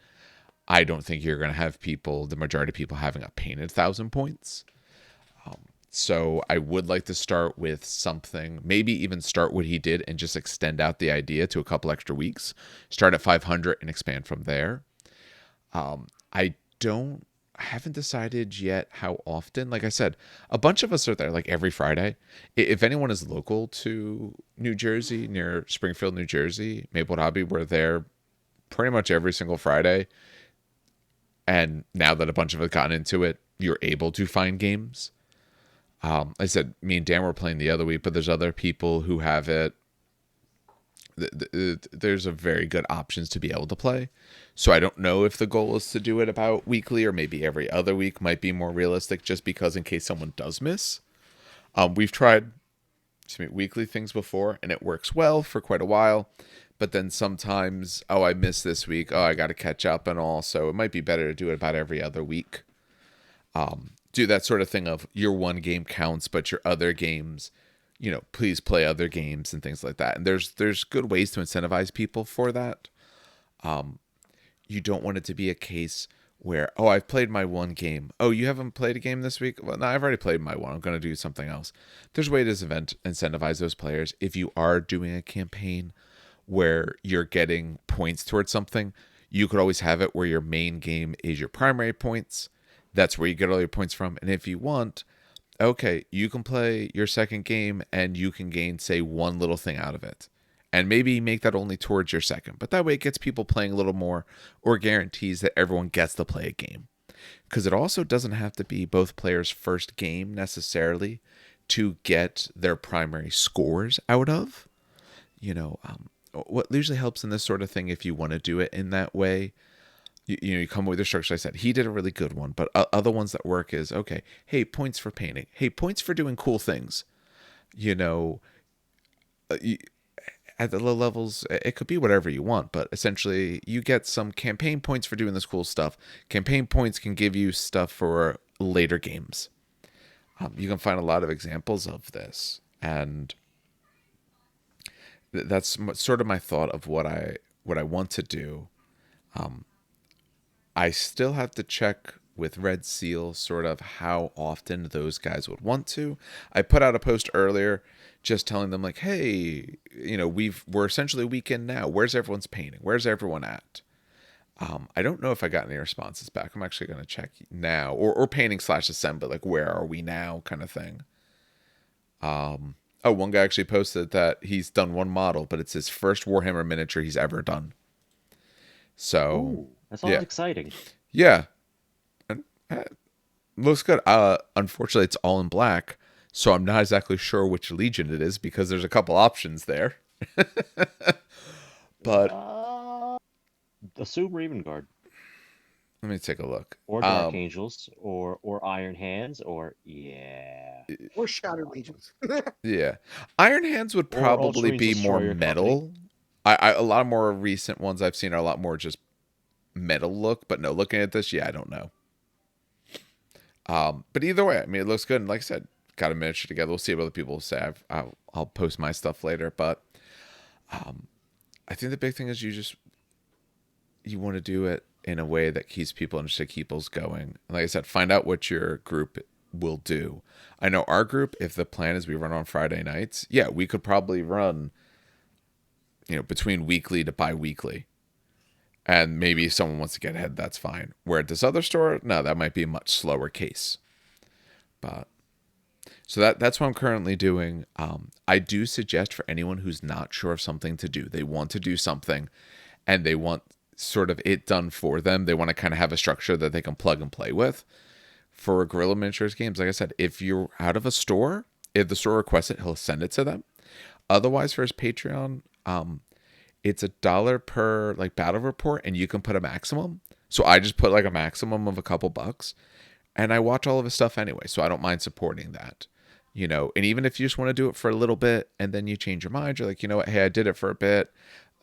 I don't think you're going to have the majority of people having a painted 1,000 points. So I would like to start with something, maybe even start what he did and just extend out the idea to a couple extra weeks. Start at 500 and expand from there. I haven't decided yet how often. Like I said, a bunch of us are there like every Friday. If anyone is local to New Jersey, near Springfield, New Jersey, Maple Hobby, we're there pretty much every single Friday. And now that a bunch of us gotten into it, you're able to find games. I said, me and Dan were playing the other week, but there's other people who have it. There's a very good options to be able to play. So I don't know if the goal is to do it about weekly or maybe every other week might be more realistic just because in case someone does miss. We've tried weekly things before and it works well for quite a while. But then sometimes, I missed this week. I got to catch up and all. So it might be better to do it about every other week. Do that sort of thing of your one game counts, but your other games, please play other games and things like that. And there's good ways to incentivize people for that. You don't want it to be a case where, I've played my one game. You haven't played a game this week? Well, no, I've already played my one. I'm going to do something else. There's ways to incentivize those players. If you are doing a campaign where you're getting points towards something, you could always have it where your main game is your primary points. That's where you get all your points from. And if you want, you can play your second game and you can gain, say, one little thing out of it. And maybe make that only towards your second. But that way it gets people playing a little more or guarantees that everyone gets to play a game. Because it also doesn't have to be both players' first game necessarily to get their primary scores out of. What usually helps in this sort of thing, if you want to do it in that way, you come up with a structure. I said he did a really good one, but other ones that work is hey, points for painting, hey, points for doing cool things. At the low levels, it could be whatever you want, but essentially you get some campaign points for doing this cool stuff. Campaign points can give you stuff for later games. You can find a lot of examples of this, and that's sort of my thought of what I want to do. I still have to check with Red Seal sort of how often those guys would want to. I put out a post earlier just telling them like, hey, we're essentially a weekend now. Where's everyone's painting? Where's everyone at? I don't know if I got any responses back. I'm actually going to check now, or painting / assembly, like where are we now kind of thing. Oh, one guy actually posted that he's done one model, but it's his first Warhammer miniature he's ever done. So, Ooh, that sounds yeah, exciting. yeah, and, looks good. Unfortunately, it's all in black, so I'm not exactly sure which Legion it is because there's a couple options there. But Uh, assume Raven Guard let me take a look. or Dark Angels or Iron Hands or yeah Or Shattered Legions. Yeah, Iron Hands would or probably Ultramarines be more Destroyer Company. metal. A lot more recent ones I've seen are a lot more just metal look. But no, looking at this, yeah, I don't know. But either way, I mean, it looks good. And like I said, got a miniature together. We'll see what other people say. I'll post my stuff later. But I think the big thing is you want to do it in a way that keeps people interested, keeps going. And like I said, find out what your group will do. I know our group, if the plan is we run on Friday nights, yeah, we could probably run, between weekly to bi-weekly. And maybe if someone wants to get ahead, that's fine. Where at this other store, no, that might be a much slower case. But so that's what I'm currently doing. I do suggest for anyone who's not sure of something to do, they want to do something and they want sort of it done for them. They want to kind of have a structure that they can plug and play with. For Guerrilla Miniatures games, like I said, if you're out of a store, if the store requests it, he'll send it to them. Otherwise, for his Patreon, it's $1 per like battle report, and you can put a maximum. So I just put like a maximum of a couple bucks, and I watch all of his stuff anyway, so I don't mind supporting that. And even if you just want to do it for a little bit and then you change your mind, you're like, you know what, hey, I did it for a bit.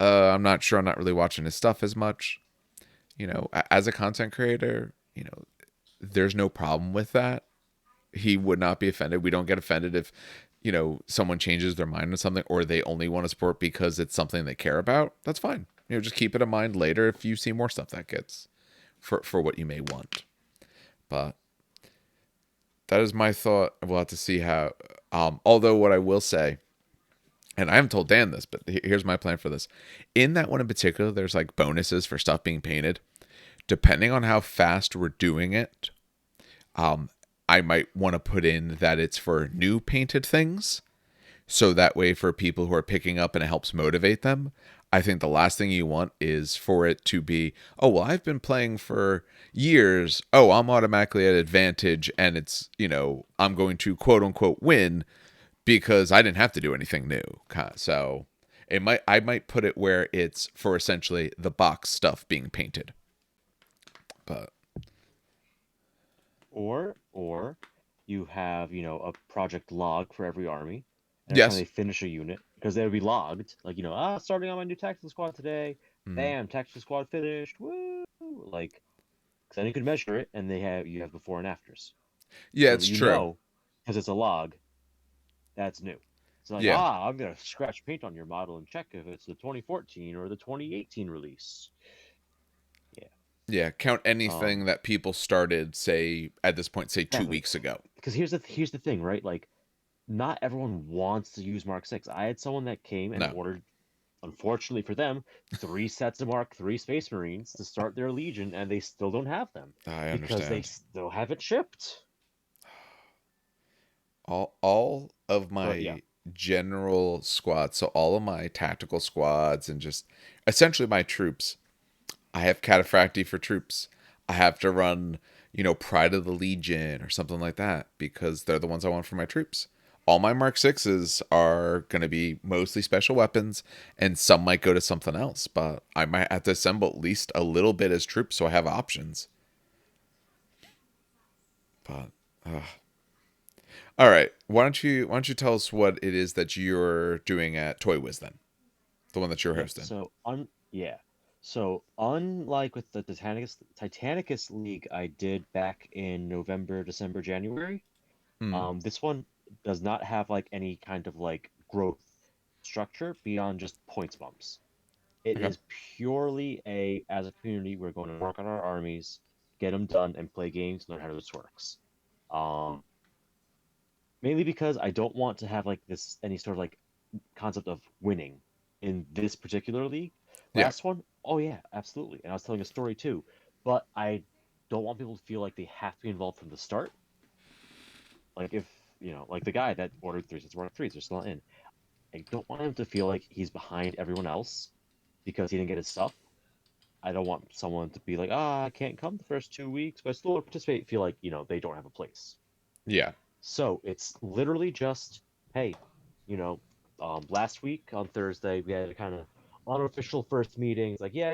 I'm not sure. I'm not really watching his stuff as much. As a content creator, there's no problem with that. He would not be offended. We don't get offended if, someone changes their mind on something or they only want to support because it's something they care about. That's fine. Just keep it in mind later if you see more stuff that gets for what you may want. But that is my thought. We'll have to see how. Although what I will say, and I haven't told Dan this, but here's my plan for this. In that one in particular, there's like bonuses for stuff being painted. Depending on how fast we're doing it, I might want to put in that it's for new painted things. So that way, for people who are picking up and it helps motivate them, I think the last thing you want is for it to be, oh, well, I've been playing for years. Oh, I'm automatically at advantage and it's, I'm going to quote unquote win because I didn't have to do anything new. So I might put it where it's for essentially the box stuff being painted. But Or you have a project log for every army, and every time yes. they finish a unit, because they would be logged, like starting on my new tactical squad today, Mm. bam, tactical squad finished, woo, like, because then you could measure it, and you have before and afters, Yeah, so that it's true. because it's a log, that's new. So like, Yeah. I'm gonna scratch paint on your model and check if it's the 2014 or the 2018 release. Yeah. Yeah, count anything Um. that people started, say, at this point, say 2 weeks ago. Because here's the thing, right? Like, not everyone wants to use Mark 6. I had someone that came and No, ordered, unfortunately for them, 3 sets of Mark 3 Space Marines to start their Legion, and they still don't have them I because they understand. still haven't shipped. All of But yeah, my general squads, so all of my tactical squads and just essentially my troops, I have cataphracti for troops. I have to run, Pride of the Legion or something like that because they're the ones I want for my troops. All my Mark 6s are going to be mostly special weapons, and some might go to something else, but I might have to assemble at least a little bit as troops so I have options. But, all right, why don't you tell us what it is that you're doing at Toy Wiz then, the one that you're yep. hosting? Yeah. So unlike with the Titanicus League I did back in November, December, January, Hmm. this one does not have like any kind of like growth structure beyond just points bumps. It Okay. is purely as a community, we're going to work on our armies, get them done, and play games, learn how this works. Um, Mainly because I don't want to have like this any sort of like concept of winning in this particular league. Yeah. Last one, oh yeah, absolutely. And I was telling a story too, but I don't want people to feel like they have to be involved from the start. Like like the guy that ordered 3 they're still not in. I don't want him to feel like he's behind everyone else because he didn't get his stuff. I don't want someone to be like, I can't come the first 2 weeks, but I still want to participate. Feel like they don't have a place. Yeah. So it's literally just, hey, you know, last week on Thursday we had a kind of unofficial first meeting. It's like, yeah,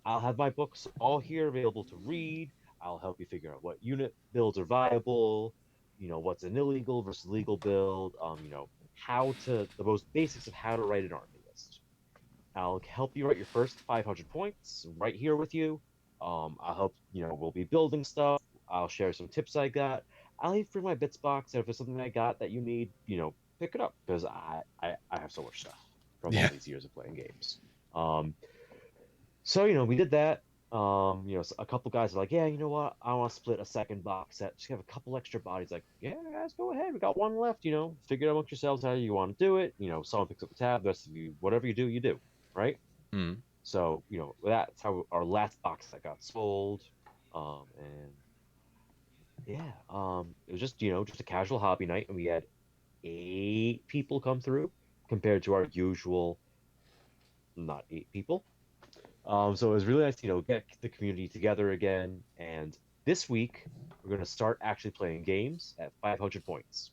I'll have my books all here available to read. I'll help you figure out what unit builds are viable. What's an illegal versus legal build. How to the most basics of how to write an army list. I'll help you write your first 500 points right here with you. I'll help, we'll be building stuff. I'll share some tips I got. I'll even bring my bits box. And if there's something I got that you need, pick it up because I have so much stuff from all Yeah. these years of playing games. So we did that. A couple guys are like, yeah, you know what? I want to split a second box set. Just have a couple extra bodies. Like, yeah, guys, go ahead. We got one left. Figure it out amongst yourselves how you want to do it. Someone picks up the tab. The rest of you, whatever you do, right? Mm. So that's how our last box set got sold. And yeah, it was just a casual hobby night, and we had 8 people come through compared to our usual not 8 people. So it was really nice, get the community together again. And this week, we're going to start actually playing games at 500 points.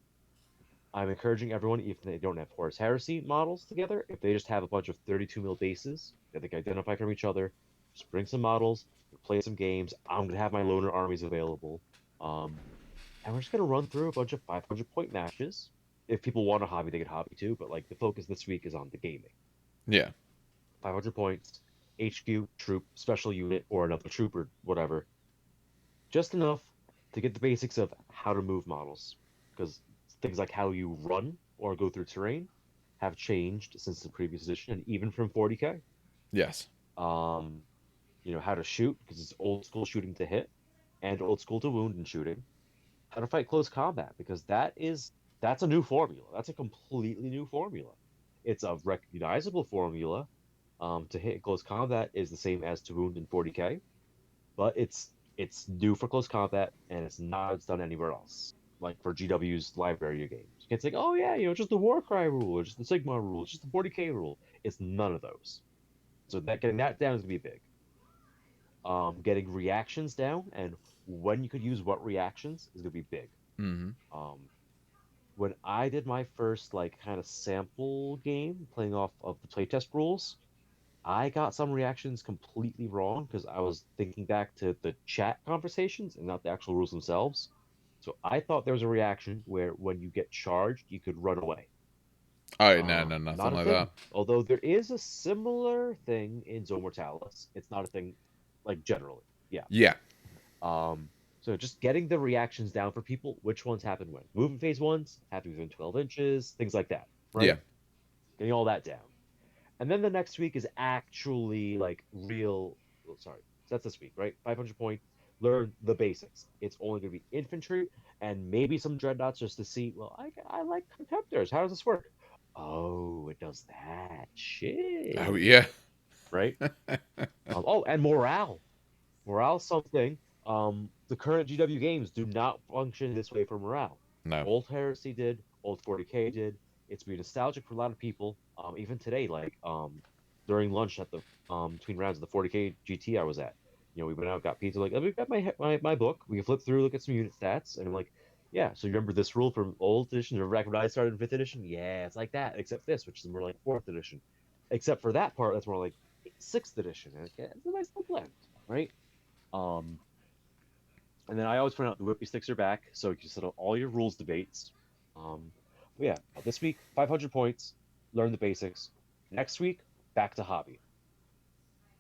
I'm encouraging everyone, if they don't have Horus Heresy models together, if they just have a bunch of 32 mil bases that they can identify from each other, just bring some models, play some games. I'm going to have my loner armies available. Um, and we're just going to run through a bunch of 500 point matches. If people want a hobby, they can hobby too. But like the focus this week is on the gaming. Yeah. 500 points, HQ, troop, special unit, or another troop or whatever. Just enough to get the basics of how to move models. Because things like how you run or go through terrain have changed since the previous edition, and even from 40k. Yes. Um, how to shoot, because it's old school shooting to hit, and old school to wound and shooting. How to fight close combat, because that's a new formula. That's a completely new formula. It's a recognizable formula. To hit close combat is the same as to wound in 40k, but it's new for close combat and it's not it's done anywhere else. Like for GW's library of games, you can't say, oh yeah, just the Warcry rule or just the Sigma rule, it's just the 40k rule. It's none of those. So that getting that down is gonna be big. Getting reactions down and when you could use what reactions is gonna be big. Mm-hmm. Um, when I did my first like kind of sample game playing off of the playtest rules, I got some reactions completely wrong because I was thinking back to the chat conversations and not the actual rules themselves. So I thought there was a reaction where when you get charged, you could run away. Oh no, no, nothing Not a like thing. that. Although there is a similar thing in Zone Mortalis, it's not a thing like generally. Yeah. Yeah. Um, so just getting the reactions down for people, which ones happen when? Movement phase ones happen within 12 inches, things like that, Yeah. right? Getting all that down. And then the next week is actually like real. Oh, sorry, so that's this week, right? 500 points. Learn the basics. It's only going to be infantry and maybe some dreadnoughts just to see. Well, I like contemptors. How does this work? Oh, it does that Oh shit, yeah. right? Oh, and morale. Morale something. The current GW games do not function this way for morale. No. Old Heresy did, old 40k did. It's been nostalgic for a lot of people. Even today, like during lunch at the between rounds of the 40k GT I was at, we went out, got pizza. Like, oh, we got my book. We can flip through, look at some unit stats, and I'm like, yeah. So you remember this rule from old edition? Remember back when I started in 5th edition? Yeah, it's like that, except this, which is more like 4th edition. Except for that part, that's more like 6th edition. And it's a nice little blend, right? Um, and then I always point out the whippy sticks are back, so you can settle all your rules debates. But yeah, this week 500 points, learn the basics. Next week, back to hobby.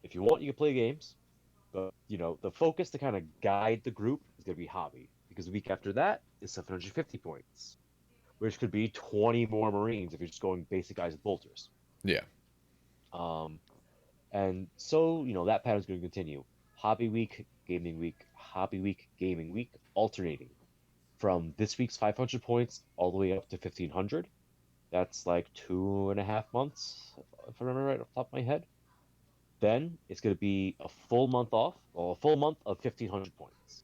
If you want, you can play games, but the focus to kind of guide the group is going to be hobby because the week after that is 750 points, which could be 20 more Marines if you're just going basic guys with bolters. Yeah. Um, And so, that pattern is going to continue. Hobby week, gaming week, hobby week, gaming week, alternating from this week's 500 points all the way up to 1500. That's like 2.5 months, if I remember right off the top of my head. Then it's going to be a full month off, or a full month of 1500 points.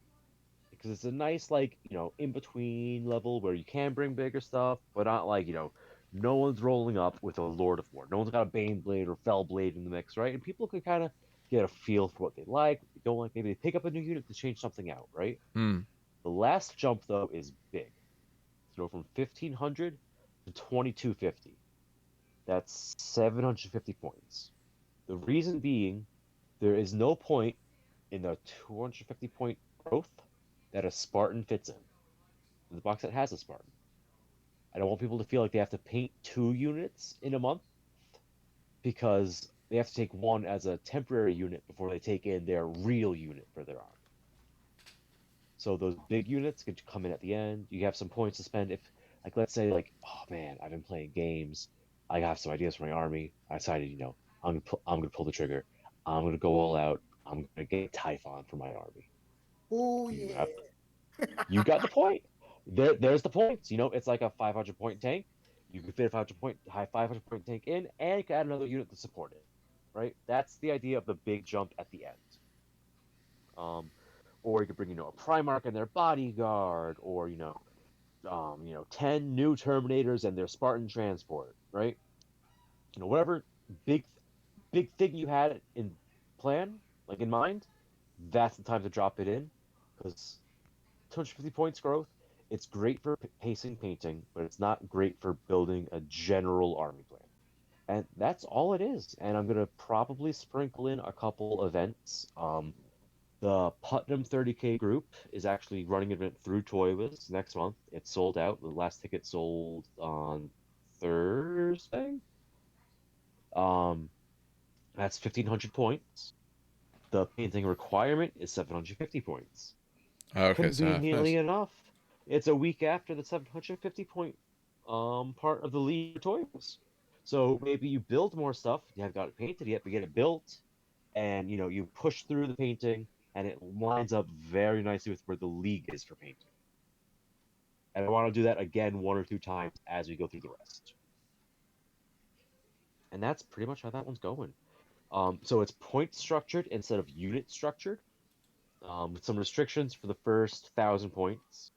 because it's a nice in between level where you can bring bigger stuff, but not no one's rolling up with a Lord of War. No one's got a Bane Blade or Fell Blade in the mix, right? And people can kind of get a feel for what they like, what they don't like. Maybe they pick up a new unit to change something out, right? Hmm. The last jump though is big. To go from 1500 to 2250. That's 750 points. The reason being, there is no point in the 250 point growth that a Spartan fits in. The box set has a Spartan. I don't want people to feel like they have to paint 2 units in a month because they have to take one as a temporary unit before they take in their real unit for their army. So those big units can come in at the end. You have some points to spend if, let's say, oh man, I've been playing games. I have some ideas for my army. I decided, I'm gonna pull the trigger. I'm gonna go all out. I'm gonna get Typhon for my army. Oh You yeah. have you got the point. There's the points. It's like a 500 point tank. You can fit a 500 point tank in, and you can add another unit to support it. Right? That's the idea of the big jump at the end. Or you could bring a Primarch and their bodyguard, or 10 new Terminators and their Spartan transport. Right? Whatever big big thing you had in plan, in mind, that's the time to drop it in, because 250 points growth. It's great for pacing painting, but it's not great for building a general army plan. And that's all it is. And I'm gonna probably sprinkle in a couple events. The Putnam 30K group is actually running an event through Toywiz next month. It's sold out. The last ticket sold on Thursday. Um, that's 1,500 points. The painting requirement is 750 points. Okay, so half. Nice. Conveniently enough, it's a week after the 750 point part of the league toys. So maybe you build more stuff. You have got it painted yet, but get it built, and you push through the painting, and it lines up very nicely with where the league is for painting. And I want to do that again 1 or 2 times as we go through the rest. And that's pretty much how that one's going. So it's point structured instead of unit structured, with some restrictions for the first 1,000 points,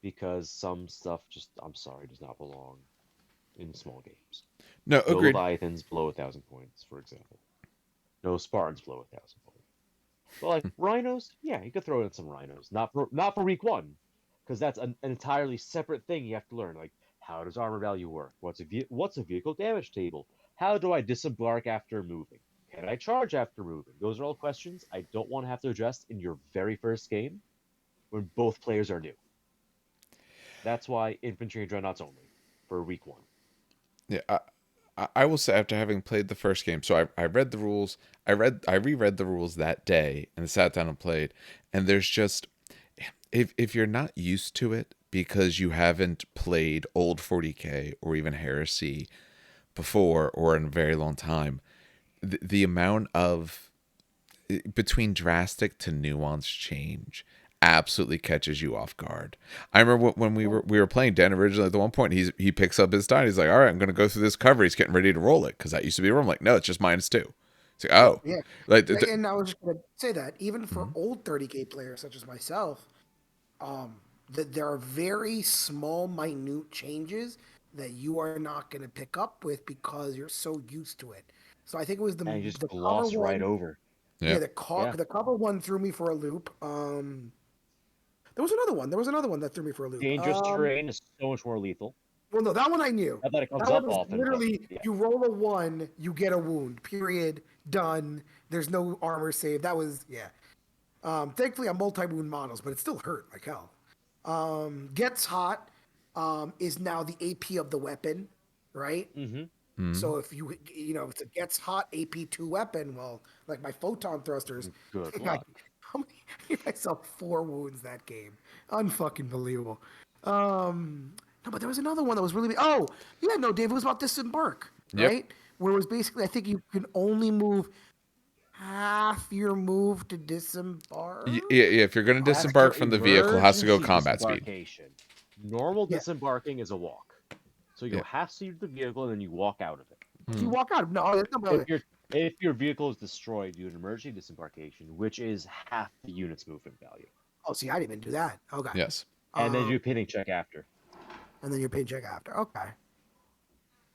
because some stuff just, I'm sorry, does not belong in small games. No, No agreed. Leviathans below 1,000 points, for example. No Spartans below 1,000 points. But Rhinos, yeah, you could throw in some Rhinos. Not for week one, because that's an entirely separate thing you have to learn. How does armor value work? What's a vehicle damage table? How do I disembark after moving? Can I charge after moving? Those are all questions I don't want to have to address in your very first game when both players are new. That's why infantry and dreadnoughts only for week one. Yeah, I will say, after having played the first game, so I read the rules. I reread the rules that day and sat down and played. And there's just, if you're not used to it because you haven't played old 40K or even Heresy before or in a very long time, the amount of between drastic to nuanced change absolutely catches you off guard. I remember when we were playing Den originally. At the one point, he picks up his die. He's like, "All right, I'm going to go through this cover." He's getting ready to roll it because that used to be a room. Like, no, it's just -2. It's like, oh, Yeah. like And I was just going to say that even for old 30K players such as myself, that there are very small, minute changes that you are not going to pick up with because you're so used to it. So I think it was And you just the cover gloss right one. over. yeah. The cover one threw me for a loop. There was another one. There was another one that threw me for a loop. Dangerous terrain is so much more lethal. Well, no, that one I knew. Not that it comes That one up was often, but literally yeah. you roll a 1, you get a wound. Period. Done. There's no armor save. That was yeah. Thankfully, I'm multi-wound models, but it still hurt like hell. Gets hot is now the AP of the weapon, right? Mm-hmm. So if if it's a gets hot AP2 weapon, well, like my photon thrusters, Good I, luck. I gave myself 4 wounds that game. Unfucking believable. No, but there was another one that was really. Oh, yeah, no, Dave, it was about disembark, Yep. right? Where it was basically, I think you can only move half your move to disembark. Yeah. If you're going to That's for disembark from the vehicle, it has to go emergency combat speed. disembarkation. Normal Yeah. disembarking is a walk. So you Yeah. go half speed to the vehicle and then you walk out of it. If you walk out, no, If your vehicle is destroyed, you do an emergency disembarkation, which is half the unit's movement value. Oh, see, I didn't even do that. Okay. Yes. And then Um, you do a pinning check after. and then your paycheck after. Okay.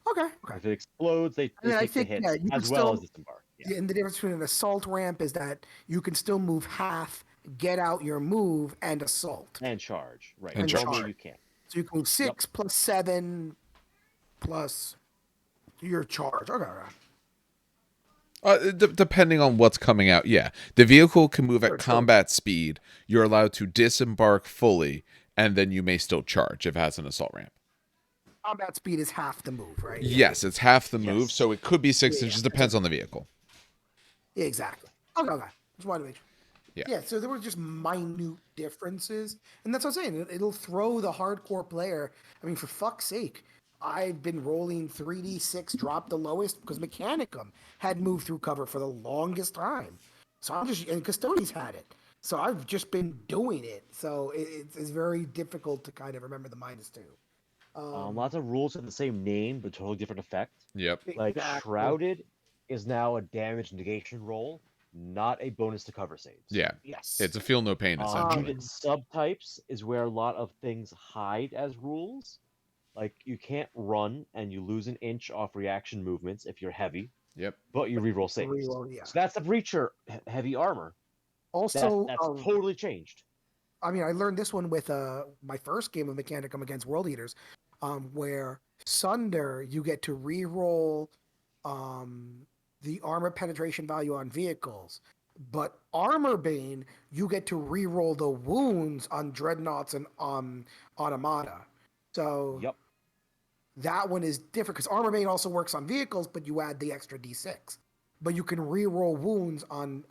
Okay. Okay. If it explodes, I they mean, I take the think yeah, hits you can as well as still. disembark. Yeah, And the difference between an assault ramp is that you can still move half, get out your move, and assault and charge. Right. And and charge. Normally charge. you can't. So you can move Yep. 6 plus 7 plus your charge. Okay. Okay. Depending on what's coming out, yeah. The vehicle can move at Sure, sure. combat speed. You're allowed to disembark fully, and then you may still charge if it has an assault ramp. Combat speed is half the move, right? Yeah. Yes, it's half the move, Yes. so it could be 6. Yeah. It Yeah. just That's depends okay. on the vehicle. Yeah, exactly. Okay. Okay. Just wanted to make sure. Yeah. Yeah, so there were just minute differences, and that's what I'm saying. It'll throw the hardcore player. I mean, for fuck's sake, I've been rolling 3d6, drop the lowest because Mechanicum had moved through cover for the longest time. So I'm just and Custodes had it. So I've just been doing it. So it's very difficult to kind of remember the -2. Lots of rules have the same name but totally different effect. Yep. Like Exactly. Shrouded is now a damage negation roll, not a bonus to cover saves. Yeah. Yes. It's a feel no pain, essentially. Unit subtypes is where a lot of things hide as rules. Like you can't run and you lose an inch off reaction movements if you're heavy, Yep. but you reroll saves. Reroll, yeah. So that's the breacher heavy armor. Also, That's totally changed. I mean, I learned this one with my first game of Mechanicum against World Eaters, where Sunder you get to re-roll the armor penetration value on vehicles, but Armor Bane you get to re-roll the wounds on dreadnoughts and automata. So Yep. that one is different because Armor Bane also works on vehicles, but you add the extra d6. But you can re-roll wounds on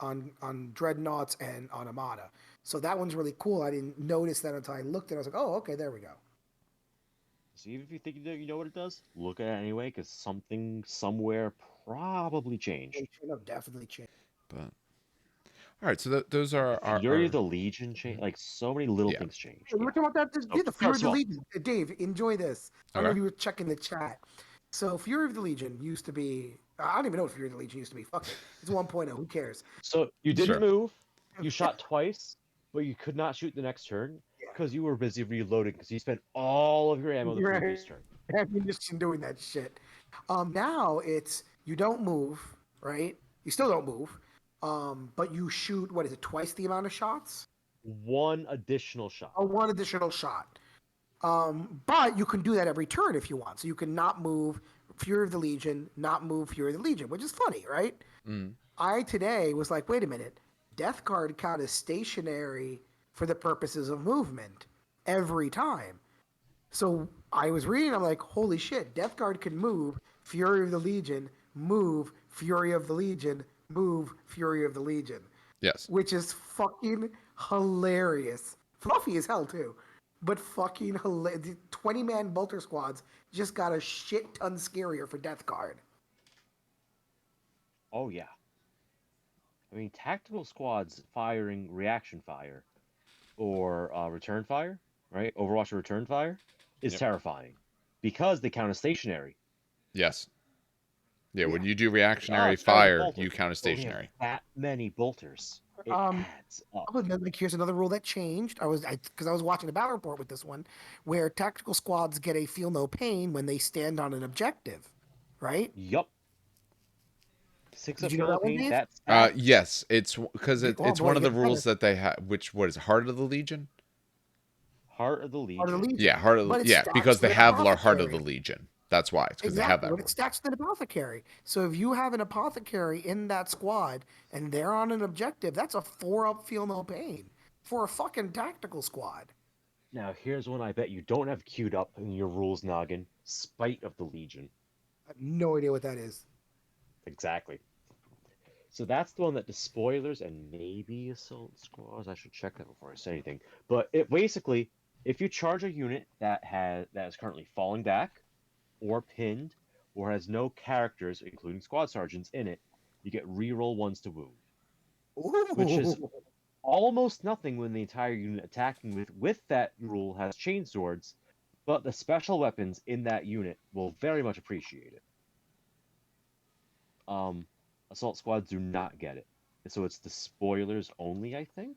dreadnoughts and automata. So that one's really cool. I didn't notice that until I looked at it. I was like, oh, okay, there we go. So even if you think you know what it does, look at it anyway, because something somewhere probably changed. They should have definitely changed. But all right, so those are Fury our of the Legion changed. Like so many little Yeah. things changed. We're talking about that. So, Yeah, the Fury first of of the all, Legion. Dave, enjoy this. I don't know Okay. if you were checking the chat. So Fury of the Legion used to be. I don't even know what Fury of the Legion used to be. Fuck it. It's 1.0. Who cares? so you didn't Sure. move, you shot twice, but you could not shoot the next turn because you were busy reloading because you spent all of your ammo the You're previous turn. ammunition doing that shit. Now it's you don't move, right? You still don't move, but you shoot. What is it? Twice the amount of shots? One additional shot. Or one additional shot. But you can do that every turn if you want. So you can not move Fury of the Legion, not move Fury of the Legion, which is funny, right? Mm. I today was like, wait a minute, Death Guard count as stationary for the purposes of movement every time. So I was reading, I'm like, holy shit, Death Guard can move Fury of the Legion, move Fury of the Legion, move Fury of the Legion, Yes. which is fucking hilarious. Fluffy as hell, too. But fucking hilarious. 20-man bolter squads just got a shit ton scarier for Death Guard. Oh yeah. I mean, tactical squads firing reaction fire or return fire, right? Overwatch return fire is Yep. terrifying because they count as stationary. Yes. Yeah, when Yeah. you do reactionary It's better than fire, bolter. you count as But when you have stationary. that many bolters, it Um, adds up. Oh, then, like, here's another rule that changed. Because I was watching a battle report with this one, where tactical squads get a feel no pain when they stand on an objective, right? Yup. Six Did of you know that one, Philippine. Dave? That's Yes, it's because Oh it's boy, one of the even better. rules that they have. Which what is it, Heart of the Legion? Heart of the Part of the Legion. Legion, Yeah, Heart of but it yeah, stacks because they with an have Heart of the apothecary. Legion. That's why it's because they have Exactly, that but it rule. stacks with an apothecary. So if you have an apothecary in that squad and they're on an objective, that's a 4-up feel no pain for a fucking tactical squad. Now here's one I bet you don't have queued up in your rules noggin. Spite of the Legion. I have no idea what that is. Exactly. So that's the one that the spoilers and maybe assault squads. I should check that before I say anything. But it basically, if you charge a unit that is currently falling back, or pinned, or has no characters, including squad sergeants, in it, you get reroll ones to wound, which is Ooh. almost nothing when the entire unit attacking with that rule has chain swords, but the special weapons in that unit will very much appreciate it. Assault squads do not get it, so it's the spoilers only, I think.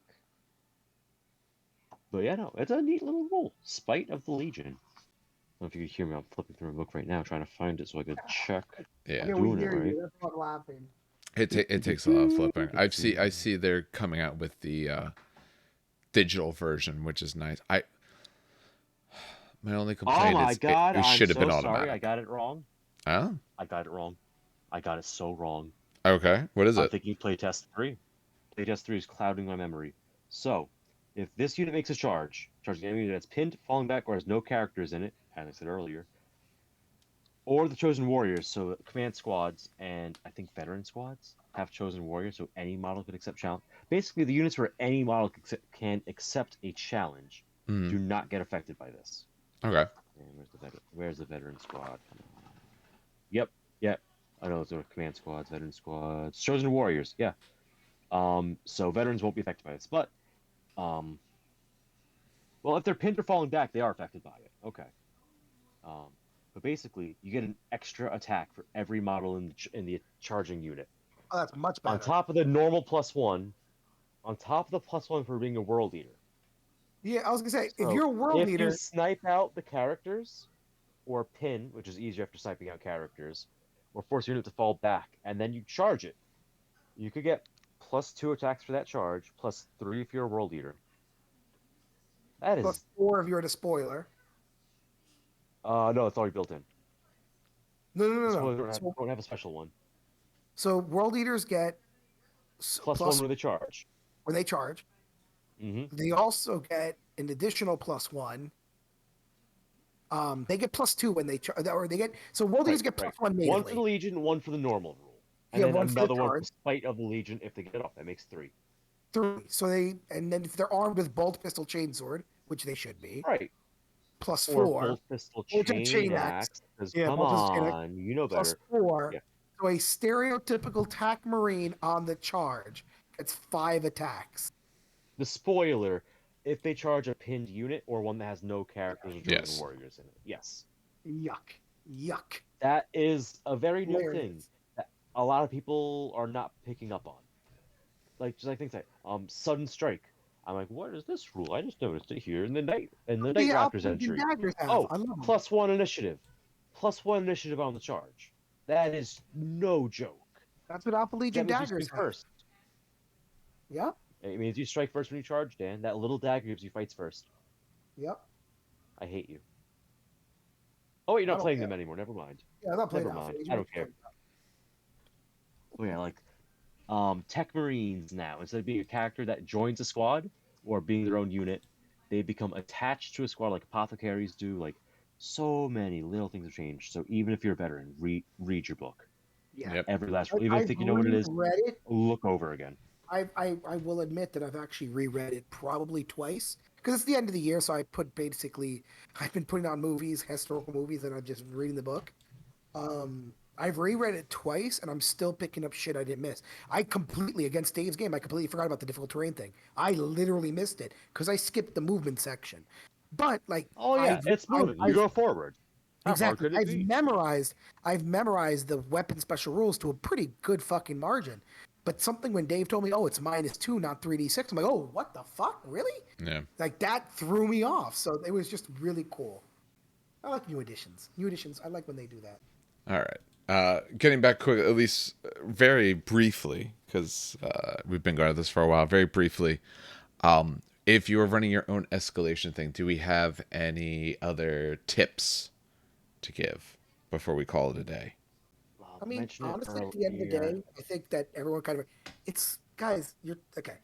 But yeah, no, it's a neat little rule. Spite of the Legion. I don't know if you could hear me. I'm flipping through a book right now, trying to find it so I could check. Yeah. Okay, we Doing it hear right. you. That's why I'm laughing. It takes a lot of flipping. I see they're coming out with the digital version, which is nice. My only Oh complaint my is god, it I'm should have been so sorry. I automatic. got it wrong. Oh, I got it wrong. I got it so wrong. okay. What is I'm it? thinking playtest 3. Playtest 3 is clouding my memory. So, if this unit makes a charge, charging an enemy that's pinned, falling back, or has no characters in it, as I said earlier, or the chosen warriors, so command squads and I think veteran squads have chosen warriors, so any model can accept challenge. Basically, the units where any model can accept a challenge Mm, do not get affected by this. okay. And where's the veteran squad? Come on. Yep, yep. I know it's command squads, veteran squads, chosen warriors. Yeah. So veterans won't be affected by this, but um, well, if they're pinned or falling back, they are affected by it. Okay. Um, but basically, you get an extra attack for every model in the charging unit. Oh, that's much On better. top of the normal +1, on top of the +1 for being a world eater. Yeah, I was gonna say, if So you're a world if you leader, snipe out the characters, or pin, which is easier after sniping out characters, or force your unit to fall back, and then you charge it, you could get +2 attacks for that charge, +3 if you're a world eater. That plus is, 4 if you're at a spoiler. no, it's already built in. No, no, no, The no. spoiler don't have a special one. So world leaders get +1 with a charge. when they charge. Mm-hmm. They also get an additional +1. They get +2 when they charge, or they get so world leaders get Right. +1 One for the natively. Legion, one for the normal rule. And Yeah, then one for the another one for charge. Spite of the Legion if they get it off. That makes 3. 3. So and then if they're armed with bolt pistol chainsword, which they should be, Right. Or +4. bolt pistol Or chain axe. axe. Because Yeah, come bolt pistol chain axe on, you know better. +4. Yeah. So a stereotypical tack marine on the charge gets 5 attacks. The spoiler, if they charge a pinned unit or one that has no characters or chosen Yes. warriors in it. Yes. Yuck. Yuck. That is a very new thing Hilarious. that a lot of people are not picking up on. Like just like things like sudden strike. I'm like, what is this rule? I just noticed it here in the Night The Raptors Alpha entry. daggers have. Oh, I love them. +1 initiative. +1 initiative on the charge. That is no joke. That's what Alpha Legion That means you daggers swing have. first. Yep. It means you strike first when you charge, Dan. That little dagger gives you fights first. Yep. I hate you. Oh, wait, you're I not don't playing care. them anymore. Never mind. Yeah, I'm not playing Never Alpha mind. Legion. I don't care. Oh yeah, like Tech Marines now. Instead of being a character that joins a squad or being their own unit, they become attached to a squad like apothecaries do. Like so many little things have changed. So even if you're a veteran, read your book. Yeah. Yep. Every last even if you I've think you know what it is, reread it. look over again. I will admit that I've actually reread it probably twice because it's the end of the year, so I've been putting on movies, historical movies, and I'm just reading the book. I've reread it twice, and I'm still picking up shit I didn't miss. Against Dave's game, I completely forgot about the difficult terrain thing. I literally missed it because I skipped the movement section. But like, Oh yeah, it's moving. You go forward. How hard exactly. could it be? I've memorized the weapon special rules to a pretty good fucking margin. But something when Dave told me, "Oh, it's -2, not 3d6," I'm like, "Oh, what the fuck? Really?" Yeah. Like that threw me off. So it was just really cool. I like new editions. New editions. I like when they do that. All right. Getting back quick, at least very briefly, because we've been going at this for a while. Very briefly, if you were running your own escalation thing, do we have any other tips to give before we call it a day? I mean, Mention it honestly, at the end of the earlier. day, I think that everyone kind of, it's guys, you're okay.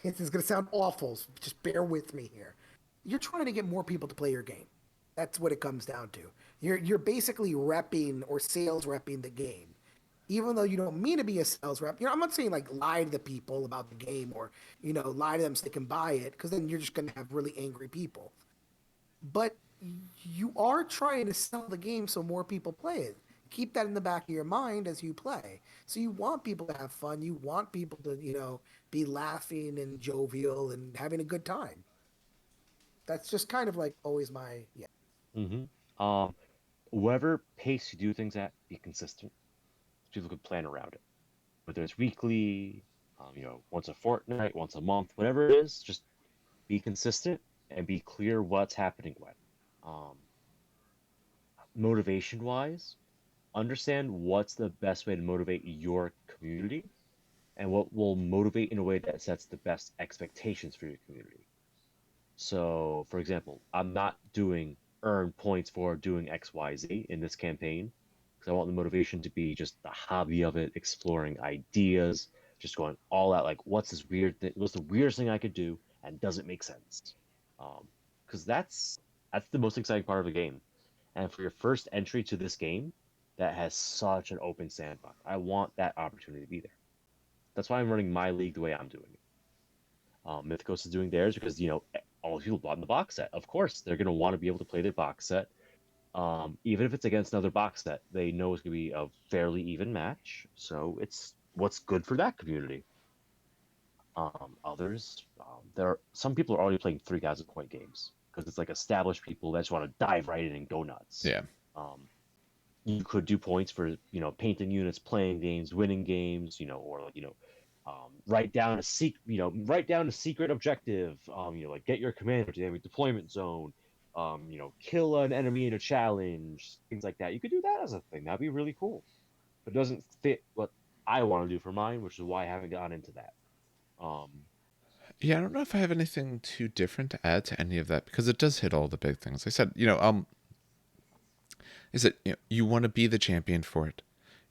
This is gonna sound awful, so just bear with me here. You're trying to get more people to play your game. That's what it comes down to. You're basically repping or sales repping the game, even though you don't mean to be a sales rep. I'm not saying like lie to the people about the game or lie to them so they can buy it, because then you're just gonna have really angry people. But you are trying to sell the game so more people play it. Keep that in the back of your mind as you play. So you want people to have fun. You want people to, be laughing and jovial and having a good time. That's just kind of like always my, yeah. Mm-hmm. Whatever pace you do things at, be consistent. People could plan around it. Whether it's weekly, once a fortnight, once a month, whatever it is, just be consistent and be clear what's happening when. Um, Motivation wise, understand what's the best way to motivate your community and what will motivate in a way that sets the best expectations for your community. So, for example, I'm not doing earn points for doing XYZ in this campaign because I want the motivation to be just the hobby of it, exploring ideas, just going all out. Like, what's this weird thing? What's the weirdest thing I could do, and does it make sense? Um, because that's the most exciting part of the game. And for your first entry to this game, that has such an open sandbox. I want that opportunity to be there. That's why I'm running my league the way I'm doing it. Mythicos is doing theirs because all the people bought the box set. Of course, they're going to want to be able to play the box set. Even if it's against another box set, they know it's going to be a fairly even match. So it's what's good for that community. Others, there are some people are already playing 3,000 point games because it's like established people that just want to dive right in and go nuts. Yeah. You could do points for painting units, playing games, winning games, or like write down a secret objective. Like get your commander to the enemy deployment zone. Kill an enemy in a challenge, things like that. You could do that as a thing. That'd be really cool. But it doesn't fit what I want to do for mine, which is why I haven't gotten into that. Yeah, I don't know if I have anything too different to add to any of that because it does hit all the big things. I said, is that you want to be the champion for it.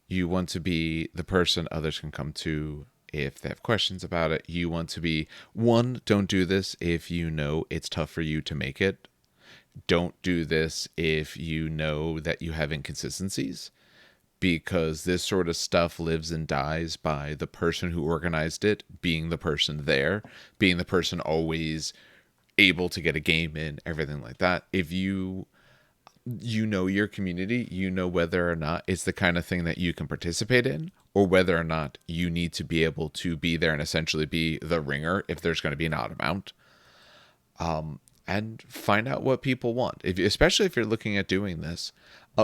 You want to be the person others can come to if they have questions about it. You want to be one, don't do this if you know it's tough for you to make it. Don't do this if you know that you have inconsistencies, because this sort of stuff lives and dies by the person who organized it being the person there, being the person always able to get a game in, everything like that. If you know your community, you know whether or not it's the kind of thing that you can participate in, or whether or not you need to be able to be there and essentially be the ringer if there's going to be an odd amount. And find out what people want. Especially if you're looking at doing this,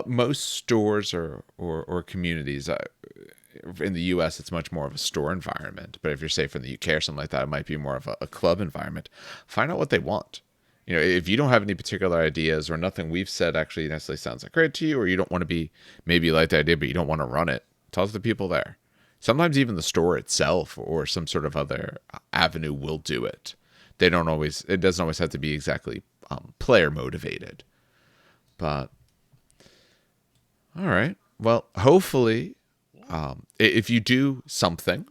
most stores or communities, in the U.S., it's much more of a store environment. But if you're safe in the UK or something like that, it might be more of a club environment. Find out what they want. If you don't have any particular ideas or nothing we've said actually necessarily sounds like great to you, or you don't want to be, maybe you like the idea, but you don't want to run it, talk to the people there. Sometimes even the store itself or some sort of other avenue will do it. It doesn't always have to be exactly player motivated. But, all right. Well, hopefully, if you do something,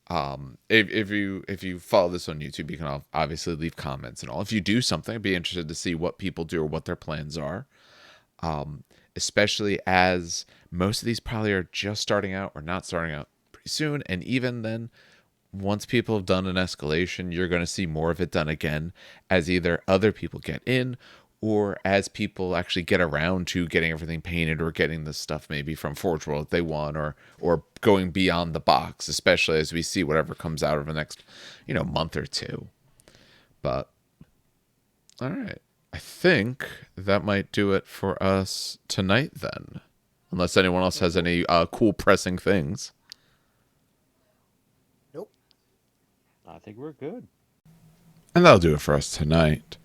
if you follow this on YouTube, you can obviously leave comments and all. If you do something, I'd be interested to see what people do or what their plans are. Especially as most of these probably are just starting out or not starting out pretty soon. And even then, once people have done an escalation, you're going to see more of it done again as either other people get in or as people actually get around to getting everything painted or getting the stuff maybe from Forge World that they want, or going beyond the box, especially as we see whatever comes out over the next, month or two. But, all right. I think that might do it for us tonight then. Unless anyone else has any cool pressing things. Nope. I think we're good. And that'll do it for us tonight.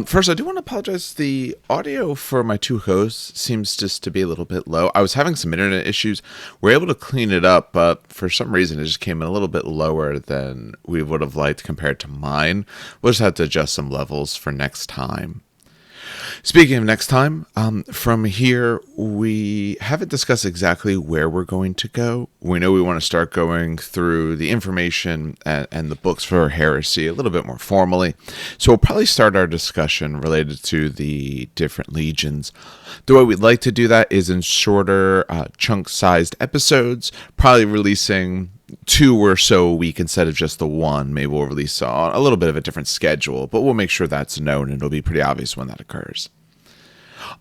First, I do want to apologize. The audio for my two hosts seems just to be a little bit low. I was having some internet issues. We were able to clean it up, but for some reason, it just came in a little bit lower than we would have liked compared to mine. We'll just have to adjust some levels for next time. Speaking of next time, from here, we haven't discussed exactly where we're going to go. We know we want to start going through the information and the books for Heresy a little bit more formally. So we'll probably start our discussion related to the different legions. The way we'd like to do that is in shorter, chunk-sized episodes, probably releasing 2 or so a week instead of just the 1. Maybe we'll release on a little bit of a different schedule, but we'll make sure that's known and it'll be pretty obvious when that occurs.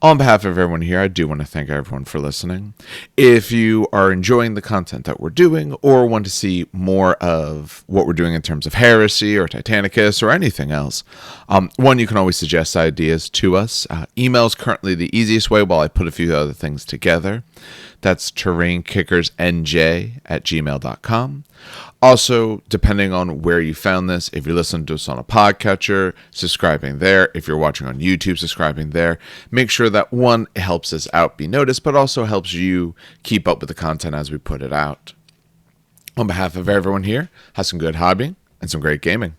On behalf of everyone here, I do want to thank everyone for listening. If you are enjoying the content that we're doing or want to see more of what we're doing in terms of Heresy or Titanicus or anything else, one, you can always suggest ideas to us. Email is currently the easiest way while I put a few other things together. That's terrainkickersnj@gmail.com. Also, depending on where you found this, if you listen to us on a podcatcher, subscribing there. If you're watching on YouTube, subscribing there. Make sure that, one, it helps us out be noticed, but also helps you keep up with the content as we put it out. On behalf of everyone here, have some good hobbying and some great gaming.